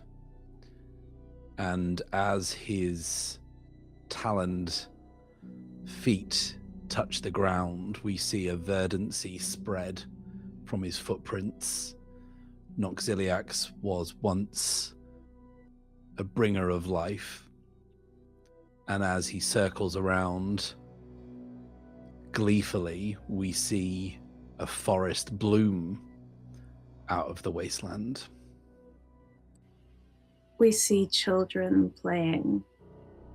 Speaker 2: And as his taloned feet touch the ground, we see a verdancy spread from his footprints. Noxiliax was once a bringer of life, and as he circles around, gleefully, we see a forest bloom out of the wasteland.
Speaker 6: We see children playing,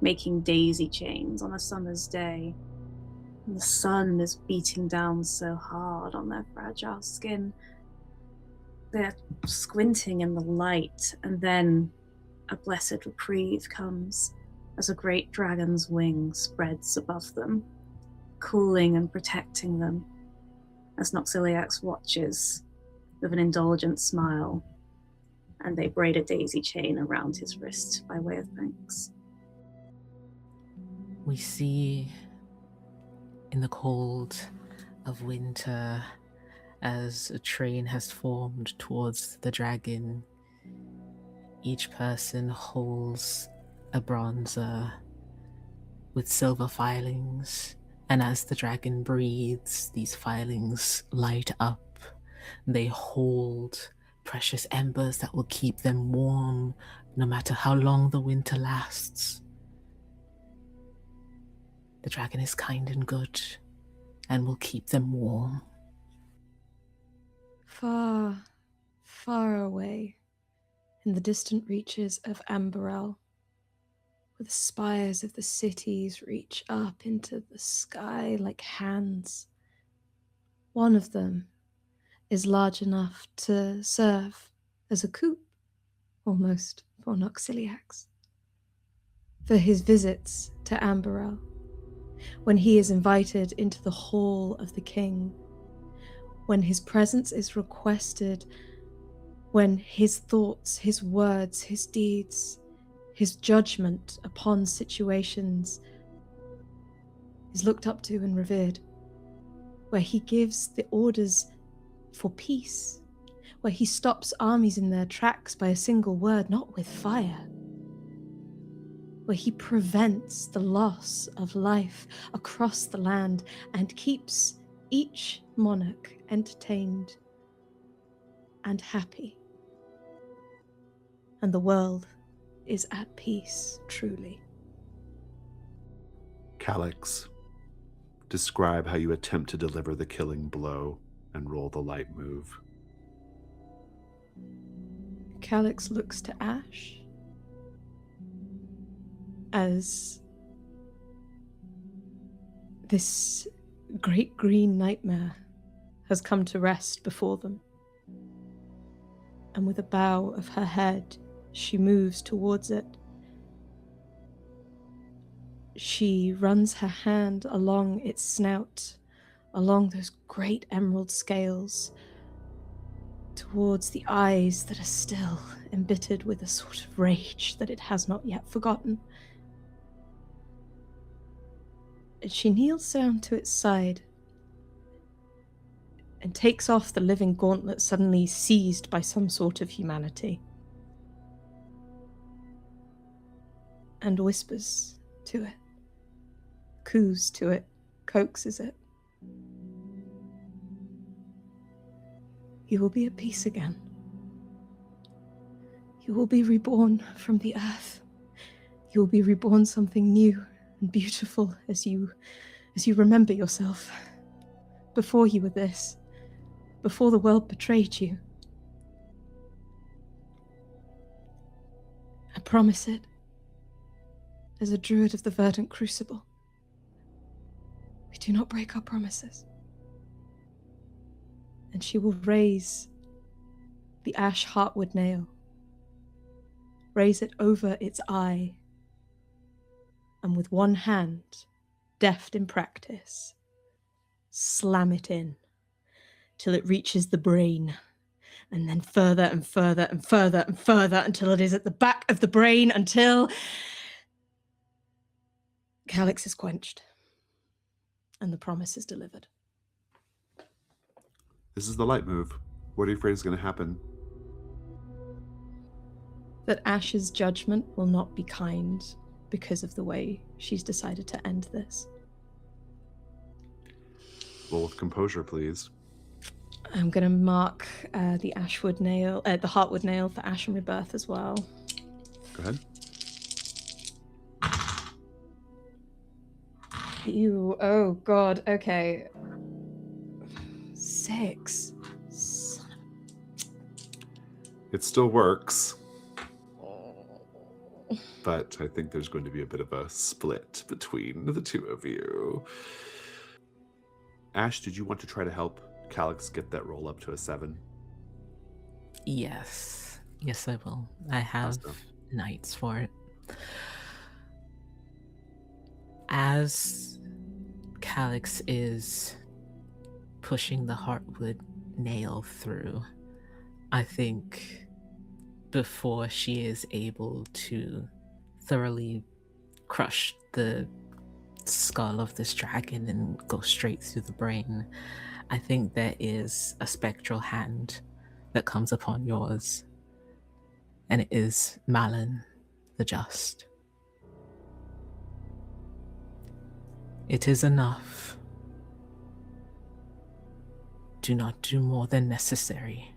Speaker 6: making daisy chains on a summer's day. And the sun is beating down so hard on their fragile skin. They're squinting in the light, and then a blessed reprieve comes as a great dragon's wing spreads above them, cooling and protecting them, as Noxiliax watches with an indulgent smile, and they braid a daisy chain around his wrist by way of thanks.
Speaker 5: We see in the cold of winter, as a train has formed towards the dragon, each person holds a bronzer with silver filings, and as the dragon breathes, these filings light up. They hold precious embers that will keep them warm no matter how long the winter lasts. The dragon is kind and good and will keep them warm.
Speaker 3: Far, far away, in the distant reaches of Amberell, where the spires of the cities reach up into the sky like hands, one of them is large enough to serve as a coop, almost, for Noxiliax. For his visits to Amberell, when he is invited into the hall of the king, when his presence is requested, when his thoughts, his words, his deeds, his judgment upon situations is looked up to and revered, where he gives the orders for peace, where he stops armies in their tracks by a single word, not with fire, where he prevents the loss of life across the land and keeps each monarch entertained and happy. And the world is at peace, truly.
Speaker 1: Calyxe, describe how you attempt to deliver the killing blow and roll the light move.
Speaker 3: Calyxe looks to Ash as this great green nightmare has come to rest before them. And with a bow of her head, she moves towards it. She runs her hand along its snout, along those great emerald scales, towards the eyes that are still embittered with a sort of rage that it has not yet forgotten. And she kneels down to its side and takes off the living gauntlet suddenly seized by some sort of humanity, and whispers to it, coos to it, coaxes it. You will be at peace again. You will be reborn from the earth. You will be reborn something new and beautiful as you remember yourself. Before you were this, before the world betrayed you. I promise it, as a druid of the Verdant Crucible. We do not break our promises. And she will raise the ash heartwood nail, raise it over its eye, and with one hand, deft in practice, slam it in till it reaches the brain, and then further and further and further and further until it is at the back of the brain, until Calyxe is quenched and the promise is delivered.
Speaker 1: This is the light move. What are you afraid is going to happen?
Speaker 3: That Ash's judgment will not be kind because of the way she's decided to end this.
Speaker 1: Roll with composure, please.
Speaker 3: I'm going to mark the heartwood nail for Ashen Rebirth as well.
Speaker 1: Go ahead.
Speaker 3: Ew, oh god, okay. 6. Son
Speaker 1: It still works,
Speaker 3: of...
Speaker 1: but I think there's going to be a bit of a split between the two of you. Ash, did you want to try to help Calyxe get that roll up to a 7?
Speaker 5: Yes. Yes, I will. I have
Speaker 1: Awesome.
Speaker 5: knights for it. As Calyxe is pushing the heartwood nail through, I think before she is able to thoroughly crush the skull of this dragon and go straight through the brain, I think there is a spectral hand that comes upon yours, and it is Malin the Just. It is enough. Do not do more than necessary.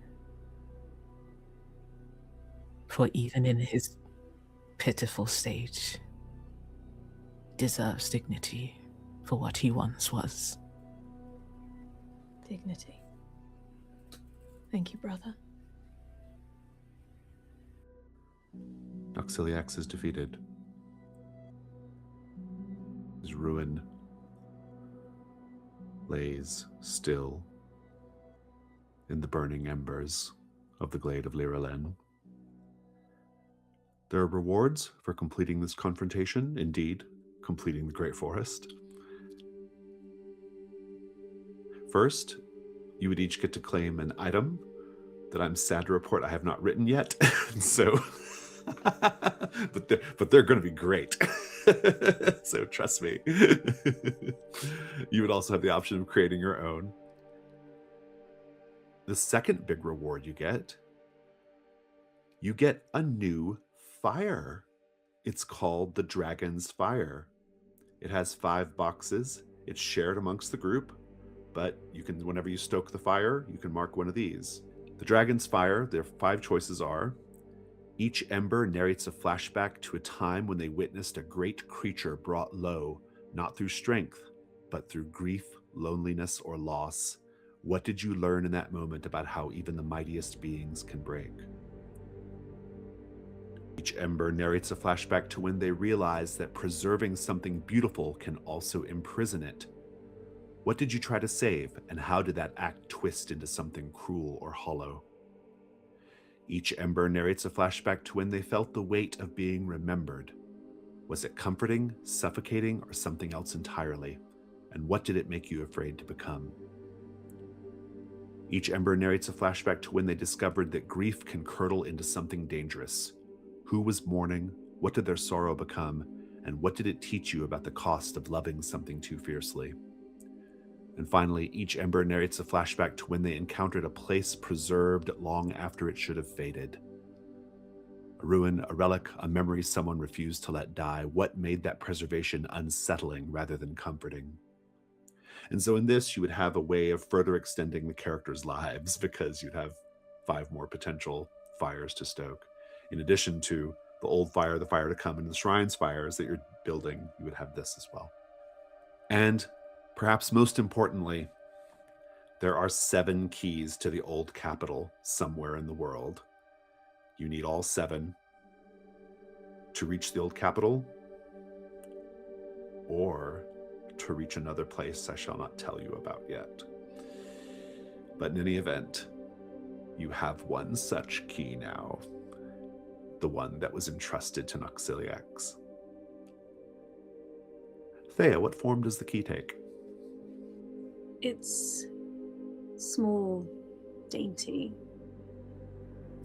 Speaker 5: For even in his pitiful state, deserves dignity for what he once was.
Speaker 3: Dignity. Thank you, brother.
Speaker 1: Auxiliax is defeated. His ruin lays still in the burning embers of the glade of Liralen. There are rewards for completing this confrontation, indeed, completing the Great Forest. First, you would each get to claim an item that I'm sad to report I have not written yet. So, but they're going to be great. So trust me. You would also have the option of creating your own. The second big reward you get a new fire. It's called the Dragon's Fire. It has 5 boxes. It's shared amongst the group, but you can, whenever you stoke the fire, you can mark one of these. The Dragon's Fire, their 5 choices are: each ember narrates a flashback to a time when they witnessed a great creature brought low, not through strength, but through grief, loneliness, or loss. What did you learn in that moment about how even the mightiest beings can break? Each ember narrates a flashback to when they realized that preserving something beautiful can also imprison it. What did you try to save, and how did that act twist into something cruel or hollow? Each ember narrates a flashback to when they felt the weight of being remembered. Was it comforting, suffocating, or something else entirely? And what did it make you afraid to become? Each ember narrates a flashback to when they discovered that grief can curdle into something dangerous. Who was mourning? What did their sorrow become? And what did it teach you about the cost of loving something too fiercely? And finally, each ember narrates a flashback to when they encountered a place preserved long after it should have faded. A ruin, a relic, a memory someone refused to let die. What made that preservation unsettling rather than comforting? And so in this, you would have a way of further extending the characters' lives, because you'd have 5 more potential fires to stoke. In addition to the old fire, the fire to come, and the shrine's fires that you're building, you would have this as well. And perhaps most importantly, there are 7 keys to the old capital somewhere in the world. You need all 7 to reach the old capital, or to reach another place I shall not tell you about yet. But in any event, you have one such key now, the one that was entrusted to Auxiliax. Theia, what form does the key take?
Speaker 6: It's small, dainty,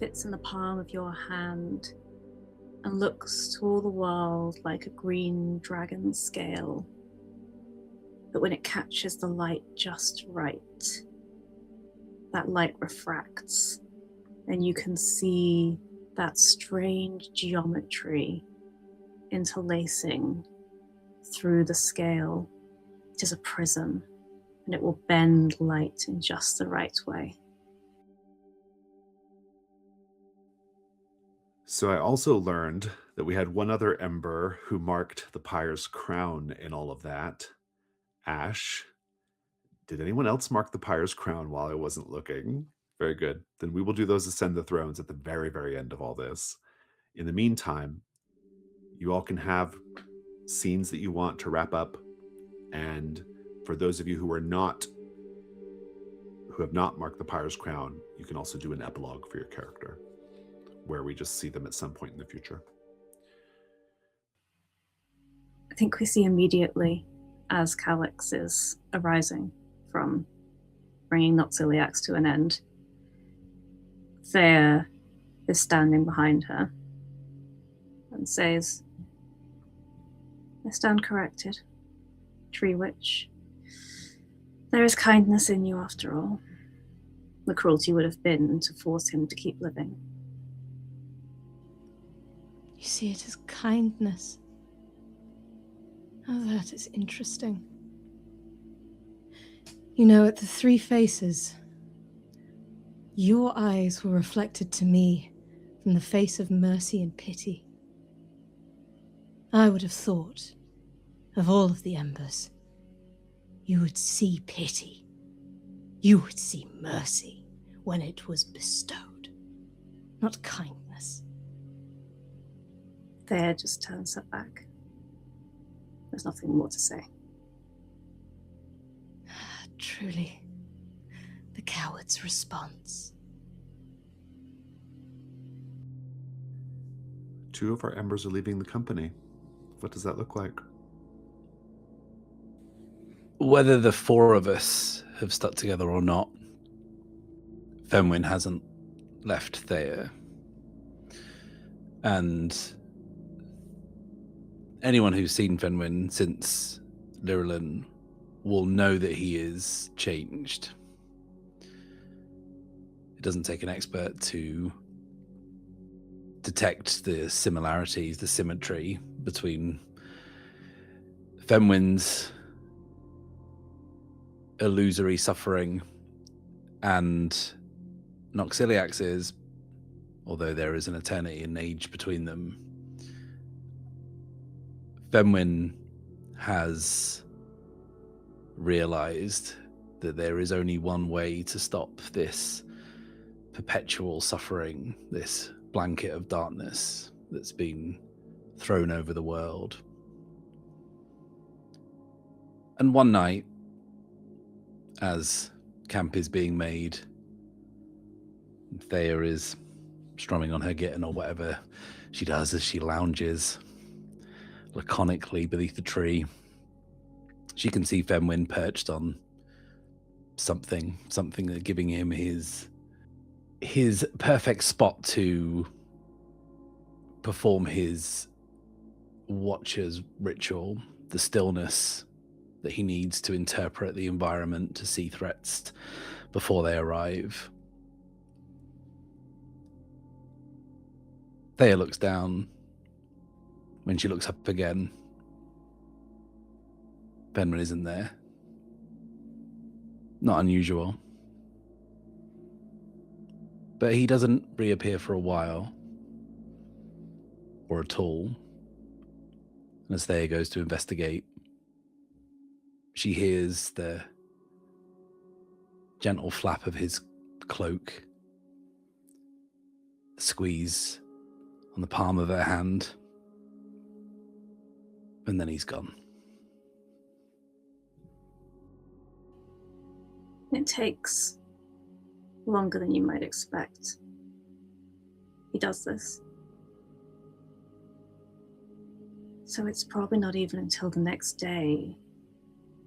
Speaker 6: fits in the palm of your hand, and looks to all the world like a green dragon scale. But when it catches the light just right, that light refracts, and you can see that strange geometry interlacing through the scale. It is a prism, and it will bend light in just the right way.
Speaker 1: So I also learned that we had one other ember who marked the pyre's crown in all of that. Ash, did anyone else mark the pyre's crown while I wasn't looking? Very good. Then we will do those Ascend the Thrones at the very, very end of all this. In the meantime, you all can have scenes that you want to wrap up. And for those of you who have not marked the pyre's crown, you can also do an epilogue for your character, where we just see them at some point in the future.
Speaker 6: I think we see immediately as Calyxe is arising from bringing Noxiliacs to an end. Theia is standing behind her and says, "I stand corrected, Tree Witch. There is kindness in you after all. The cruelty would have been to force him to keep living."
Speaker 3: You see it as kindness. Oh, that is interesting. You know, at the Three Faces, your eyes were reflected to me from the face of mercy and pity. I would have thought, of all of the embers, you would see pity. You would see mercy when it was bestowed, not kindness.
Speaker 6: Theia just turns her back. There's nothing more to say.
Speaker 3: Truly, the coward's response.
Speaker 1: Two of our embers are leaving the company. What does that look like?
Speaker 2: Whether the four of us have stuck together or not, Fenwyn hasn't left Theia. And anyone who's seen Fenwyn since Lyrillin will know that he is changed. It doesn't take an expert to detect the similarities, the symmetry between Fenwyn's illusory suffering and Noxiliax's, although there is an eternity in age between them. Fenwyn has realized that there is only one way to stop this perpetual suffering, this blanket of darkness that's been thrown over the world. And one night, as camp is being made, Theia is strumming on her gitten or whatever she does as she lounges laconically beneath the tree. She can see Fenwyn perched on something that giving him his perfect spot to perform his watcher's ritual, the stillness that he needs to interpret the environment, to see threats before they arrive. Theia looks down. When she looks up again, Fenwyn isn't there. Not unusual. But he doesn't reappear for a while. Or at all. And as Theia goes to investigate, she hears the gentle flap of his cloak, the squeeze on the palm of her hand, and then he's gone.
Speaker 6: It takes longer than you might expect. He does this. So it's probably not even until the next day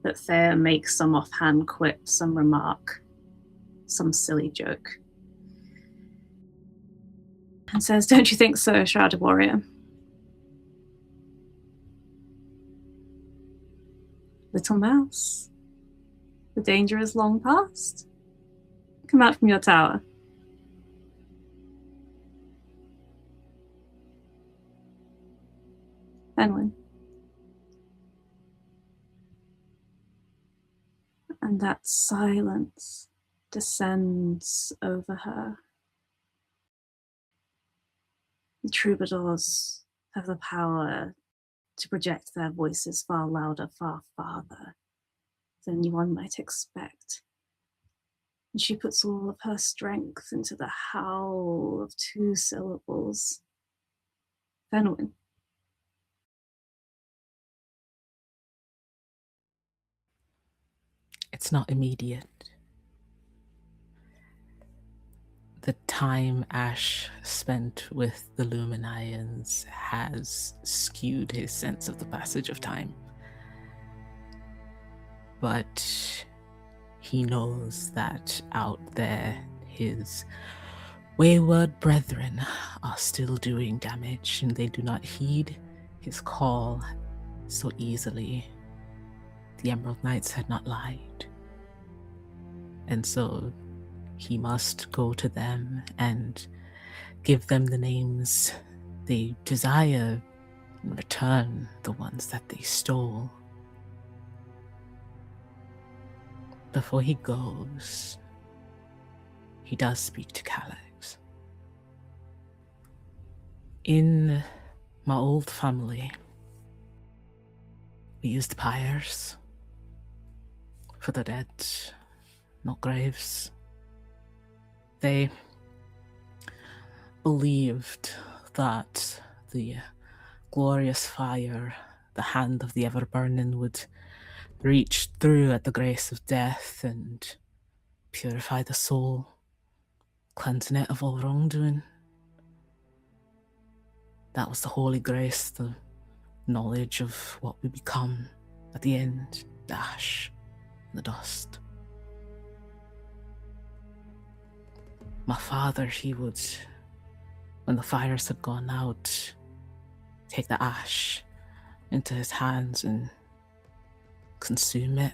Speaker 6: that Theia makes some offhand quip, some remark, some silly joke, and says, "Don't you think so, Shrouded Warrior? Little mouse, the danger is long past. Come out from your tower." Fenwyn. And that silence descends over her. The troubadours have the power to project their voices far louder, far farther than one might expect. And she puts all of her strength into the howl of 2 syllables. Fenwyn.
Speaker 5: It's not immediate. The time Ash spent with the Luminians has skewed his sense of the passage of time. But he knows that out there, his wayward brethren are still doing damage, and they do not heed his call so easily. The Emerald Knights had not lied. And so he must go to them and give them the names they desire and return the ones that they stole. Before he goes, he does speak to Calyxe. In my old family, we used pyres for the dead, not graves. They believed that the glorious fire, the hand of the ever-burning, would reach through at the grace of death and purify the soul, cleansing it of all wrongdoing. That was the holy grace, the knowledge of what we become at the end, the ash, the dust. My father, he would, when the fires had gone out, take the ash into his hands and consume it.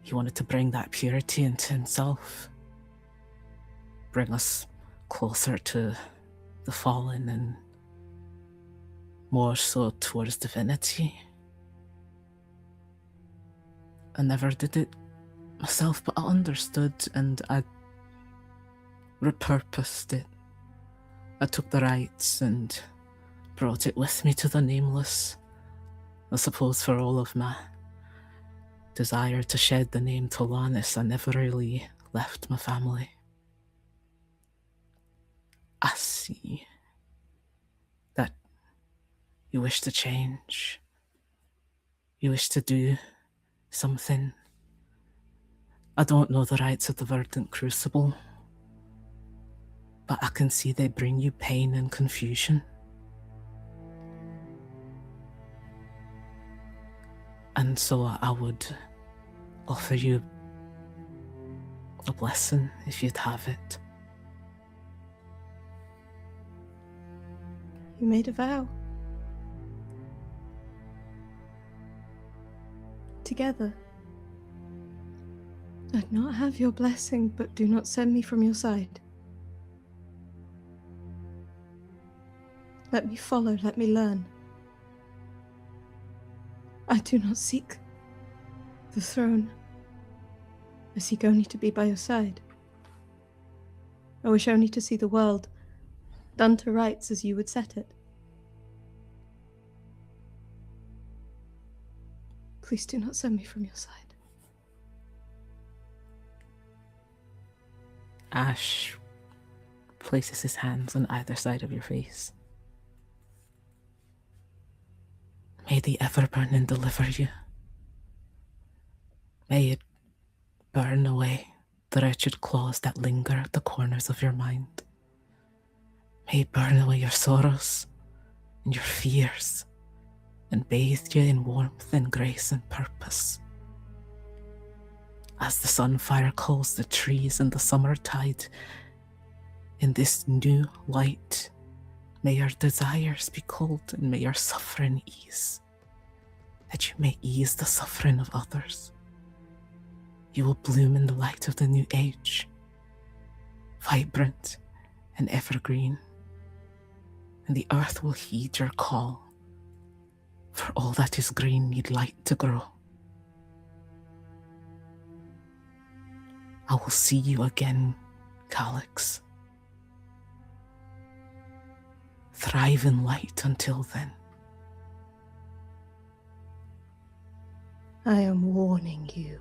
Speaker 5: He wanted to bring that purity into himself, bring us closer to the fallen and more so towards divinity. I never did it myself, but I understood and I repurposed it. I took the rites and brought it with me to the nameless. I suppose for all of my desire to shed the name Tolanis, I never really left my family. I see that you wish to change. You wish to do something. I don't know the rites of the Verdant Crucible, but I can see they bring you pain and confusion. And so I would offer you a blessing if you'd have it.
Speaker 3: You made a vow. Together. I'd not have your blessing, but do not send me from your side. Let me follow, let me learn. I do not seek the throne. I seek only to be by your side. I wish only to see the world done to rights as you would set it. Please do not send me from your side.
Speaker 5: Ash places his hands on either side of your face. May the ever-burning deliver you. May it burn away the wretched claws that linger at the corners of your mind. May it burn away your sorrows and your fears and bathe you in warmth and grace and purpose. As the sunfire calls the trees in the summer tide, in this new light, may your desires be cold and may your suffering ease, that you may ease the suffering of others. You will bloom in the light of the new age, vibrant and evergreen, and the earth will heed your call, for all that is green need light to grow. I will see you again, Calyxe. Thrive in light until then.
Speaker 3: I am warning you,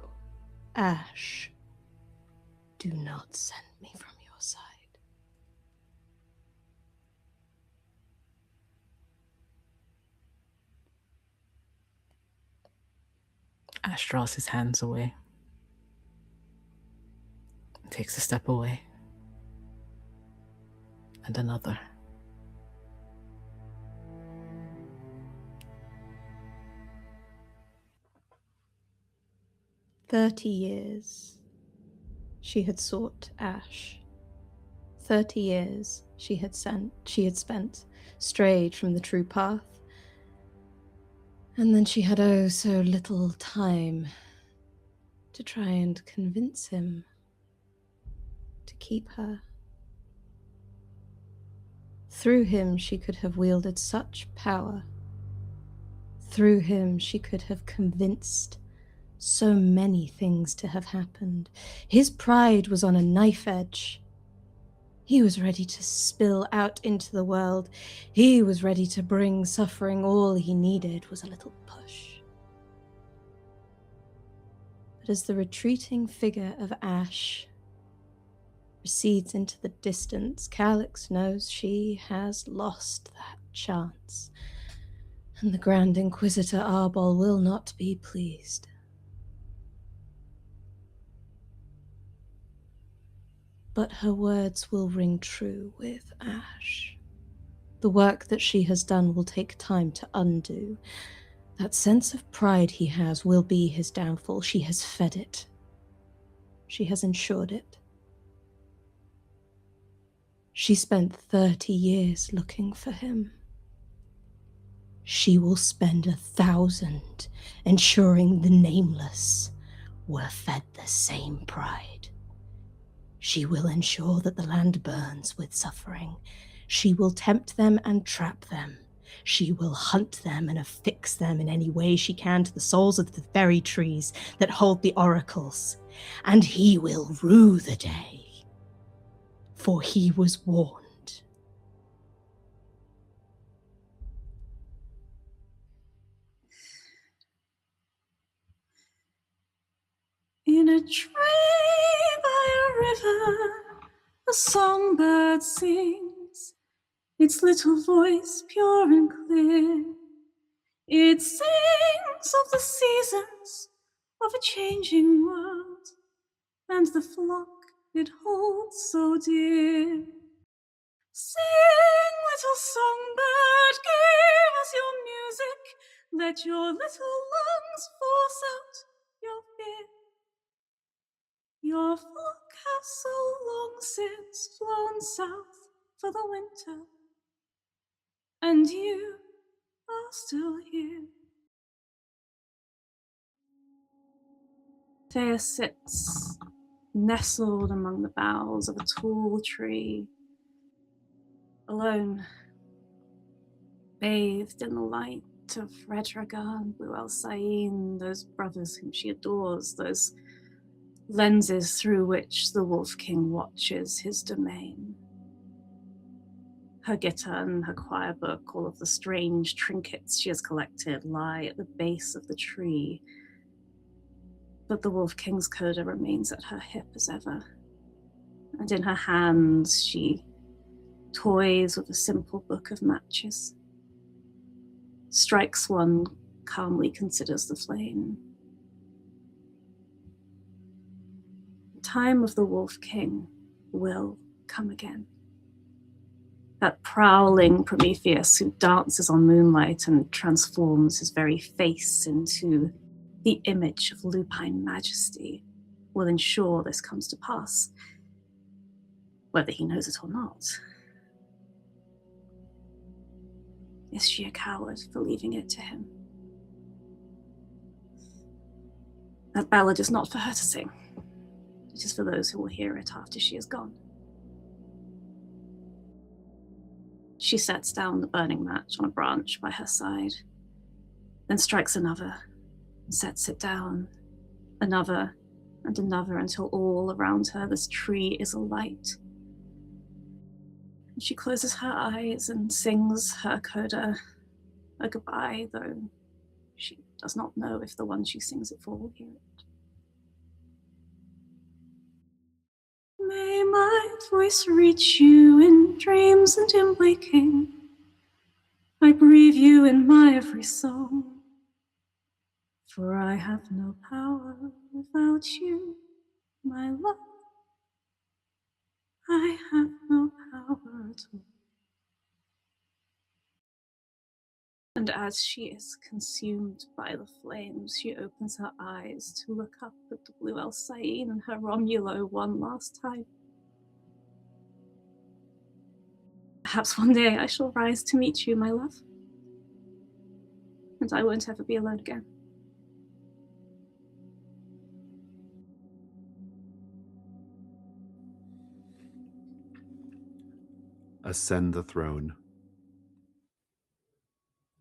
Speaker 3: Ash. Do not send me from your side.
Speaker 5: Ash draws his hands away. Takes a step away. And another.
Speaker 3: "30 years she had sought Ash. 30 years she had spent, strayed from the true path. And then she had oh so little time to try and convince him to keep her. Through him she could have wielded such power. Through him she could have convinced so many things to have happened. His pride was on a knife edge. He was ready to spill out into the world. He was ready to bring suffering. All he needed was a little push. But as the retreating figure of Ash recedes into the distance, Calyxe knows she has lost that chance. And the Grand Inquisitor Arbol will not be pleased. But her words will ring true with Ash. The work that she has done will take time to undo. That sense of pride he has will be his downfall. She has fed it. She has ensured it. She spent 30 years looking for him. She will spend 1,000 ensuring the nameless were fed the same pride. She will ensure that the land burns with suffering. She will tempt them and trap them. She will hunt them and affix them in any way she can to the souls of the very trees that hold the oracles. And he will rue the day, for he was warned.
Speaker 6: In a tree by a river, a songbird sings, its little voice pure and clear. It sings of the seasons of a changing world, and the flock it holds so dear. Sing, little songbird, give us your music, let your little lungs force out your fear. Your flock has so long since flown south for the winter, and you are still here. Theia sits, nestled among the boughs of a tall tree, alone, bathed in the light of Redraga and Bluelsain, those brothers whom she adores, those lenses through which the Wolf King watches his domain. Her guitar and her choir book, all of the strange trinkets she has collected, lie at the base of the tree, but the Wolf King's coda remains at her hip as ever, and in her hands she toys with a simple book of matches, strikes one, calmly considers the flame. The time of the Wolf King will come again. That prowling Prometheus who dances on moonlight and transforms his very face into the image of lupine majesty will ensure this comes to pass, whether he knows it or not. Is she a coward for leaving it to him? That ballad is not for her to sing. It is for those who will hear it after she is gone. She sets down the burning match on a branch by her side, then strikes another, and sets it down, another, and another until all around her this tree is alight. She closes her eyes and sings her coda a goodbye, though she does not know if the one she sings it for will hear it. May my voice reach you in dreams and in waking. I breathe you in my every song, for I have no power without you, my love. I have no power at all. And as she is consumed by the flames, she opens her eyes to look up at the blue Alcyone and her Romulo one last time. Perhaps one day I shall rise to meet you, my love, and I won't ever be alone again.
Speaker 1: Ascend the throne.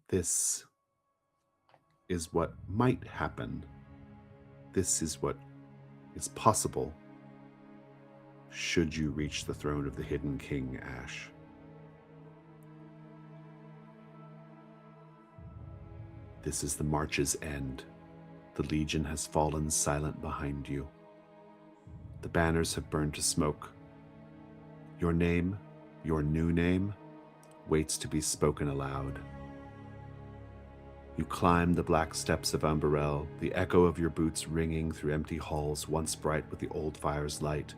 Speaker 1: This is what might happen. This is what is possible should you reach the throne of the hidden king, Ash. This is the march's end. The Legion has fallen silent behind you. The banners have burned to smoke. Your name, your new name, waits to be spoken aloud. You climb the black steps of Umberell, the echo of your boots ringing through empty halls once bright with the old fire's light.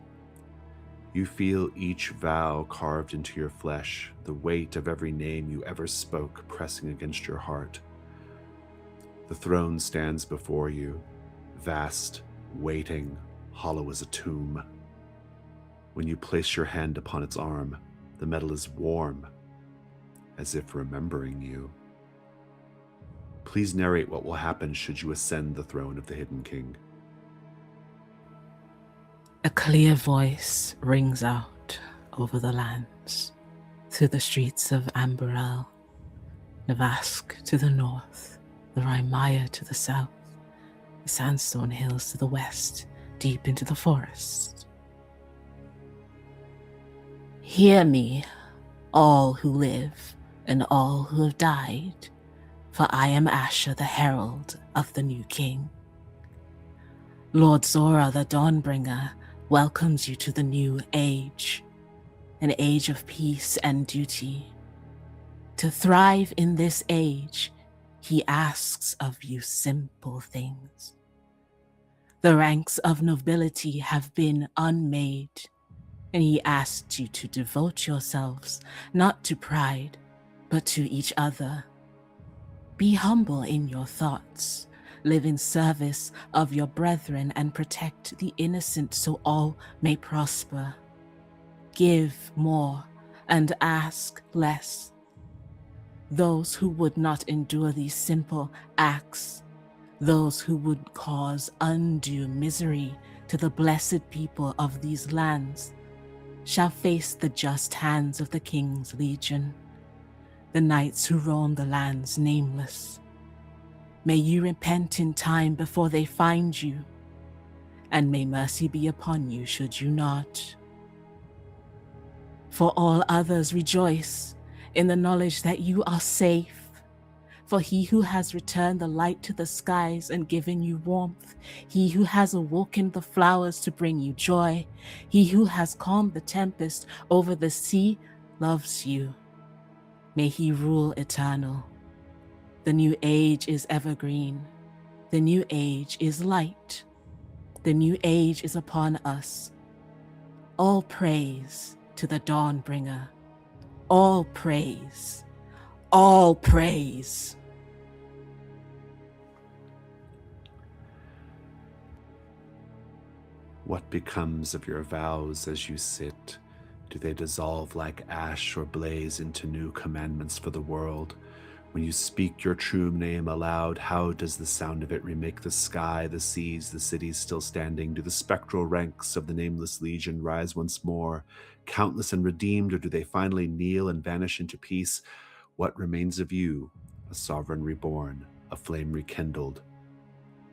Speaker 1: You feel each vow carved into your flesh, the weight of every name you ever spoke pressing against your heart. The throne stands before you, vast, waiting, hollow as a tomb. When you place your hand upon its arm, the metal is warm, as if remembering you. Please narrate what will happen should you ascend the throne of the Hidden King.
Speaker 5: A clear voice rings out over the lands, through the streets of Umberell, Navask to the north, the Rymaya to the south, the sandstone hills to the west, deep into the forest. Hear me, all who live and all who have died, for I am Asher, the herald of the new king. Lord Zora, the Dawnbringer, welcomes you to the new age, an age of peace and duty. To thrive in this age, he asks of you simple things. The ranks of nobility have been unmade, and he asks you to devote yourselves not to pride, but to each other. Be humble in your thoughts, live in service of your brethren, and protect the innocent so all may prosper. Give more and ask less. Those who would not endure these simple acts, those who would cause undue misery to the blessed people of these lands, shall face the just hands of the King's Legion, the knights who roam the lands nameless. May you repent in time before they find you, and may mercy be upon you should you not. For all others rejoice in the knowledge that you are safe, for he who has returned the light to the skies and given you warmth, he who has awoken the flowers to bring you joy, he who has calmed the tempest over the sea loves you. May he rule eternal. The new age is evergreen. The new age is light. The new age is upon us. All praise to the Dawnbringer. All praise. All praise.
Speaker 1: What becomes of your vows as you sit? Do they dissolve like ash or blaze into new commandments for the world? When you speak your true name aloud, how does the sound of it remake the sky, the seas, the cities still standing? Do the spectral ranks of the nameless legion rise once more, countless and redeemed, or do they finally kneel and vanish into peace? What remains of you, a sovereign reborn, a flame rekindled,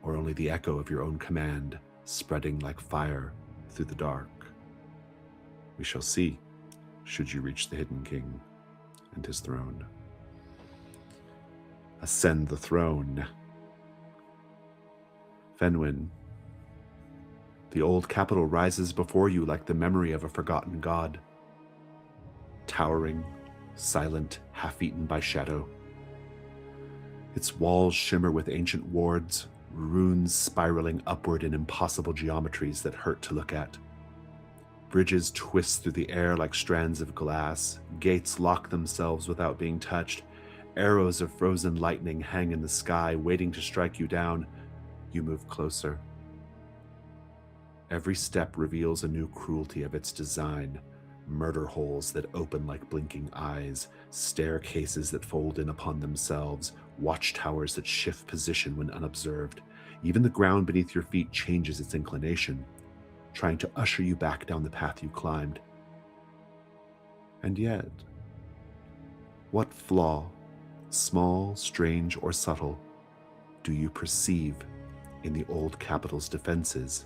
Speaker 1: or only the echo of your own command, spreading like fire through the dark. We shall see, should you reach the Hidden King and his throne. Ascend the throne. Fenwyn, the old capital rises before you like the memory of a forgotten god. Towering, silent, half-eaten by shadow. Its walls shimmer with ancient wards, runes spiraling upward in impossible geometries that hurt to look at. Bridges twist through the air like strands of glass, gates lock themselves without being touched, arrows of frozen lightning hang in the sky, waiting to strike you down. You move closer. Every step reveals a new cruelty of its design. Murder holes that open like blinking eyes, staircases that fold in upon themselves, watchtowers that shift position when unobserved. Even the ground beneath your feet changes its inclination, trying to usher you back down the path you climbed. And yet, what flaw, small, strange, or subtle, do you perceive in the old capital's defenses?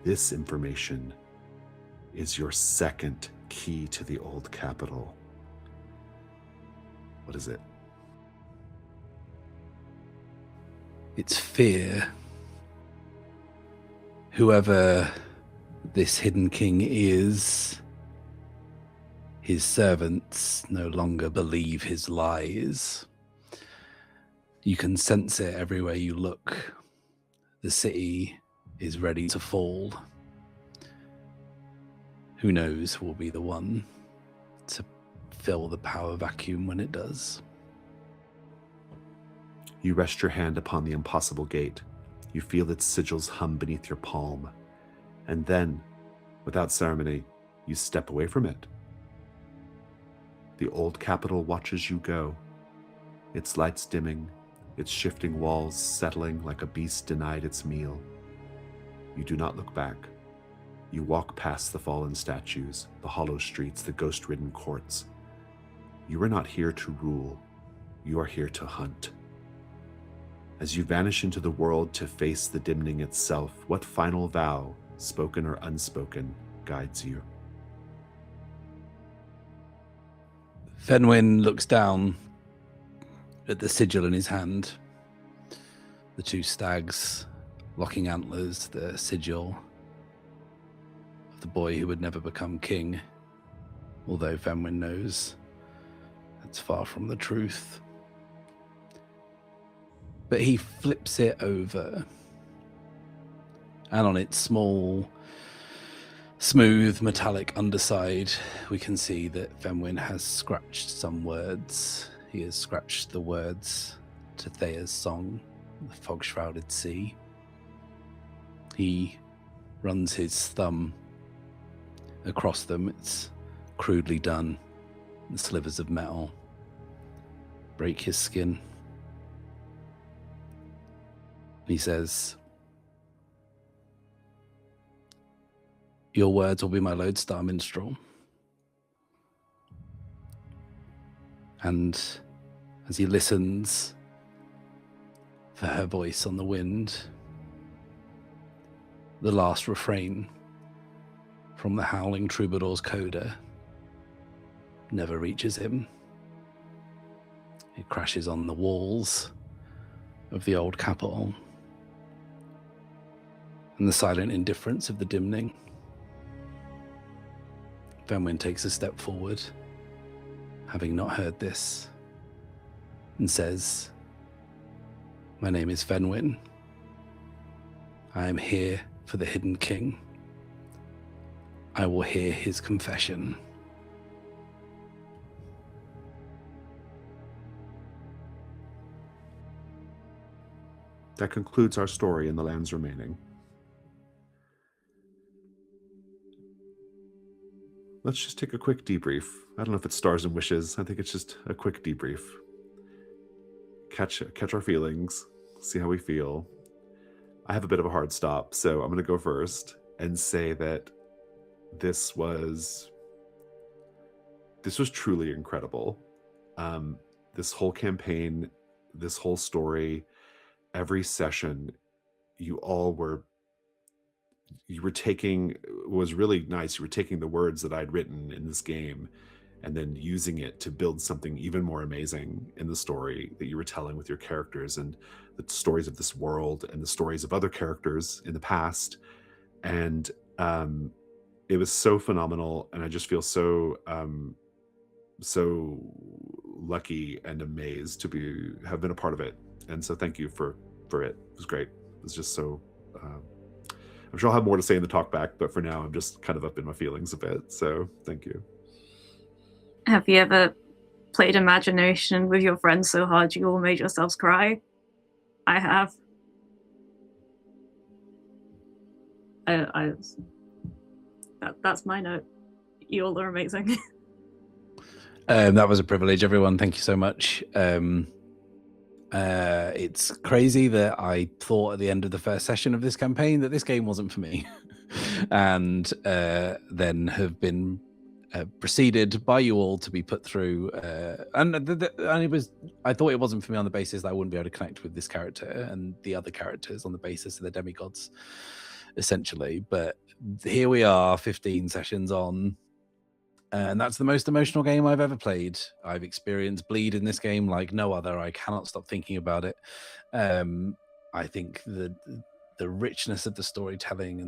Speaker 1: This information is your second key to the old capital. What is it?
Speaker 2: It's fear. Whoever this Hidden King is, his servants no longer believe his lies. You can sense it everywhere you look. The city is ready to fall. Who knows will be the one to fill the power vacuum when it does.
Speaker 1: You rest your hand upon the impossible gate. You feel its sigils hum beneath your palm. And then, without ceremony, you step away from it. The old capital watches you go, its lights dimming, its shifting walls settling like a beast denied its meal. You do not look back. You walk past the fallen statues, the hollow streets, the ghost-ridden courts. You are not here to rule. You are here to hunt. As you vanish into the world to face the dimning itself, what final vow, spoken or unspoken, guides you?
Speaker 2: Fenwyn looks down at the sigil in his hand. The two stags, locking antlers, the sigil of the boy who would never become king, although Fenwyn knows that's far from the truth. But he flips it over, and on its small, smooth, metallic underside, we can see that Fenwyn has scratched some words. He has scratched the words to Theia's song, The Fog-Shrouded Sea. He runs his thumb across them. It's crudely done. The slivers of metal break his skin. He says, "Your words will be my lodestar, minstrel." And as he listens for her voice on the wind, the last refrain from the howling troubadour's coda never reaches him. It crashes on the walls of the old capital, and the silent indifference of the dimning. Fenwyn takes a step forward, having not heard this, and says, "My name is Fenwyn. I am here for the Hidden King. I will hear his confession."
Speaker 1: That concludes our story in the lands remaining. Let's just take a quick debrief. I don't know if it's stars and wishes. I think it's just a quick debrief. Catch our feelings, see how we feel. I have a bit of a hard stop, so I'm going to go first and say that this was truly incredible. This whole campaign, this whole story, every session, you all were you were taking, was really nice. You were taking the words that I'd written in this game and then using it to build something even more amazing in the story that you were telling with your characters and the stories of this world and the stories of other characters in the past. And it was so phenomenal, and I just feel so so lucky and amazed to have been a part of it. And so thank you for it. It was great. It was just so I'm sure I'll have more to say in the talk back, but for now I'm just kind of up in my feelings a bit. So thank you.
Speaker 6: Have you ever played imagination with your friends so hard you all made yourselves cry? I have. That's my note. You all are amazing.
Speaker 2: That was a privilege, everyone. Thank you so much. It's crazy that I thought at the end of the first session of this campaign that this game wasn't for me, and then have been preceded by you all to be put through. And it was, I thought it wasn't for me on the basis that I wouldn't be able to connect with this character and the other characters on the basis of the demigods, essentially. But here we are, 15 sessions on. And that's the most emotional game I've ever played. I've experienced bleed in this game like no other. I cannot stop thinking about it. I think the richness of the storytelling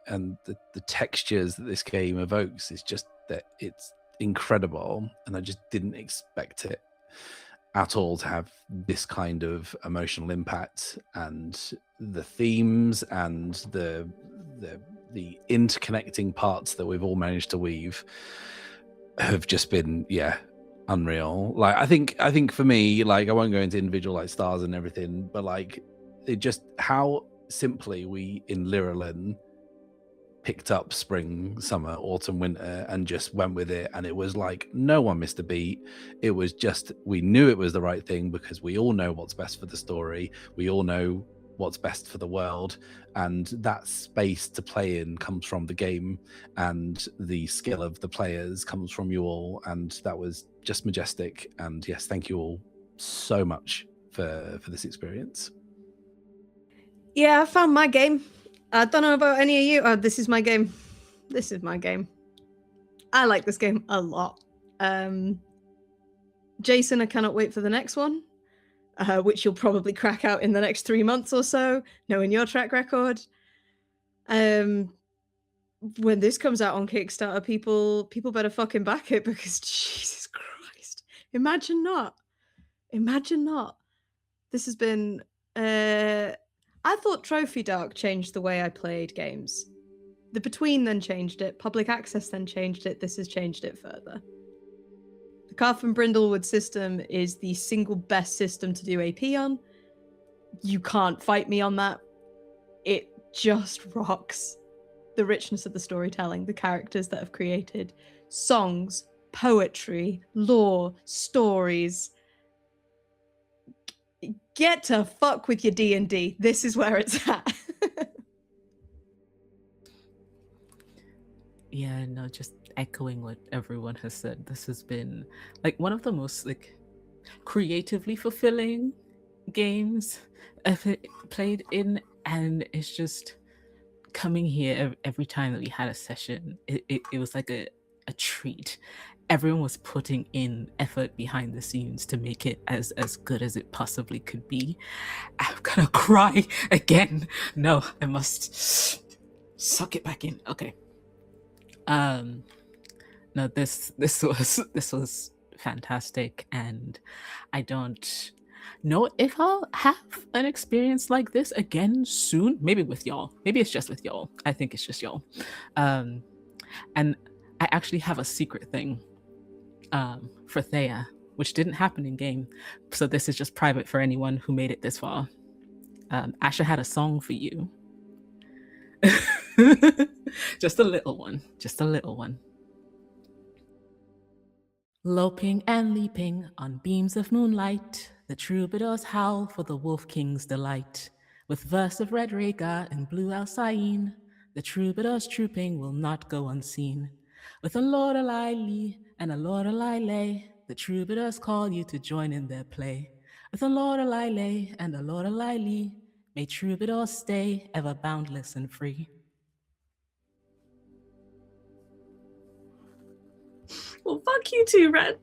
Speaker 2: and the textures that this game evokes is just that it's incredible. And I just didn't expect it at all to have this kind of emotional impact. And the themes and the interconnecting parts that we've all managed to weave have just been unreal. Like I think for me, like I won't go into individual like stars and everything, but like it just how simply we in Lyrillin picked up spring, summer, autumn, winter and just went with it, and it was like no one missed a beat. It was just, we knew it was the right thing because we all know what's best for the story, we all know what's best for the world, and that space to play in comes from the game, and the skill of the players comes from you all, and that was just majestic. And yes, thank you all so much for this experience.
Speaker 3: Yeah, I found my game. I don't know about any of you. Oh, this is my game. This is my game. I like this game a lot. Jason, I cannot wait for the next one. Which you'll probably crack out in the next 3 months or so, knowing your track record. When this comes out on Kickstarter, people better fucking back it, because Jesus Christ, imagine not. This has been. I thought Trophy Dark changed the way I played games. The Between then changed it. Public Access then changed it. This has changed it further. The Carth and Brindlewood system is the single best system to do AP on. You can't fight me on that. It just rocks. The richness of the storytelling, the characters that have created, songs, poetry, lore, stories. Get to fuck with your D&D. This is where it's at.
Speaker 5: Yeah, no, just echoing what everyone has said. This has been like one of the most like creatively fulfilling games I've played in, and it's just coming here every time that we had a session. It was like a treat. Everyone was putting in effort behind the scenes to make it as good as it possibly could be. I'm gonna cry again. No, I must suck it back in. Okay. No, this was fantastic, and I don't know if I'll have an experience like this again soon. Maybe with y'all. Maybe it's just with y'all. I think it's just y'all. And I actually have a secret thing for Theia, which didn't happen in game. So this is just private for anyone who made it this far. Asha had a song for you. Just a little one. Just a little one. Loping and leaping on beams of moonlight, the troubadours howl for the wolf king's delight. With verse of red Rhaegar and blue Alcyone, the troubadours trooping will not go unseen. With a Lorelei Lee and a Lorelei Lay, the troubadours call you to join in their play. With a Lorelei Lay and a Lorelei Lee, may troubadours stay ever boundless and free.
Speaker 6: Well, fuck you too, Wren.